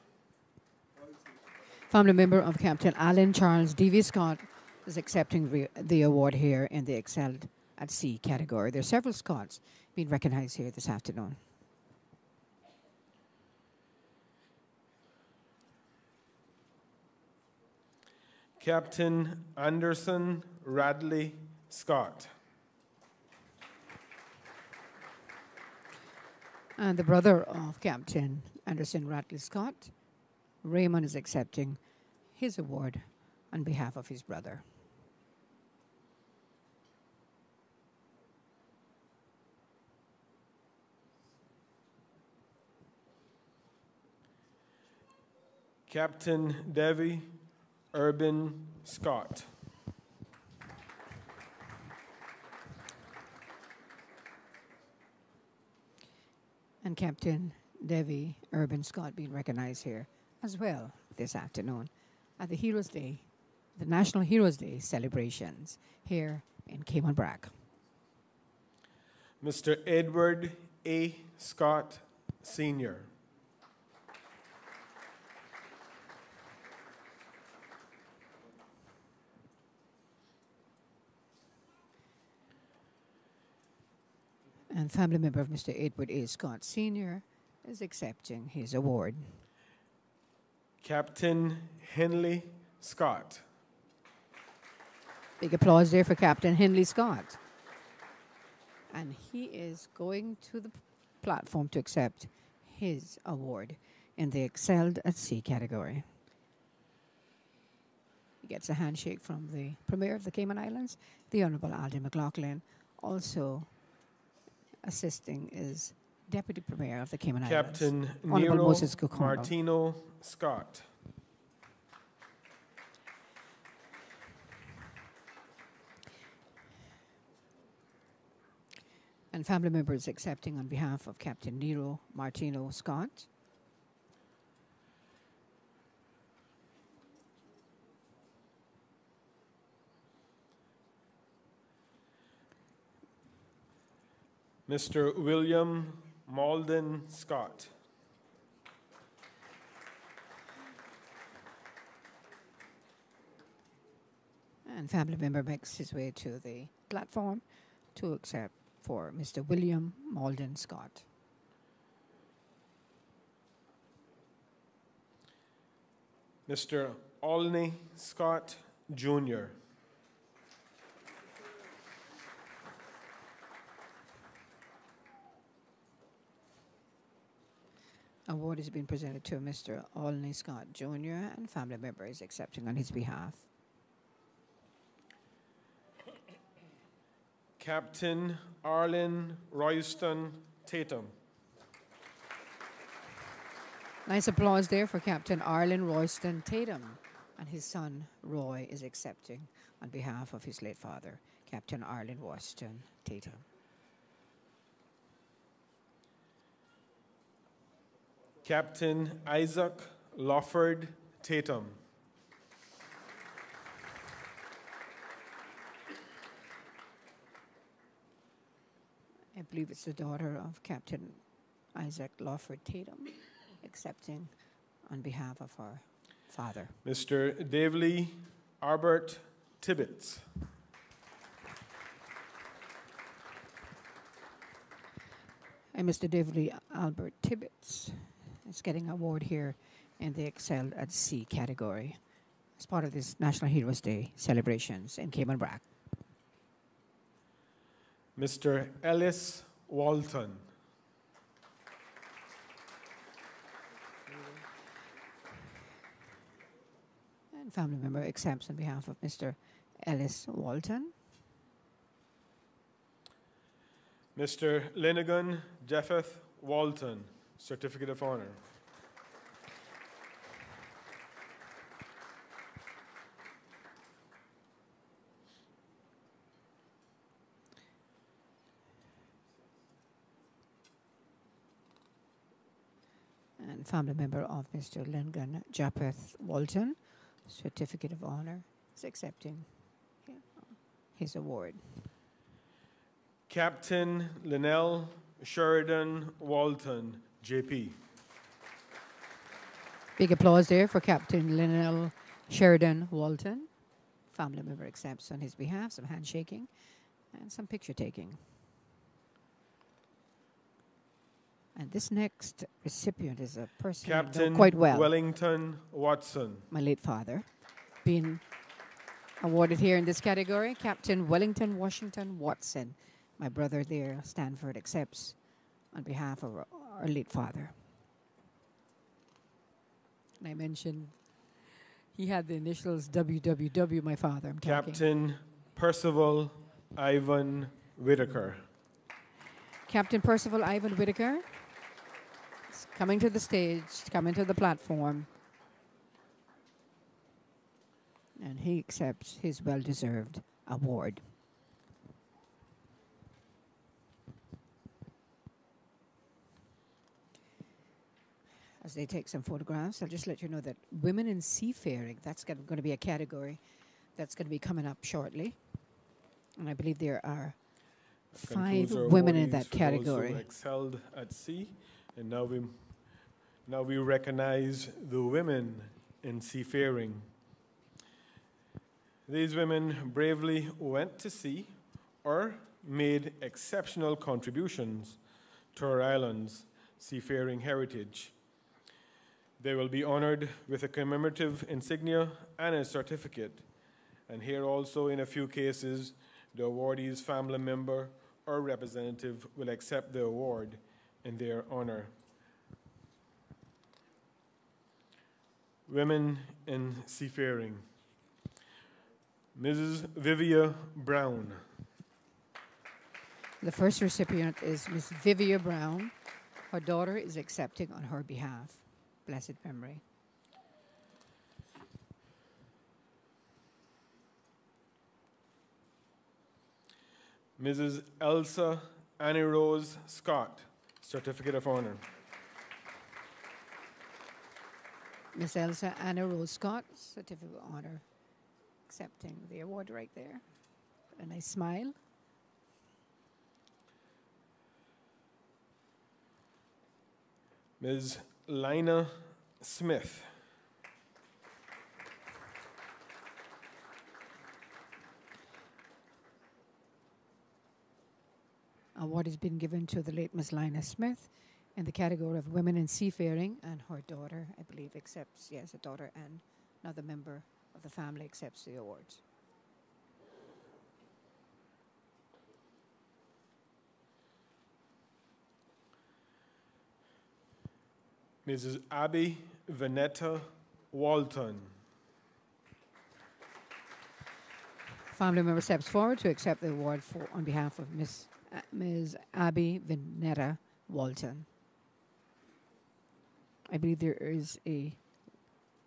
Family member of Captain Alan Charles Davy Scott is accepting the award here in the Excelled at Sea category. There are several Scots being recognized here this afternoon. Captain Anderson Radley Scott. And the brother of Captain Anderson Radley Scott, Raymond, is accepting his award on behalf of his brother. Captain Davy Urban Scott. And Captain Davy Urban Scott being recognized here as well this afternoon at the Heroes Day, the National Heroes Day celebrations here in Cayman Brac. Mr. Edward A. Scott, Sr. And family member of Mr. Edward A. Scott Sr. is accepting his award. Captain Henley Scott. Big applause there for Captain Henley Scott. And he is going to the platform to accept his award in the Excelled at Sea category. He gets a handshake from the Premier of the Cayman Islands, the Honourable Alton McLaughlin. Also assisting is Deputy Premier of the Cayman Islands, Captain Honourable Nero Moses Gukono. Martino Scott. And family members accepting on behalf of Captain Nero Martino Scott. Mr. William Malden Scott. And family member makes his way to the platform to accept for Mr. William Malden Scott. Mr. Olney Scott, Jr. Award has been presented to Mr. Olney Scott, Jr., and family member is accepting on his behalf. Captain Arlen Royston Tatum. Nice applause there for Captain Arlen Royston Tatum, and his son Roy is accepting on behalf of his late father, Captain Arlen Royston Tatum. Captain Isaac Lawford Tatum. I believe it's the daughter of Captain Isaac Lawford Tatum, accepting on behalf of her father. Mr. Davely Albert Tibbetts. And Mr. Davely Albert Tibbetts is getting an award here in the Excelled at Sea category as part of this National Heroes Day celebrations in Cayman Brac. Mr. Ellis Walton. And family member accepts on behalf of Mr. Ellis Walton. Mr. Linigan Japheth Walton, Certificate of Honor. And family member of Mr. Linigan Japheth Walton, Certificate of Honor, is accepting his award. Captain Linnell Sheridan Walton, JP. Big applause there for Captain Linnell Sheridan Walton. Family member accepts on his behalf, some handshaking and some picture taking. And this next recipient is a person I know Captain quite well. Wellington Watson. My late father, being awarded here in this category. Captain Wellington Washington Watson. My brother there, Stanford, accepts on behalf of our late father. And I mentioned he had the initials WWW, my father. I'm talking. Captain Percival Ivan Whitaker. Captain Percival Ivan Whitaker is coming to the stage, coming to the platform. And he accepts his well-deserved award. As they take some photographs, I'll just let you know that women in seafaring, that's going to be a category that's going to be coming up shortly. And I believe there are 5 women in that category. Who excelled at sea, and now we recognize the women in seafaring. These women bravely went to sea or made exceptional contributions to our island's seafaring heritage. They will be honored with a commemorative insignia and a certificate. And here also, in a few cases, the awardee's family member or representative will accept the award in their honor. Women in seafaring. Mrs. Vivia Brown. The first recipient is Miss Vivia Brown. Her daughter is accepting on her behalf. Blessed memory. Mrs. Elsa Annie Rose Scott, Certificate of Honor. Miss Elsa Anna Rose Scott, Certificate of Honor, accepting the award right there. A nice smile. Ms. Lina Smith. award has been given to the late Miss Lina Smith in the category of Women in Seafaring, and her daughter, I believe, accepts, yes, a daughter and another member of the family accepts the awards. Mrs. Abby Vanetta Walton. Family member steps forward to accept the award on behalf of Ms. Abby Vanetta Walton. I believe there is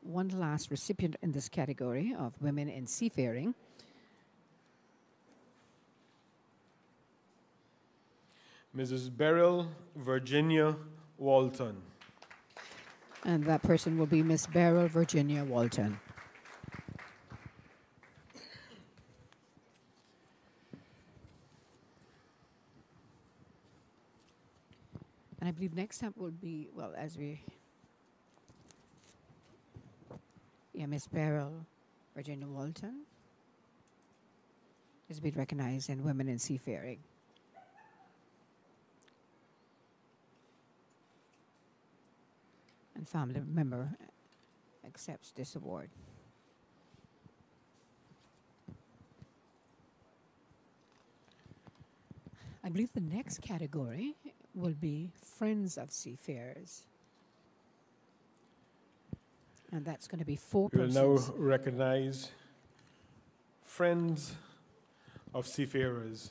one last recipient in this category of Women in Seafaring. Mrs. Beryl Virginia Walton. And that person will be Miss Beryl Virginia Walton. And I believe next up will be, well, Miss Beryl Virginia Walton is being recognized in Women in Seafaring. And family member accepts this award. I believe the next category will be Friends of Seafarers. And that's going to be 4 persons. We will now recognize Friends of Seafarers.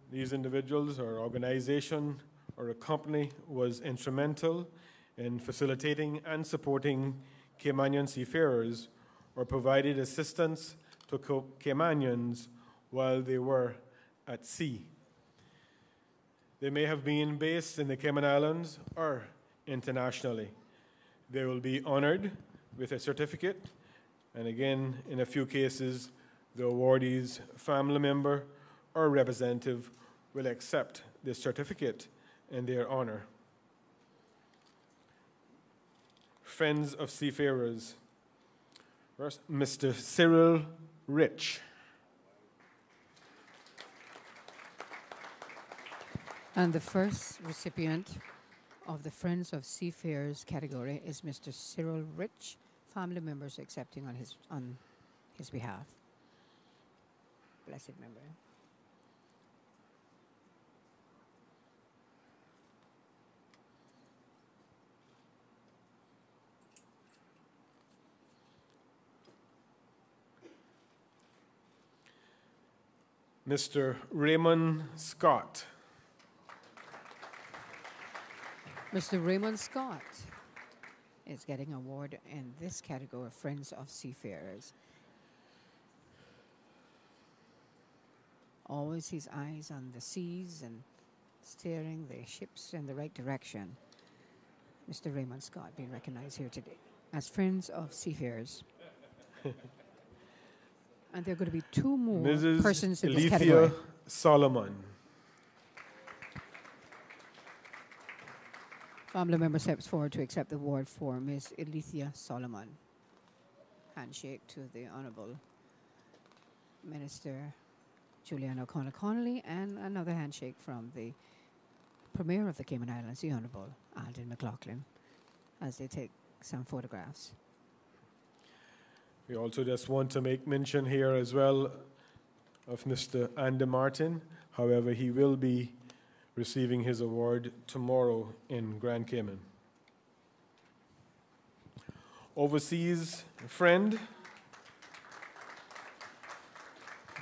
These individuals or organization or a company was instrumental in facilitating and supporting Caymanian seafarers or provided assistance to Caymanians while they were at sea. They may have been based in the Cayman Islands or internationally. They will be honored with a certificate, and again, in a few cases, the awardee's family member or representative will accept this certificate in their honor. Friends of Seafarers. First, Mr. Cyril Rich. And the first recipient of the Friends of Seafarers category is Mr. Cyril Rich, family members accepting on his behalf. Blessed memory. Mr. Raymond Scott. Mr. Raymond Scott is getting an award in this category of Friends of Seafarers. Always his eyes on the seas and steering the ships in the right direction. Mr. Raymond Scott being recognized here today as Friends of Seafarers. And there are going to be 2 more Mrs. persons in Alethea this category. Solomon. Family member steps forward to accept the award for Ms. Alethea Solomon. Handshake to the Honorable Minister Juliana O'Connor Connolly, and another handshake from the Premier of the Cayman Islands, the Honorable Alden McLaughlin, as they take some photographs. We also just want to make mention here as well of Mr. Andy Martin. However, he will be receiving his award tomorrow in Grand Cayman. Overseas friend,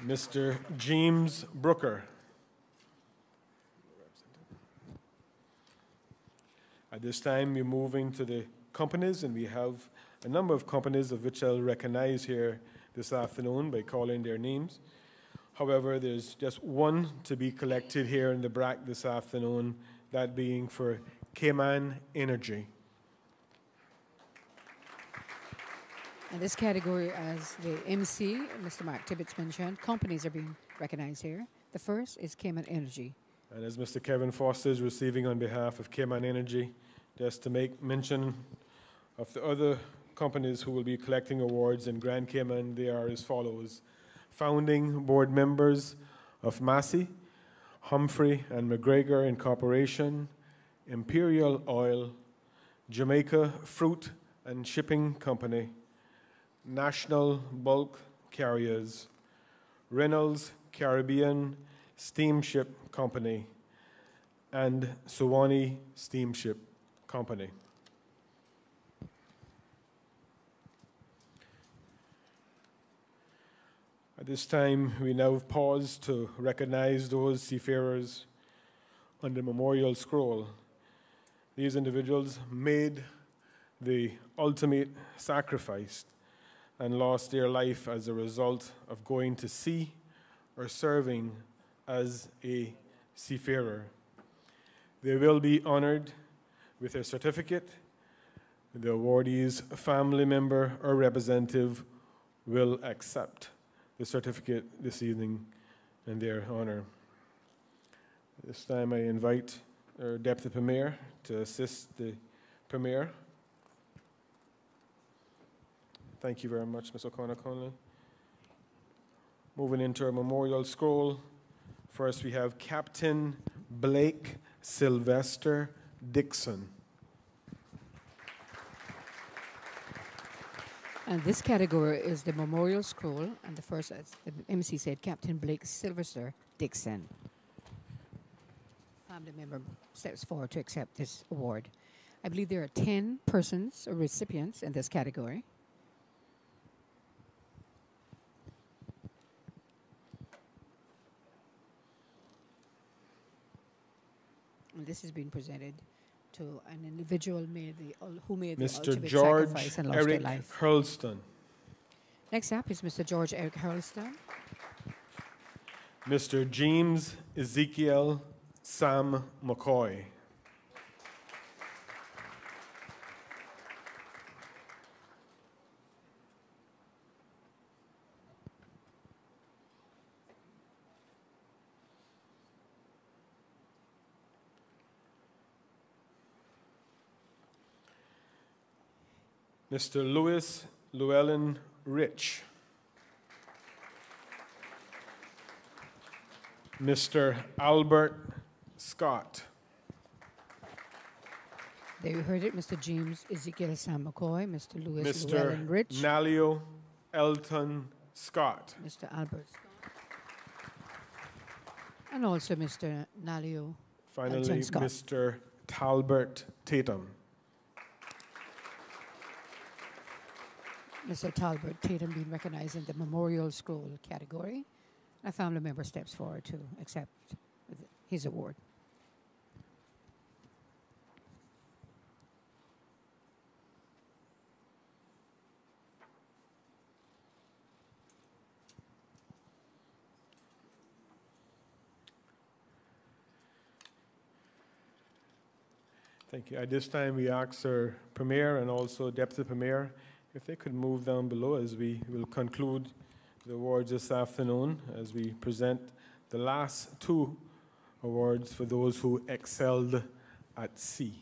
Mr. James Brooker. At this time, we're moving to the companies, and we have a number of companies of which I'll recognize here this afternoon by calling their names. However, there's just one to be collected here in the Brac this afternoon, that being for Cayman Energy. In this category, as the MC, Mr. Mark Tibbetts mentioned, companies are being recognized here. The first is Cayman Energy. And as Mr. Kevin Foster is receiving on behalf of Cayman Energy, just to make mention of the other companies who will be collecting awards in Grand Cayman, they are as follows. Founding board members of Massey, Humphrey and McGregor Incorporation, Imperial Oil, Jamaica Fruit and Shipping Company, National Bulk Carriers, Reynolds Caribbean Steamship Company, and Suwannee Steamship Company. At this time, we now pause to recognize those seafarers on the memorial scroll. These individuals made the ultimate sacrifice and lost their life as a result of going to sea or serving as a seafarer. They will be honored with a certificate. The awardee's family member or representative will accept the certificate this evening in their honor. This time I invite our Deputy Premier to assist the Premier. Thank you very much, Ms. O'Connor-Conlon. Moving into our memorial scroll, first we have Captain Blake Sylvester Dixon. And this category is the memorial scroll, and the first, as the MC said, Captain Blake Sylvester Dixon. Family member steps forward to accept this award. I believe there are 10 persons or recipients in this category. And this has been presented to an individual who made the Mr. ultimate George sacrifice and lost Eric their life. Hurlston. Next up is Mr. George Eric Hurlston. Mr. James Ezekiel Sam McCoy. Mr. Louis Llewellyn Rich. Mr. Albert Scott. There you heard it, Mr. James Ezekiel Sam McCoy, Mr. Louis Mr. Llewellyn Rich, Nalio Elton Scott. Mr. Albert Scott, and also Mr. Nalio Finally, Elton Scott. Mr. Talbert Tatum. Mr. Talbert Tatum being recognized in the Memorial Scroll category. A family member steps forward to accept his award. Thank you. At this time, we ask our Premier and also Deputy Premier if they could move down below as we will conclude the awards this afternoon as we present the last two awards for those who excelled at sea.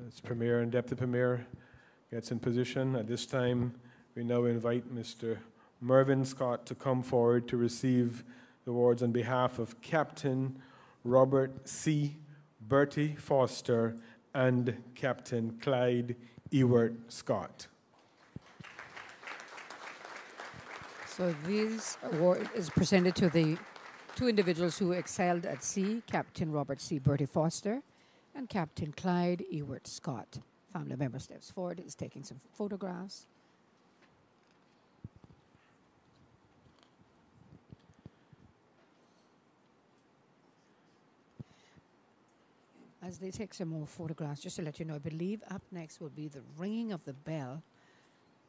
As Premier and Deputy Premier gets in position, at this time we now invite Mr. Mervyn Scott to come forward to receive the awards on behalf of Captain Robert C. Bertie Foster and Captain Clyde Ewart Scott. So this award is presented to the two individuals who excelled at sea, Captain Robert C. Bertie Foster and Captain Clyde Ewart Scott. Family member steps forward, is taking some photographs. As they take some more photographs, just to let you know, I believe up next will be the ringing of the bell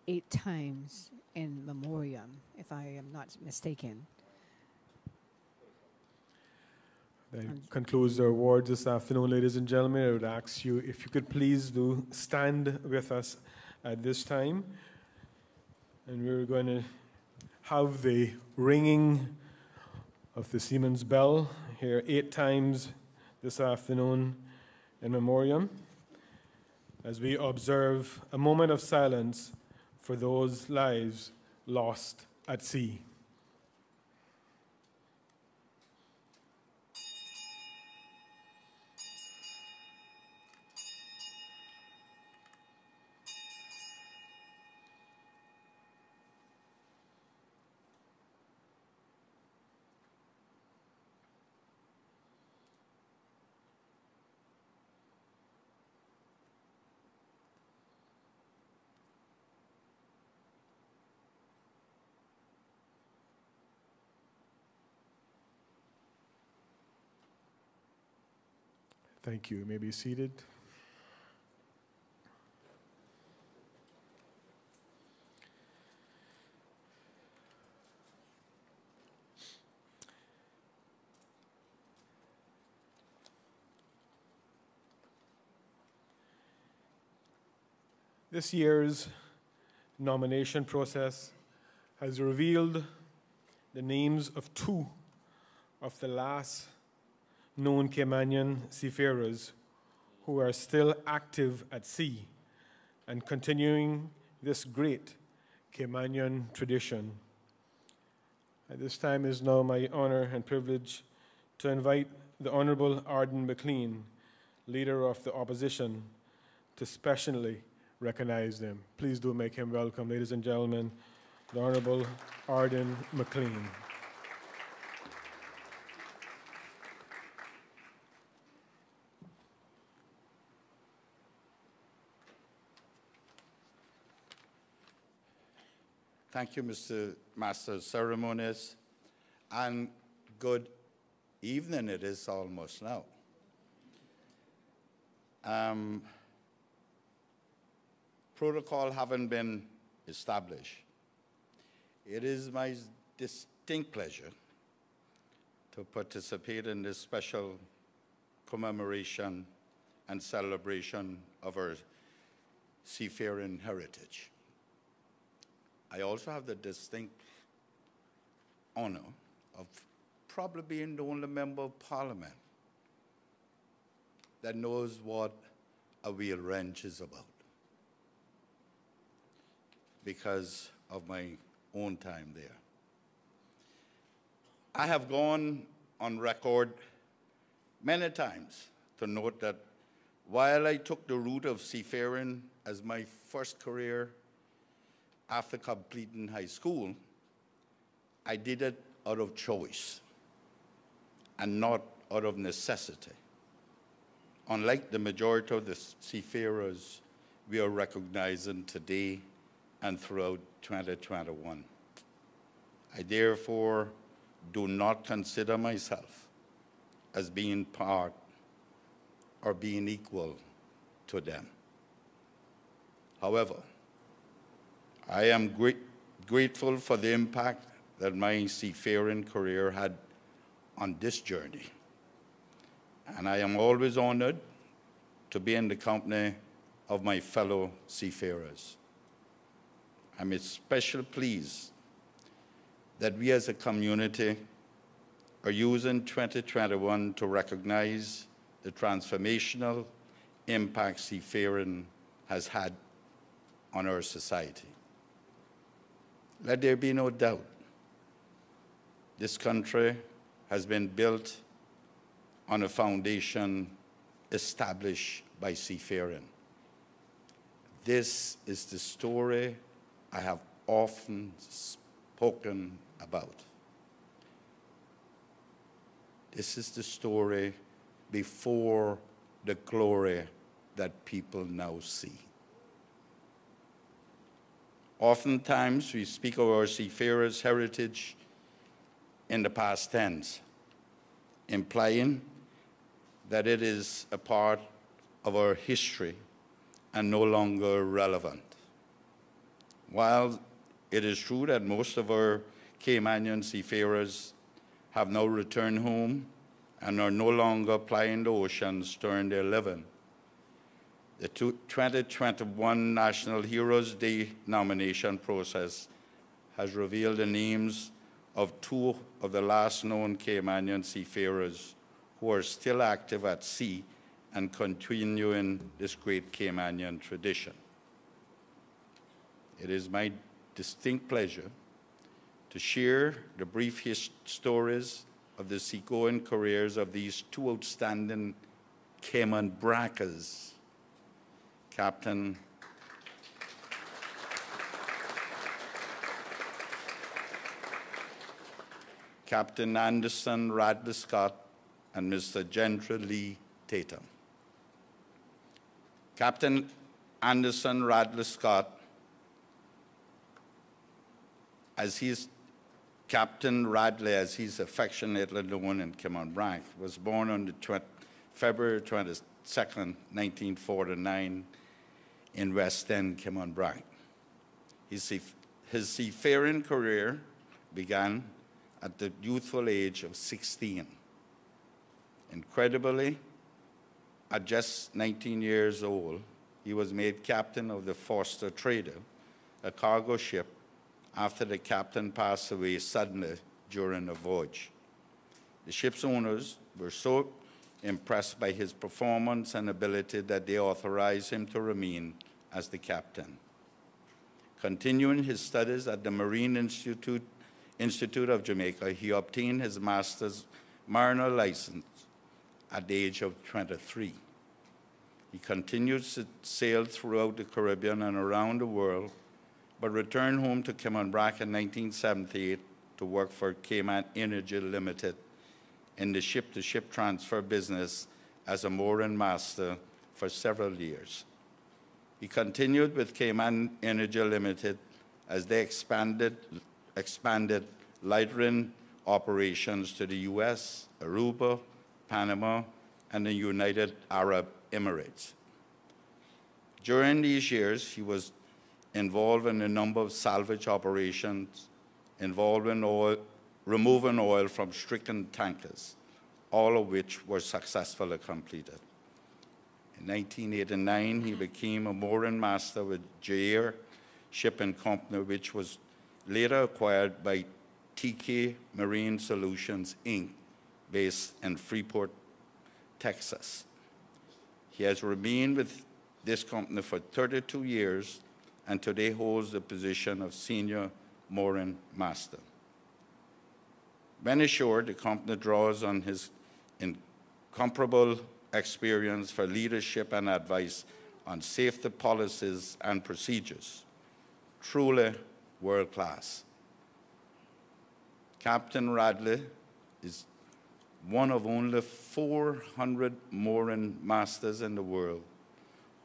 8 times in memoriam, if I am not mistaken. That concludes the awards this afternoon, ladies and gentlemen. I would ask you if you could please do stand with us at this time. And we're going to have the ringing of the Seaman's Bell here 8 times this afternoon in memoriam as we observe a moment of silence for those lives lost at sea. Thank you. You may be seated. This year's nomination process has revealed the names of 2 of the last known Caymanian seafarers who are still active at sea and continuing this great Caymanian tradition. At this time, it is now my honor and privilege to invite the Honorable Arden McLean, Leader of the Opposition, to specially recognize them. Please do make him welcome, ladies and gentlemen, the Honorable Arden McLean. Thank you, Mr. Master of Ceremonies, and good evening it is almost now. Protocol having been established, it is my distinct pleasure to participate in this special commemoration and celebration of our seafaring heritage. I also have the distinct honor of probably being the only member of Parliament that knows what a wheel wrench is about because of my own time there. I have gone on record many times to note that while I took the route of seafaring as my first career after completing high school, I did it out of choice and not out of necessity. Unlike the majority of the seafarers we are recognizing today and throughout 2021. I therefore do not consider myself as being part or being equal to them. However, I am grateful for the impact that my seafaring career had on this journey. And I am always honored to be in the company of my fellow seafarers. I'm especially pleased that we as a community are using 2021 to recognize the transformational impact seafaring has had on our society. Let there be no doubt, this country has been built on a foundation established by seafaring. This is the story I have often spoken about. This is the story before the glory that people now see. Oftentimes, we speak of our seafarers' heritage in the past tense, implying that it is a part of our history and no longer relevant. While it is true that most of our Caymanian seafarers have now returned home and are no longer plying the oceans to earn their living, the 2021 National Heroes Day nomination process has revealed the names of two of the last known Caymanian seafarers who are still active at sea and continuing this great Caymanian tradition. It is my distinct pleasure to share the brief stories of the seagoing careers of these two outstanding Cayman Brackers, Captain Anderson Radley Scott and Mr. Gentry Lee Tatum. Captain Anderson Radley Scott, Captain Radley, as he's affectionately known in Cayman Brac, was born on February 22nd, 1949 in West End, Cayman Brac. His seafaring career began at the youthful age of 16. Incredibly, at just 19 years old, he was made captain of the Foster Trader, a cargo ship, after the captain passed away suddenly during a voyage. The ship's owners were so impressed by his performance and ability that they authorized him to remain as the captain. Continuing his studies at the Marine Institute of Jamaica, he obtained his master's mariner license at the age of 23. He continued to sail throughout the Caribbean and around the world, but returned home to Cayman Brac in 1978 to work for Cayman Energy Limited in the ship-to-ship transfer business as a mooring master for several years. He continued with Cayman Energy Limited as they expanded lightering operations to the US, Aruba, Panama, and the United Arab Emirates. During these years, he was involved in a number of salvage operations involving removing oil from stricken tankers, all of which were successfully completed. In 1989, he became a mooring master with Jair Shipping Company, which was later acquired by TK Marine Solutions, Inc., based in Freeport, Texas. He has remained with this company for 32 years and today holds the position of Senior Mooring Master. When ashore, the company draws on his incomparable experience for leadership and advice on safety policies and procedures. Truly world-class. Captain Radley is one of only 400 mooring masters in the world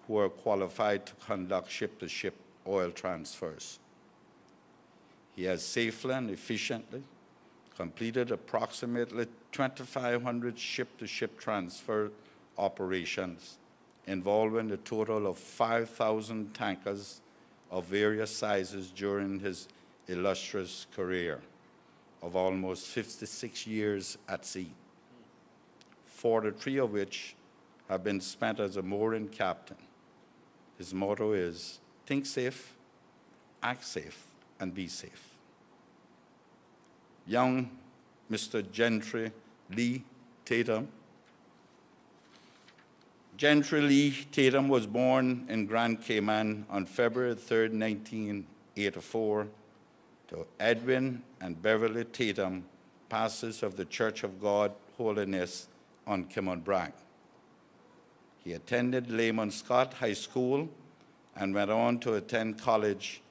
who are qualified to conduct ship-to-ship oil transfers. He has safely and efficiently completed approximately 2,500 ship-to-ship transfer operations involving a total of 5,000 tankers of various sizes during his illustrious career of almost 56 years at sea, 43 of which have been spent as a mooring captain. His motto is, think safe, act safe, and be safe. Young Mr. Gentry Lee Tatum. Gentry Lee Tatum was born in Grand Cayman on February 3, 1984, to Edwin and Beverly Tatum, pastors of the Church of God Holiness on Cayman Brac. He attended Layman Scott High School and went on to attend college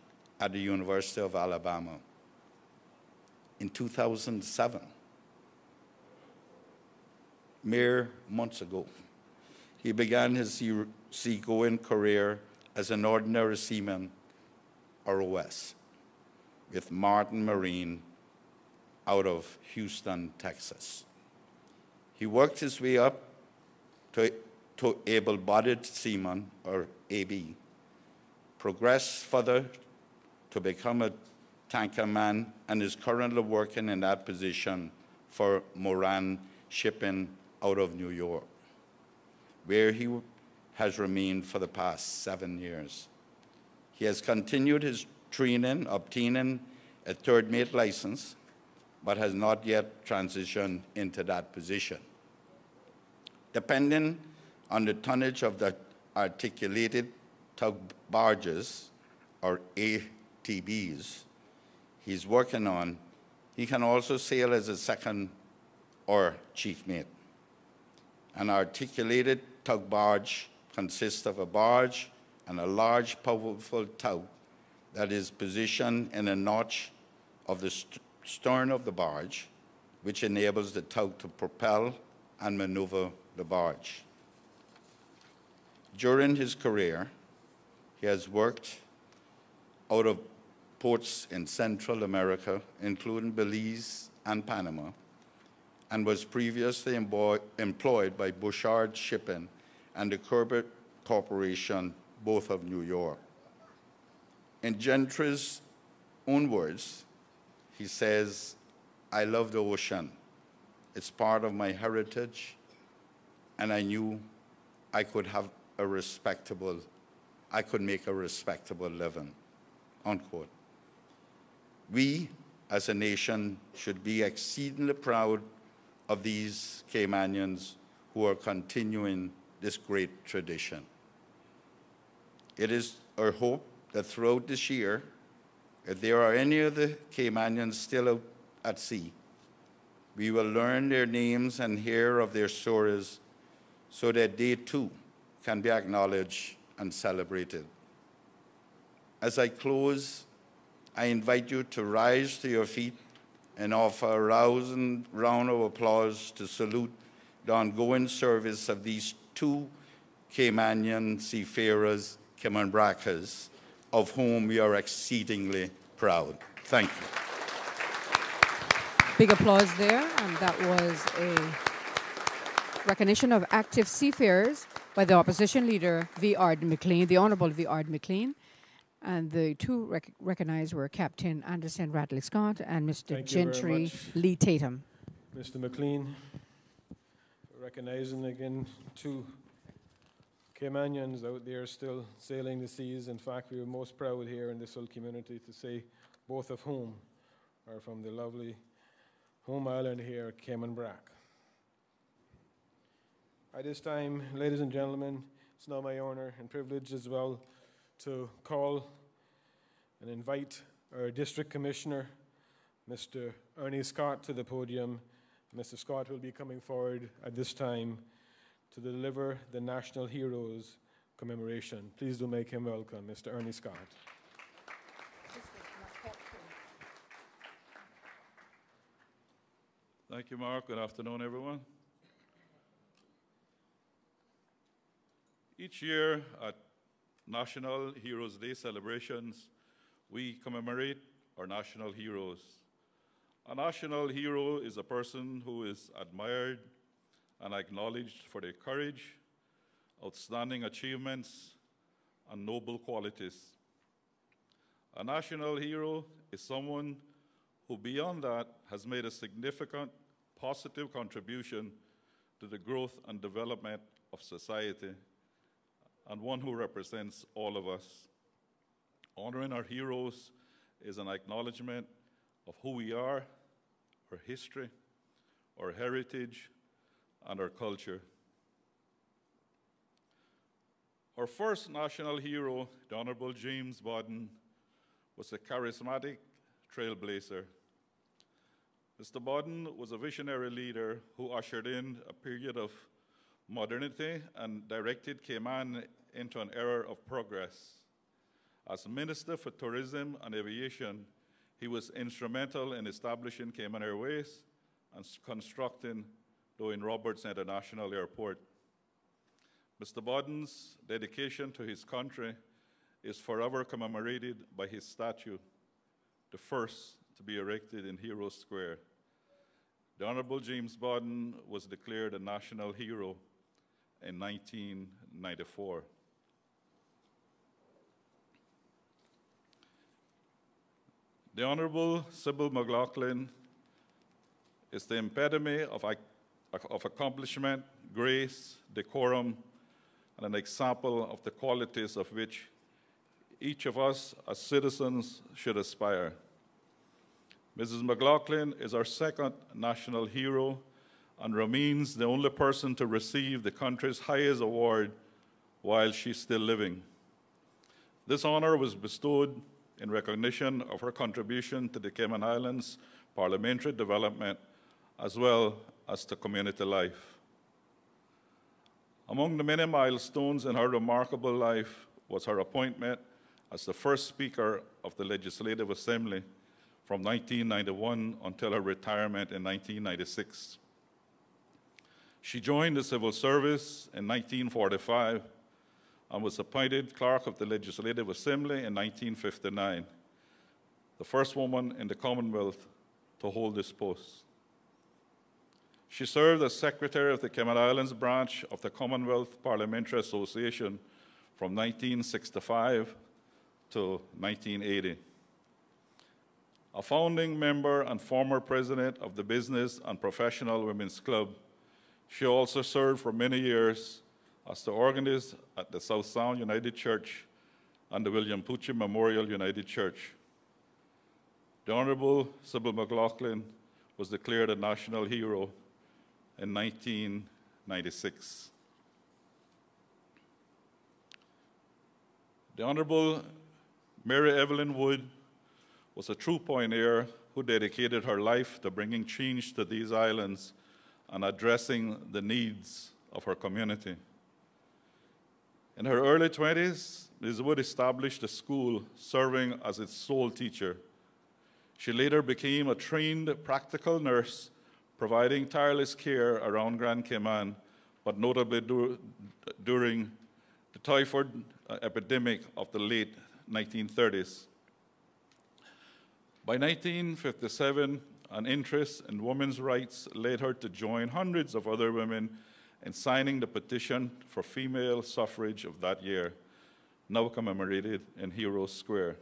at the University of Alabama. In 2007, mere months ago, he began his seagoing career as an ordinary seaman, ROS, with Martin Marine out of Houston, Texas. He worked his way up to able-bodied seaman, or AB, progressed further to become a tanker man, and is currently working in that position for Moran Shipping out of New York, where he has remained for the past 7 years. He has continued his training, obtaining a third mate license, but has not yet transitioned into that position. Depending on the tonnage of the articulated tug barges, or ATBs, he's working on, he can also sail as a second or chief mate. An articulated tug barge consists of a barge and a large, powerful tug that is positioned in a notch of the stern of the barge, which enables the tug to propel and maneuver the barge. During his career, he has worked out of ports in Central America, including Belize and Panama, and was previously employed by Bouchard Shipping and the Corbett Corporation, both of New York. In Gentry's own words, he says, "I love the ocean. It's part of my heritage, and I knew I could make a respectable living," unquote. We, as a nation, should be exceedingly proud of these Caymanians who are continuing this great tradition. It is our hope that throughout this year, if there are any of the Caymanians still out at sea, we will learn their names and hear of their stories so that they too can be acknowledged and celebrated. As I close, I invite you to rise to your feet and offer a rousing round of applause to salute the ongoing service of these two Caymanian seafarers, Cayman Bracers, of whom we are exceedingly proud. Thank you. Big applause there, and that was a recognition of active seafarers by the opposition leader, V.R. McLean, the Honourable V.R. McLean. And the two recognized were Captain Anderson Radley Scott and Mr. Gentry Lee Tatum. Mr. McLean, recognizing again two Caymanians out there still sailing the seas. In fact, we were most proud here in this whole community to say both of whom are from the lovely home island here, Cayman Brac. At this time, ladies and gentlemen, it's now my honor and privilege as well to call and invite our District Commissioner, Mr. Ernie Scott, to the podium. Mr. Scott will be coming forward at this time to deliver the National Heroes commemoration. Please do make him welcome, Mr. Ernie Scott. Thank you, Mark. Good afternoon, everyone. Each year at National Heroes Day celebrations, we commemorate our national heroes. A national hero is a person who is admired and acknowledged for their courage, outstanding achievements, and noble qualities. A national hero is someone who, beyond that, has made a significant positive contribution to the growth and development of society, and one who represents all of us. Honoring our heroes is an acknowledgement of who we are, our history, our heritage, and our culture. Our first national hero, the Honorable James Borden, was a charismatic trailblazer. Mr. Borden was a visionary leader who ushered in a period of modernity and directed Cayman into an era of progress. As Minister for Tourism and Aviation, he was instrumental in establishing Cayman Airways and constructing Owen Roberts International Airport. Mr. Borden's dedication to his country is forever commemorated by his statue, the first to be erected in Heroes Square. The Honorable James Borden was declared a national hero in 1994. The Honorable Sybil McLaughlin is the epitome of accomplishment, grace, decorum, and an example of the qualities of which each of us as citizens should aspire. Mrs. McLaughlin is our second national hero and remains the only person to receive the country's highest award while she's still living. This honor was bestowed in recognition of her contribution to the Cayman Islands parliamentary development as well as to community life. Among the many milestones in her remarkable life was her appointment as the first Speaker of the Legislative Assembly from 1991 until her retirement in 1996. She joined the civil service in 1945 and was appointed Clerk of the Legislative Assembly in 1959, the first woman in the Commonwealth to hold this post. She served as Secretary of the Cayman Islands branch of the Commonwealth Parliamentary Association from 1965 to 1980. A founding member and former president of the Business and Professional Women's Club, she also served for many years as the organist at the South Sound United Church and the William Pucci Memorial United Church. The Honorable Sybil McLaughlin was declared a national hero in 1996. The Honorable Mary Evelyn Wood was a true pioneer who dedicated her life to bringing change to these islands and addressing the needs of her community. In her early 20s, Ms. Wood established a school serving as its sole teacher. She later became a trained practical nurse, providing tireless care around Grand Cayman, but notably during the typhoid epidemic of the late 1930s. By 1957, an interest in women's rights led her to join hundreds of other women in signing the petition for female suffrage of that year, now commemorated in Heroes Square.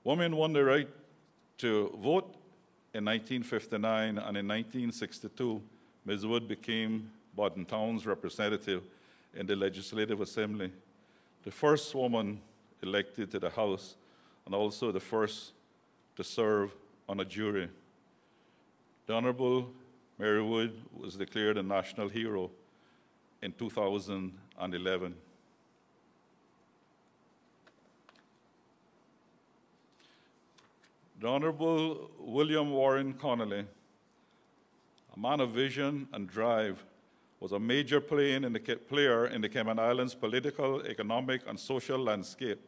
Women won the right to vote in 1959, and in 1962, Ms. Wood became Bodden Town's representative in the Legislative Assembly, the first woman elected to the House, and also the first to serve on a jury. The Honorable Mary Wood was declared a national hero in 2011. The Honorable William Warren Connolly, a man of vision and drive, was a major player in the Cayman Islands political, economic, and social landscape.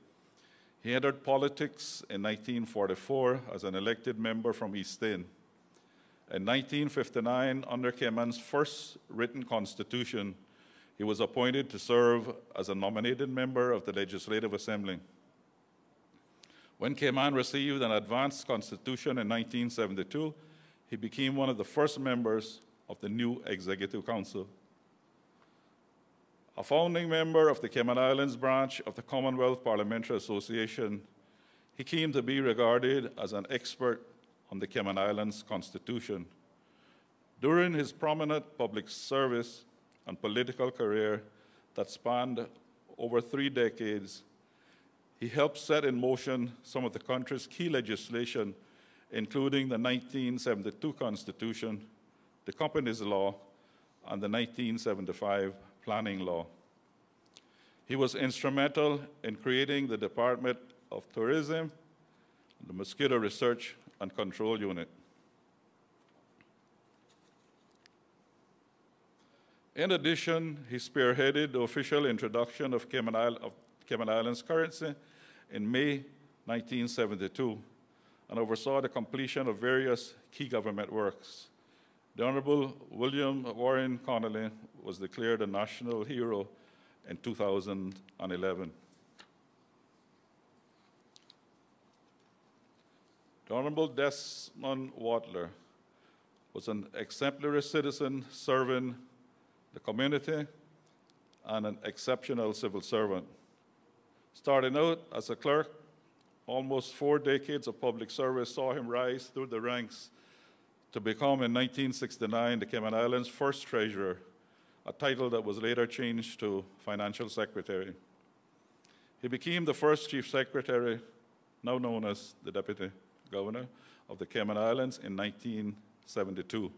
He entered politics in 1944 as an elected member from East End. In 1959, under Cayman's first written constitution, he was appointed to serve as a nominated member of the Legislative Assembly. When Cayman received an advanced constitution in 1972, he became one of the first members of the new Executive Council. A founding member of the Cayman Islands branch of the Commonwealth Parliamentary Association, he came to be regarded as an expert on the Cayman Islands Constitution. During his prominent public service and political career that spanned over 3 decades, he helped set in motion some of the country's key legislation, including the 1972 Constitution, the Companies Law, and the 1975 Planning Law. He was instrumental in creating the Department of Tourism, the Mosquito Research and Control Unit. In addition, he spearheaded the official introduction of Cayman Islands currency in May 1972 and oversaw the completion of various key government works. The Honorable William Warren Connolly was declared a national hero in 2011. The Honorable Desmond Watler was an exemplary citizen serving the community and an exceptional civil servant. Starting out as a clerk, almost 4 decades of public service saw him rise through the ranks to become, in 1969, the Cayman Islands' first treasurer, a title that was later changed to financial secretary. He became the first chief secretary, now known as the deputy, Governor of the Cayman Islands in 1972.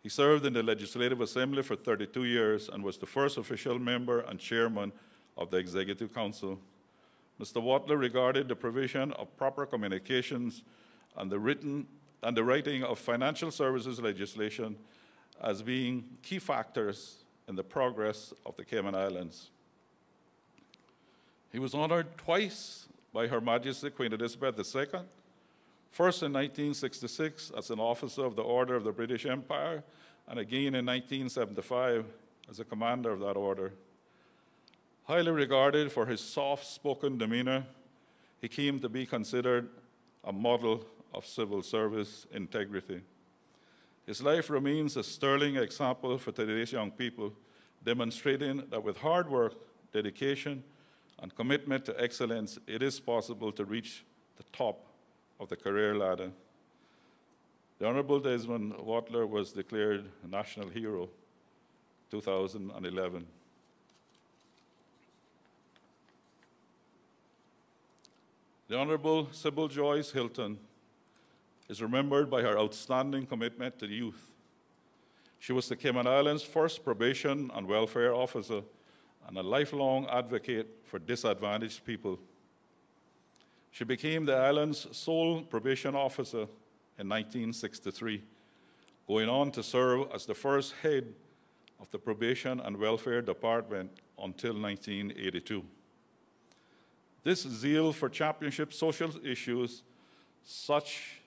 He served in the Legislative Assembly for 32 years and was the first official member and chairman of the Executive Council. Mr. Watler regarded the provision of proper communications and the writing of financial services legislation as being key factors in the progress of the Cayman Islands. He was honored twice by Her Majesty Queen Elizabeth II, first in 1966 as an officer of the Order of the British Empire, and again in 1975 as a commander of that order. Highly regarded for his soft-spoken demeanor, he came to be considered a model of civil service integrity. His life remains a sterling example for today's young people, demonstrating that with hard work, dedication, and commitment to excellence, it is possible to reach the top of the career ladder. The Honorable Desmond Watler was declared a National Hero 2011. The Honorable Sybil Joyce Hilton is remembered by her outstanding commitment to youth. She was the Cayman Islands' first probation and welfare officer and a lifelong advocate for disadvantaged people. She became the island's sole probation officer in 1963, going on to serve as the first head of the Probation and Welfare Department until 1982. This zeal for championship social issues, such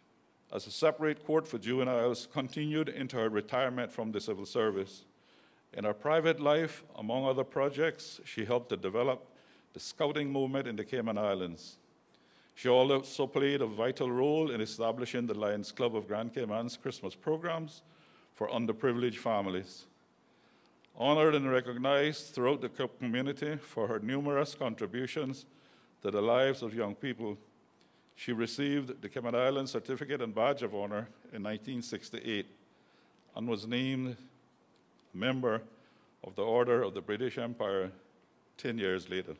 as a separate court for juveniles, continued into her retirement from the civil service. In her private life, among other projects, she helped to develop the scouting movement in the Cayman Islands. She also played a vital role in establishing the Lions Club of Grand Cayman's Christmas programs for underprivileged families. Honored and recognized throughout the community for her numerous contributions to the lives of young people, she received the Cayman Islands Certificate and Badge of Honor in 1968 and was named a member of the Order of the British Empire 10 years later.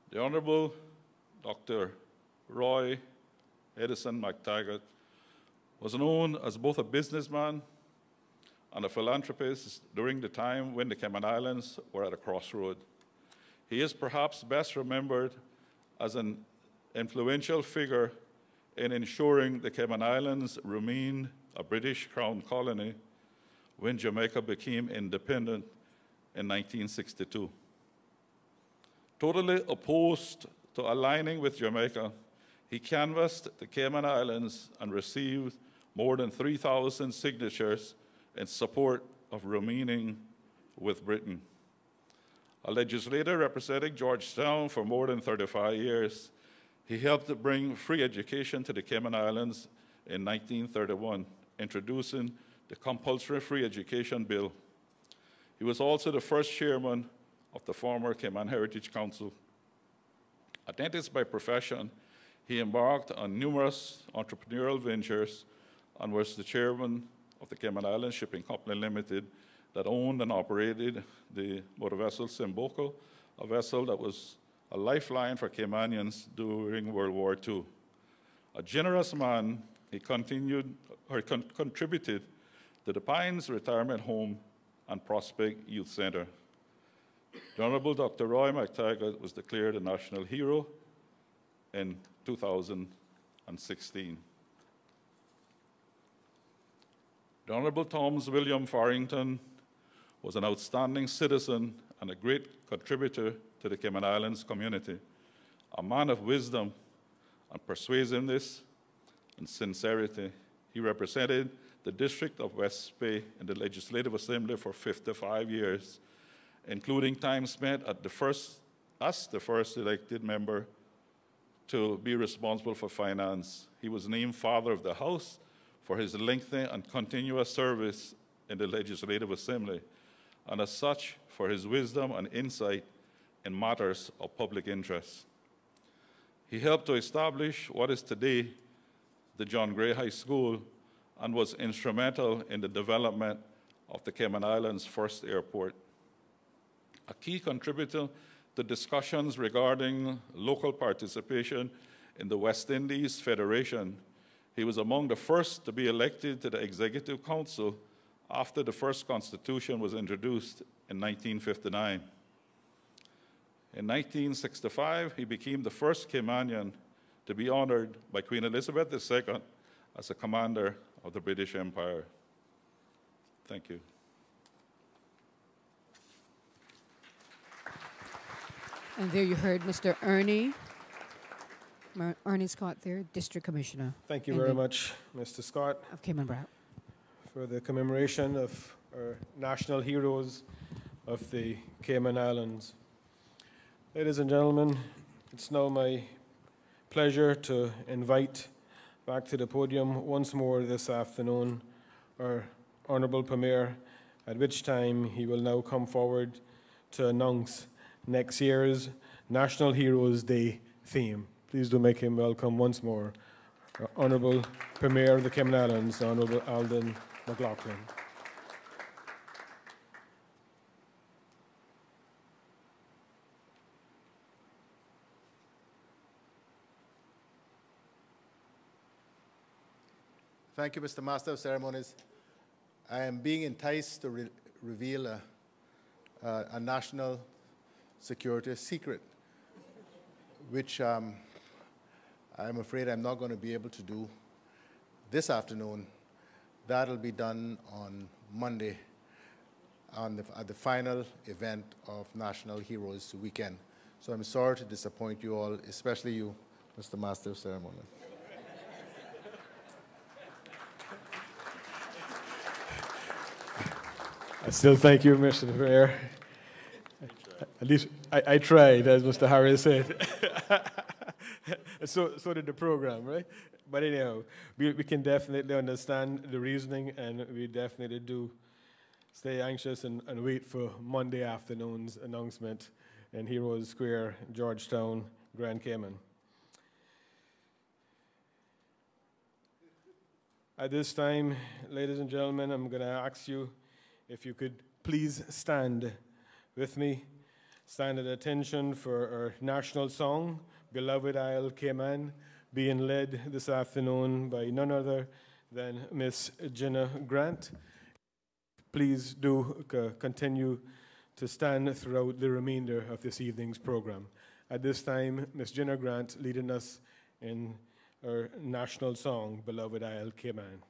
The Honorable Dr. Roy Edison McTaggart was known as both a businessman and a philanthropist during the time when the Cayman Islands were at a crossroad. He is perhaps best remembered as an influential figure in ensuring the Cayman Islands remained a British Crown colony when Jamaica became independent in 1962. Totally opposed to aligning with Jamaica, he canvassed the Cayman Islands and received more than 3,000 signatures in support of remaining with Britain. A legislator representing Georgetown for more than 35 years, he helped to bring free education to the Cayman Islands in 1931, introducing the Compulsory Free Education Bill. He was also the first chairman of the former Cayman Heritage Council. A dentist by profession, he embarked on numerous entrepreneurial ventures and was the chairman of the Cayman Islands Shipping Company Limited that owned and operated the motor vessel Simboco, a vessel that was a lifeline for Caymanians during World War II. A generous man, he contributed to the Pines Retirement Home and Prospect Youth Center. The Honorable Dr. Roy McTaggart was declared a National Hero in 2016. The Honorable Thomas William Farrington was an outstanding citizen and a great contributor to the Cayman Islands community, a man of wisdom and persuasiveness and sincerity. He represented the District of West Bay in the Legislative Assembly for 55 years, including time spent as the first elected member to be responsible for finance. He was named Father of the House for his lengthy and continuous service in the Legislative Assembly, and as such, for his wisdom and insight in matters of public interest. He helped to establish what is today the John Gray High School and was instrumental in the development of the Cayman Islands' first airport. A key contributor to discussions regarding local participation in the West Indies Federation. He was among the first to be elected to the Executive Council after the first Constitution was introduced in 1959. In 1965, he became the first Caymanian to be honored by Queen Elizabeth II as a commander of the British Empire. Thank you. And there you heard Mr. Ernie Scott there, District Commissioner. Thank you very much, Mr. Scott, of Cayman Brac, for the commemoration of our national heroes of the Cayman Islands. Ladies and gentlemen, it's now my pleasure to invite back to the podium once more this afternoon our Honourable Premier, at which time he will now come forward to announce next year's National Heroes Day theme. Please do make him welcome once more, our Honourable Premier of the Cayman Islands, Honourable Alden McLaughlin. Thank you, Mr. Master of Ceremonies. I am being enticed to reveal a national security secret, which I'm afraid I'm not going to be able to do this afternoon. That'll be done on Monday at the final event of National Heroes Weekend. So I'm sorry to disappoint you all, especially you, Mr. Master of Ceremonies. I still thank you, Mr. Premier. At least I tried, as Mr. Harris said. So did the program, right? But anyhow, we can definitely understand the reasoning, and we definitely do stay anxious and wait for Monday afternoon's announcement in Heroes Square, Georgetown, Grand Cayman. At this time, ladies and gentlemen, I'm going to ask you if you could please stand with me. Stand at attention for our national song, Beloved Isle Cayman, being led this afternoon by none other than Miss Jenna Grant. Please do continue to stand throughout the remainder of this evening's program. At this time, Miss Jenna Grant leading us in our national song, Beloved Isle Cayman.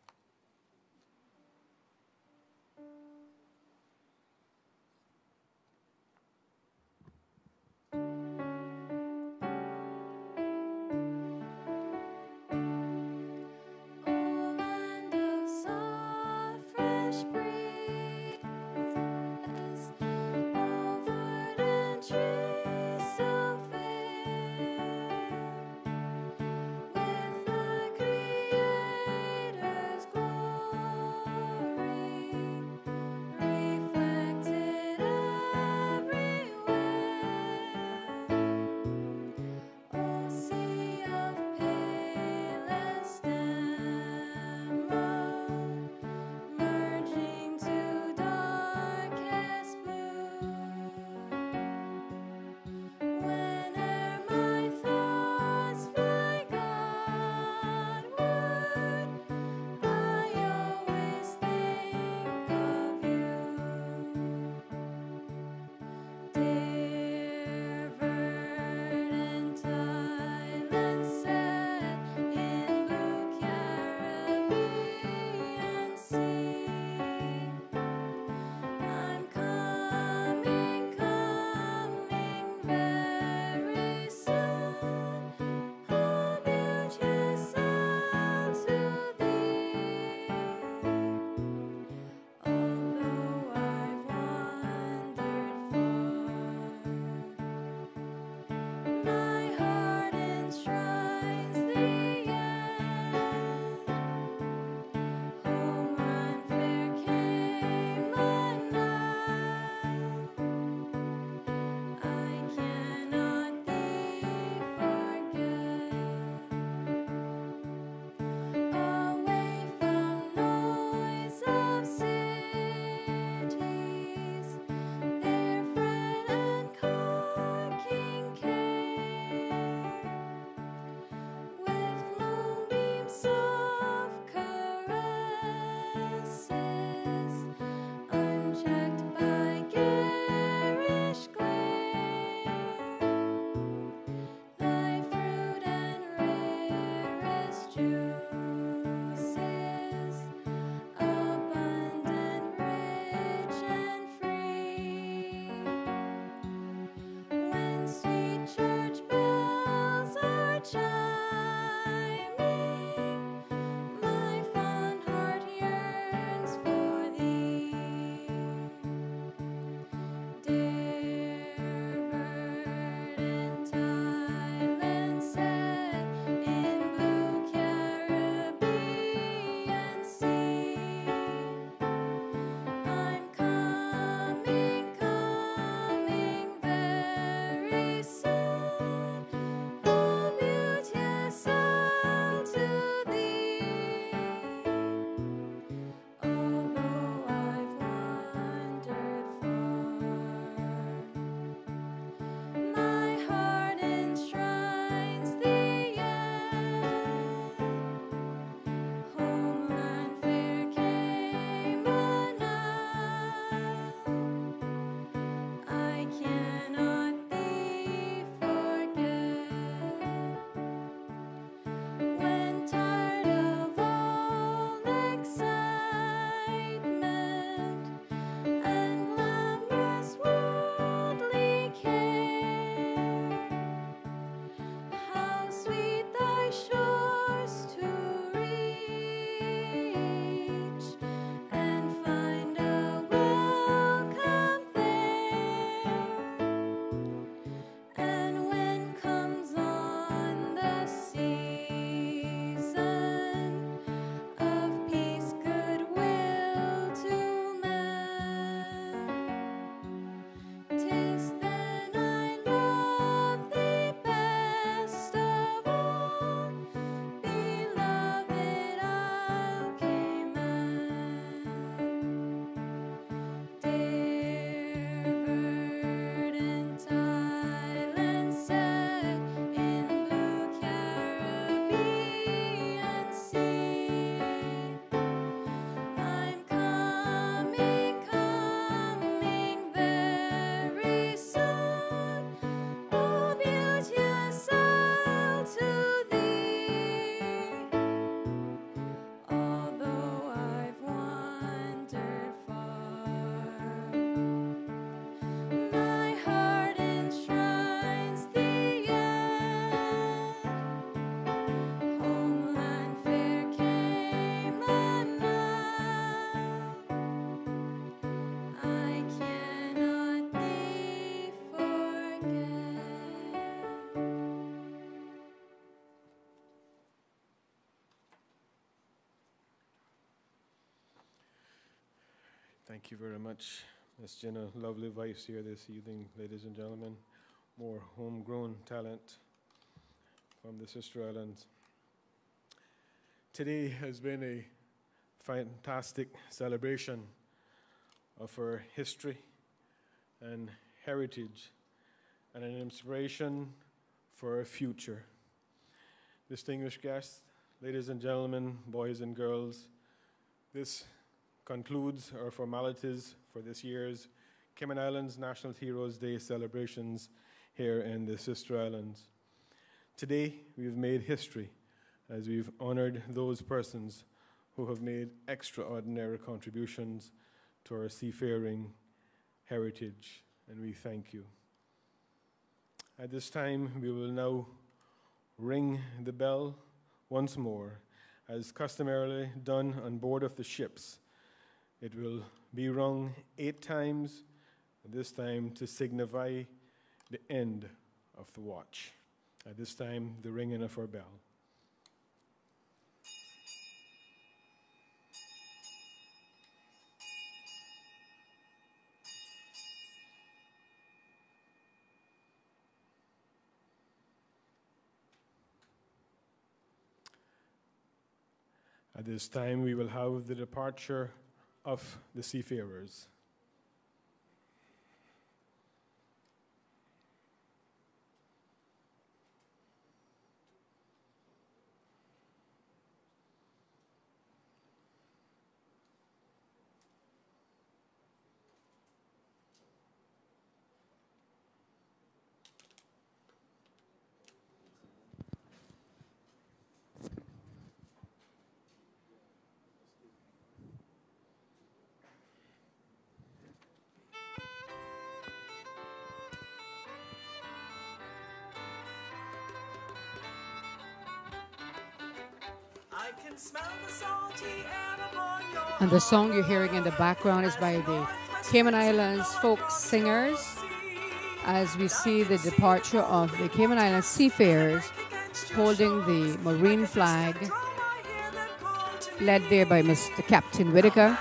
With thy creators Thank you very much, Ms. Jenna. Lovely voice here this evening, ladies and gentlemen. More homegrown talent from the Sister Islands. Today has been a fantastic celebration of our history and heritage and an inspiration for our future. Distinguished guests, ladies and gentlemen, boys and girls, this concludes our formalities for this year's Cayman Islands National Heroes Day celebrations here in the Sister Islands. Today, we've made history as we've honored those persons who have made extraordinary contributions to our seafaring heritage, and we thank you. At this time, we will now ring the bell once more, as customarily done on board of the ships. It will be rung 8 times, this time to signify the end of the watch. At this time, the ringing of our bell. At this time, we will have the departure of the seafarers. And the song you're hearing in the background is by the Cayman Islands folk singers, as we see the departure of the Cayman Islands seafarers holding the marine flag, led there by Mr. Captain Whitaker.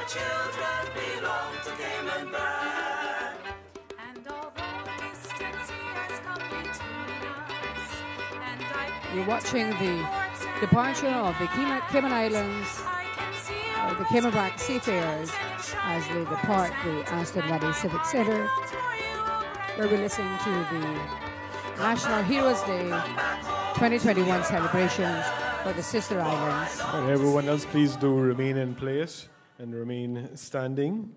Children belong to Cayman, Brac. And although distance has come between us, and you're watching the departure of the Cayman Islands, the Cayman Brac seafarers, as they depart the Aston Rutty Civic Center, where we're listening to the National Heroes Day 2021 celebrations for the Sister Islands. And everyone else, please do remain in place and remain standing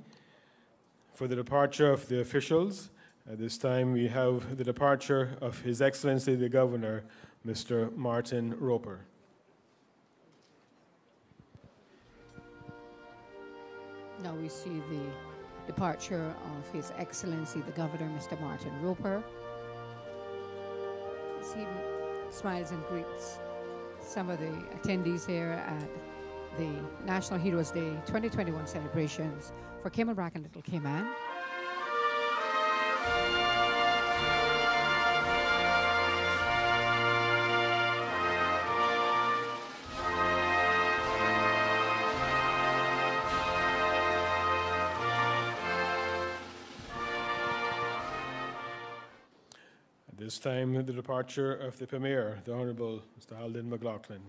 for the departure of the officials. At this time, we have the departure of His Excellency the Governor, Mr. Martin Roper. Now we see the departure of His Excellency the Governor, Mr. Martin Roper. As he smiles and greets some of the attendees here at the National Heroes Day 2021 celebrations for Cayman Brac and Little Cayman. At this time, the departure of the Premier, the Honourable Mr. Haldane McLaughlin.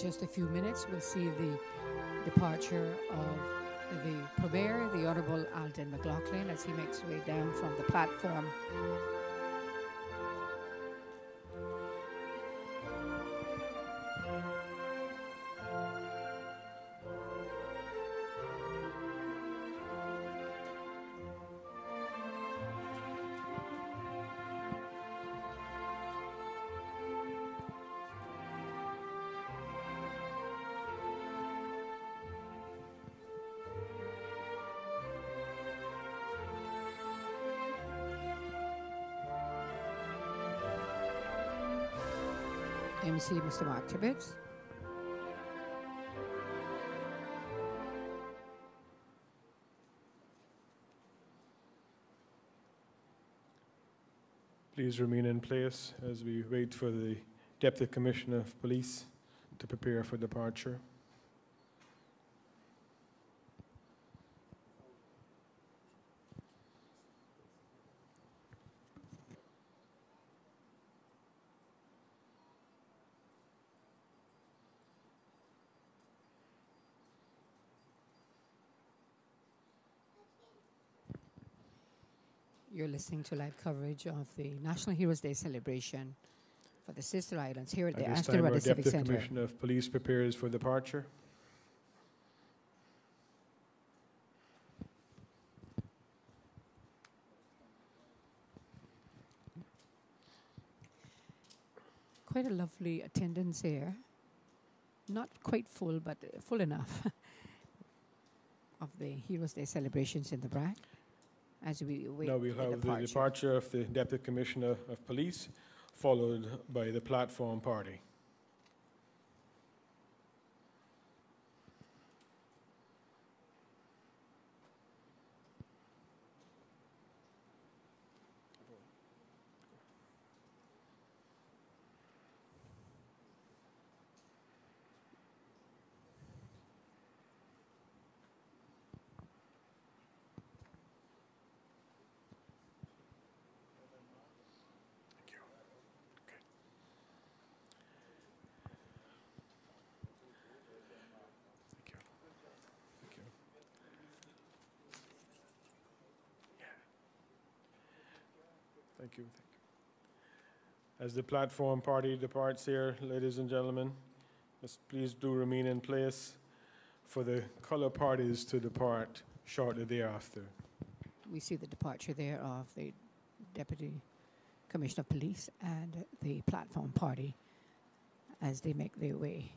just a few minutes, we'll see the departure of the Premier, the Honourable Alden McLaughlin, as he makes his way down from the platform. MC Mr. Mark Tibbetts. Please remain in place as we wait for the Deputy Commissioner of Police to prepare for departure. You're listening to live coverage of the National Heroes Day celebration for the Sister Islands here at the Aston Rutty Rutty Civic Deputy Centre. Commissioner of Police prepares for departure. Quite a lovely attendance here. Not quite full, but full enough of the Heroes Day celebrations in the Brac. As we wait Now we'll have the departure of the Deputy Commissioner of Police, followed by the platform party. Thank you. As the platform party departs here, ladies and gentlemen, please do remain in place for the colour parties to depart shortly thereafter. We see the departure there of the Deputy Commissioner of Police and the platform party as they make their way.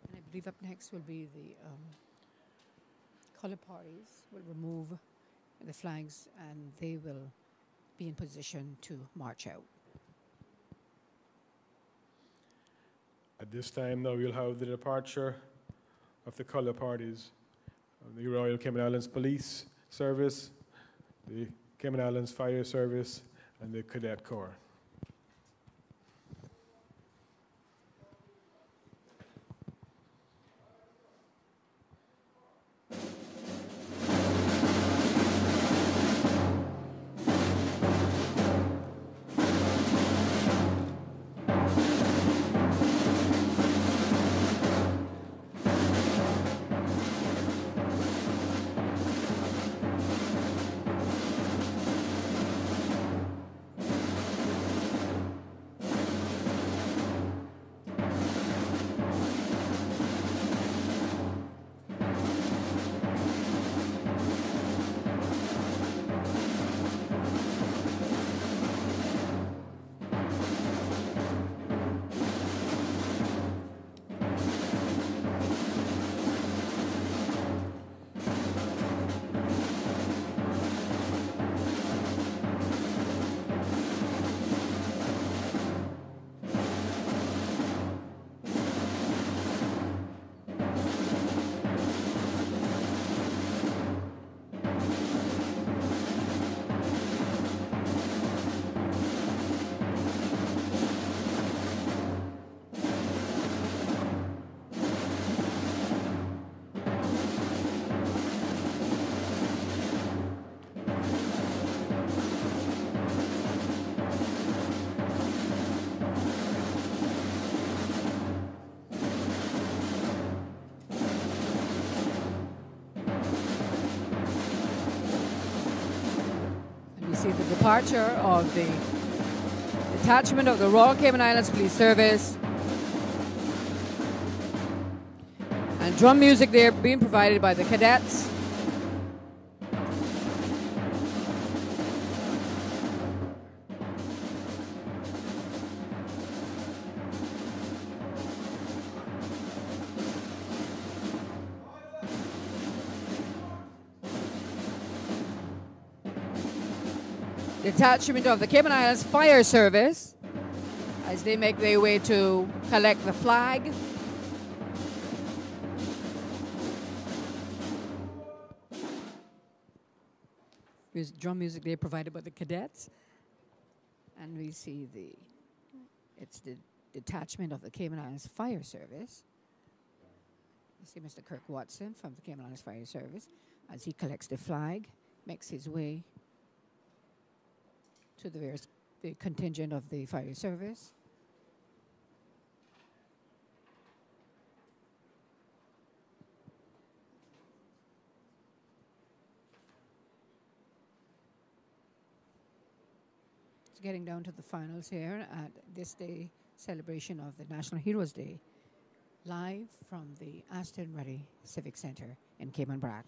And I believe up next will be the colour parties will remove the flags and they will be in position to march out. At this time now we'll have the departure of the colour parties of the Royal Cayman Islands Police Service, the Cayman Islands Fire Service and the Cadet Corps. departure of the detachment of the Royal Cayman Islands Police Service. And drum music there being provided by the cadets. Detachment of the Cayman Islands Fire Service as they make their way to collect the flag. There's drum music there provided by the cadets. And we see it's the detachment of the Cayman Islands Fire Service. You see Mr. Kirk Watson from the Cayman Islands Fire Service as he collects the flag, makes his way to the contingent of the fire service. It's getting down to the finals here at this day celebration of the National Heroes Day, live from the Aston Rutty Civic Center in Cayman Brac.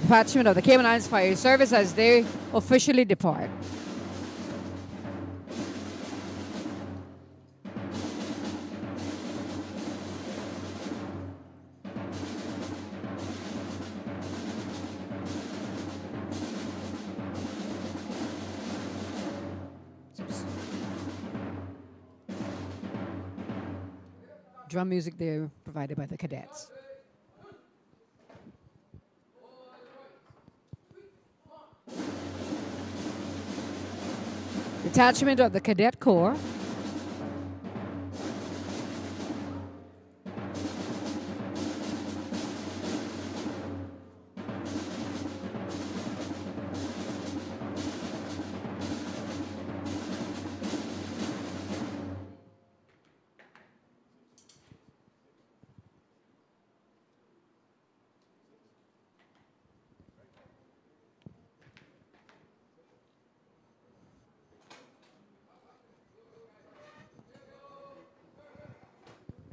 Detachment of the Cayman Islands Fire Service as they officially depart. Drum music there provided by the cadets. Detachment of the Cadet Corps.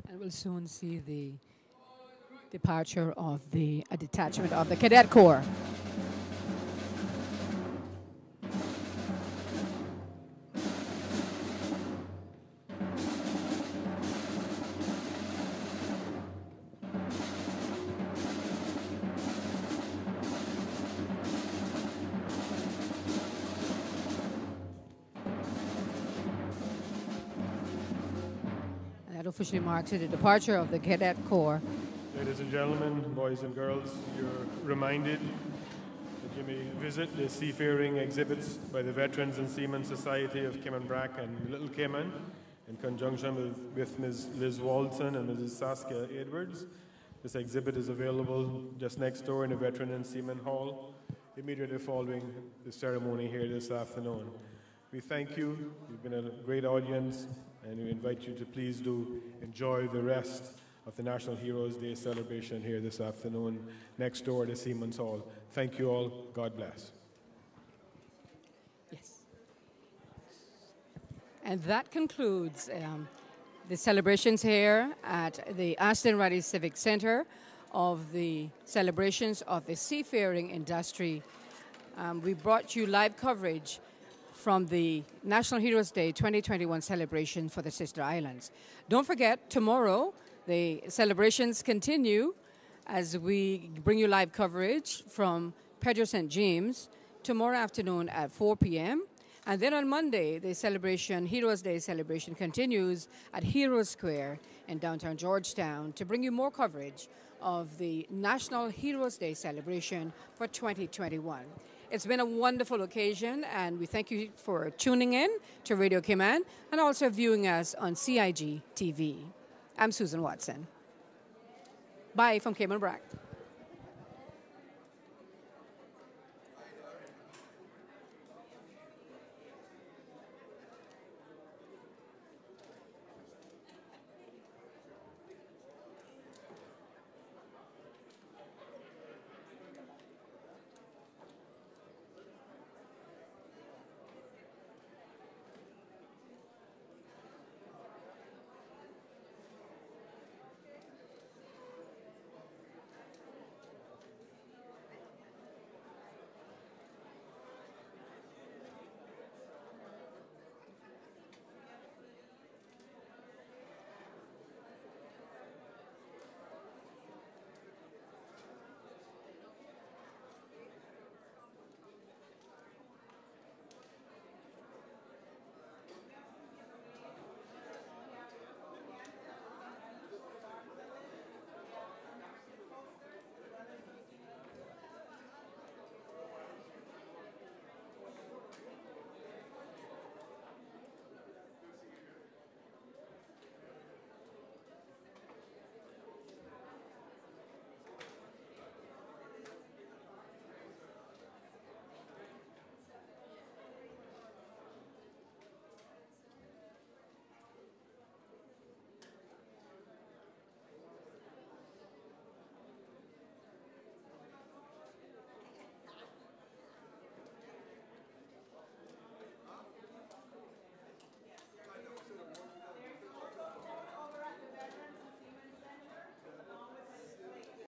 And we'll soon see the departure of the detachment of the Cadet Corps. That officially marks the departure of the Cadet Corps. Ladies and gentlemen, boys and girls, you're reminded that you may visit the seafaring exhibits by the Veterans and Seamen Society of Cayman Brac and Little Cayman in conjunction with Ms. Liz Walton and Mrs. Saskia Edwards. This exhibit is available just next door in the Veteran and Seaman Hall, immediately following the ceremony here this afternoon. We thank you. You've been a great audience, and we invite you to please do enjoy the rest of the National Heroes Day celebration here this afternoon next door at the Seaman's Hall. Thank you all. God bless. Yes. And that concludes the celebrations here at the Aston Rutty Civic Center of the celebrations of the seafaring industry. We brought you live coverage from the National Heroes Day 2021 celebration for the Sister Islands. Don't forget, tomorrow the celebrations continue as we bring you live coverage from Pedro St. James tomorrow afternoon at 4 p.m. And then on Monday, the celebration, Heroes Day celebration, continues at Heroes Square in downtown Georgetown to bring you more coverage of the National Heroes Day celebration for 2021. It's been a wonderful occasion, and we thank you for tuning in to Radio Cayman and also viewing us on CIG TV. I'm Susan Watson. Bye from Cayman Brac.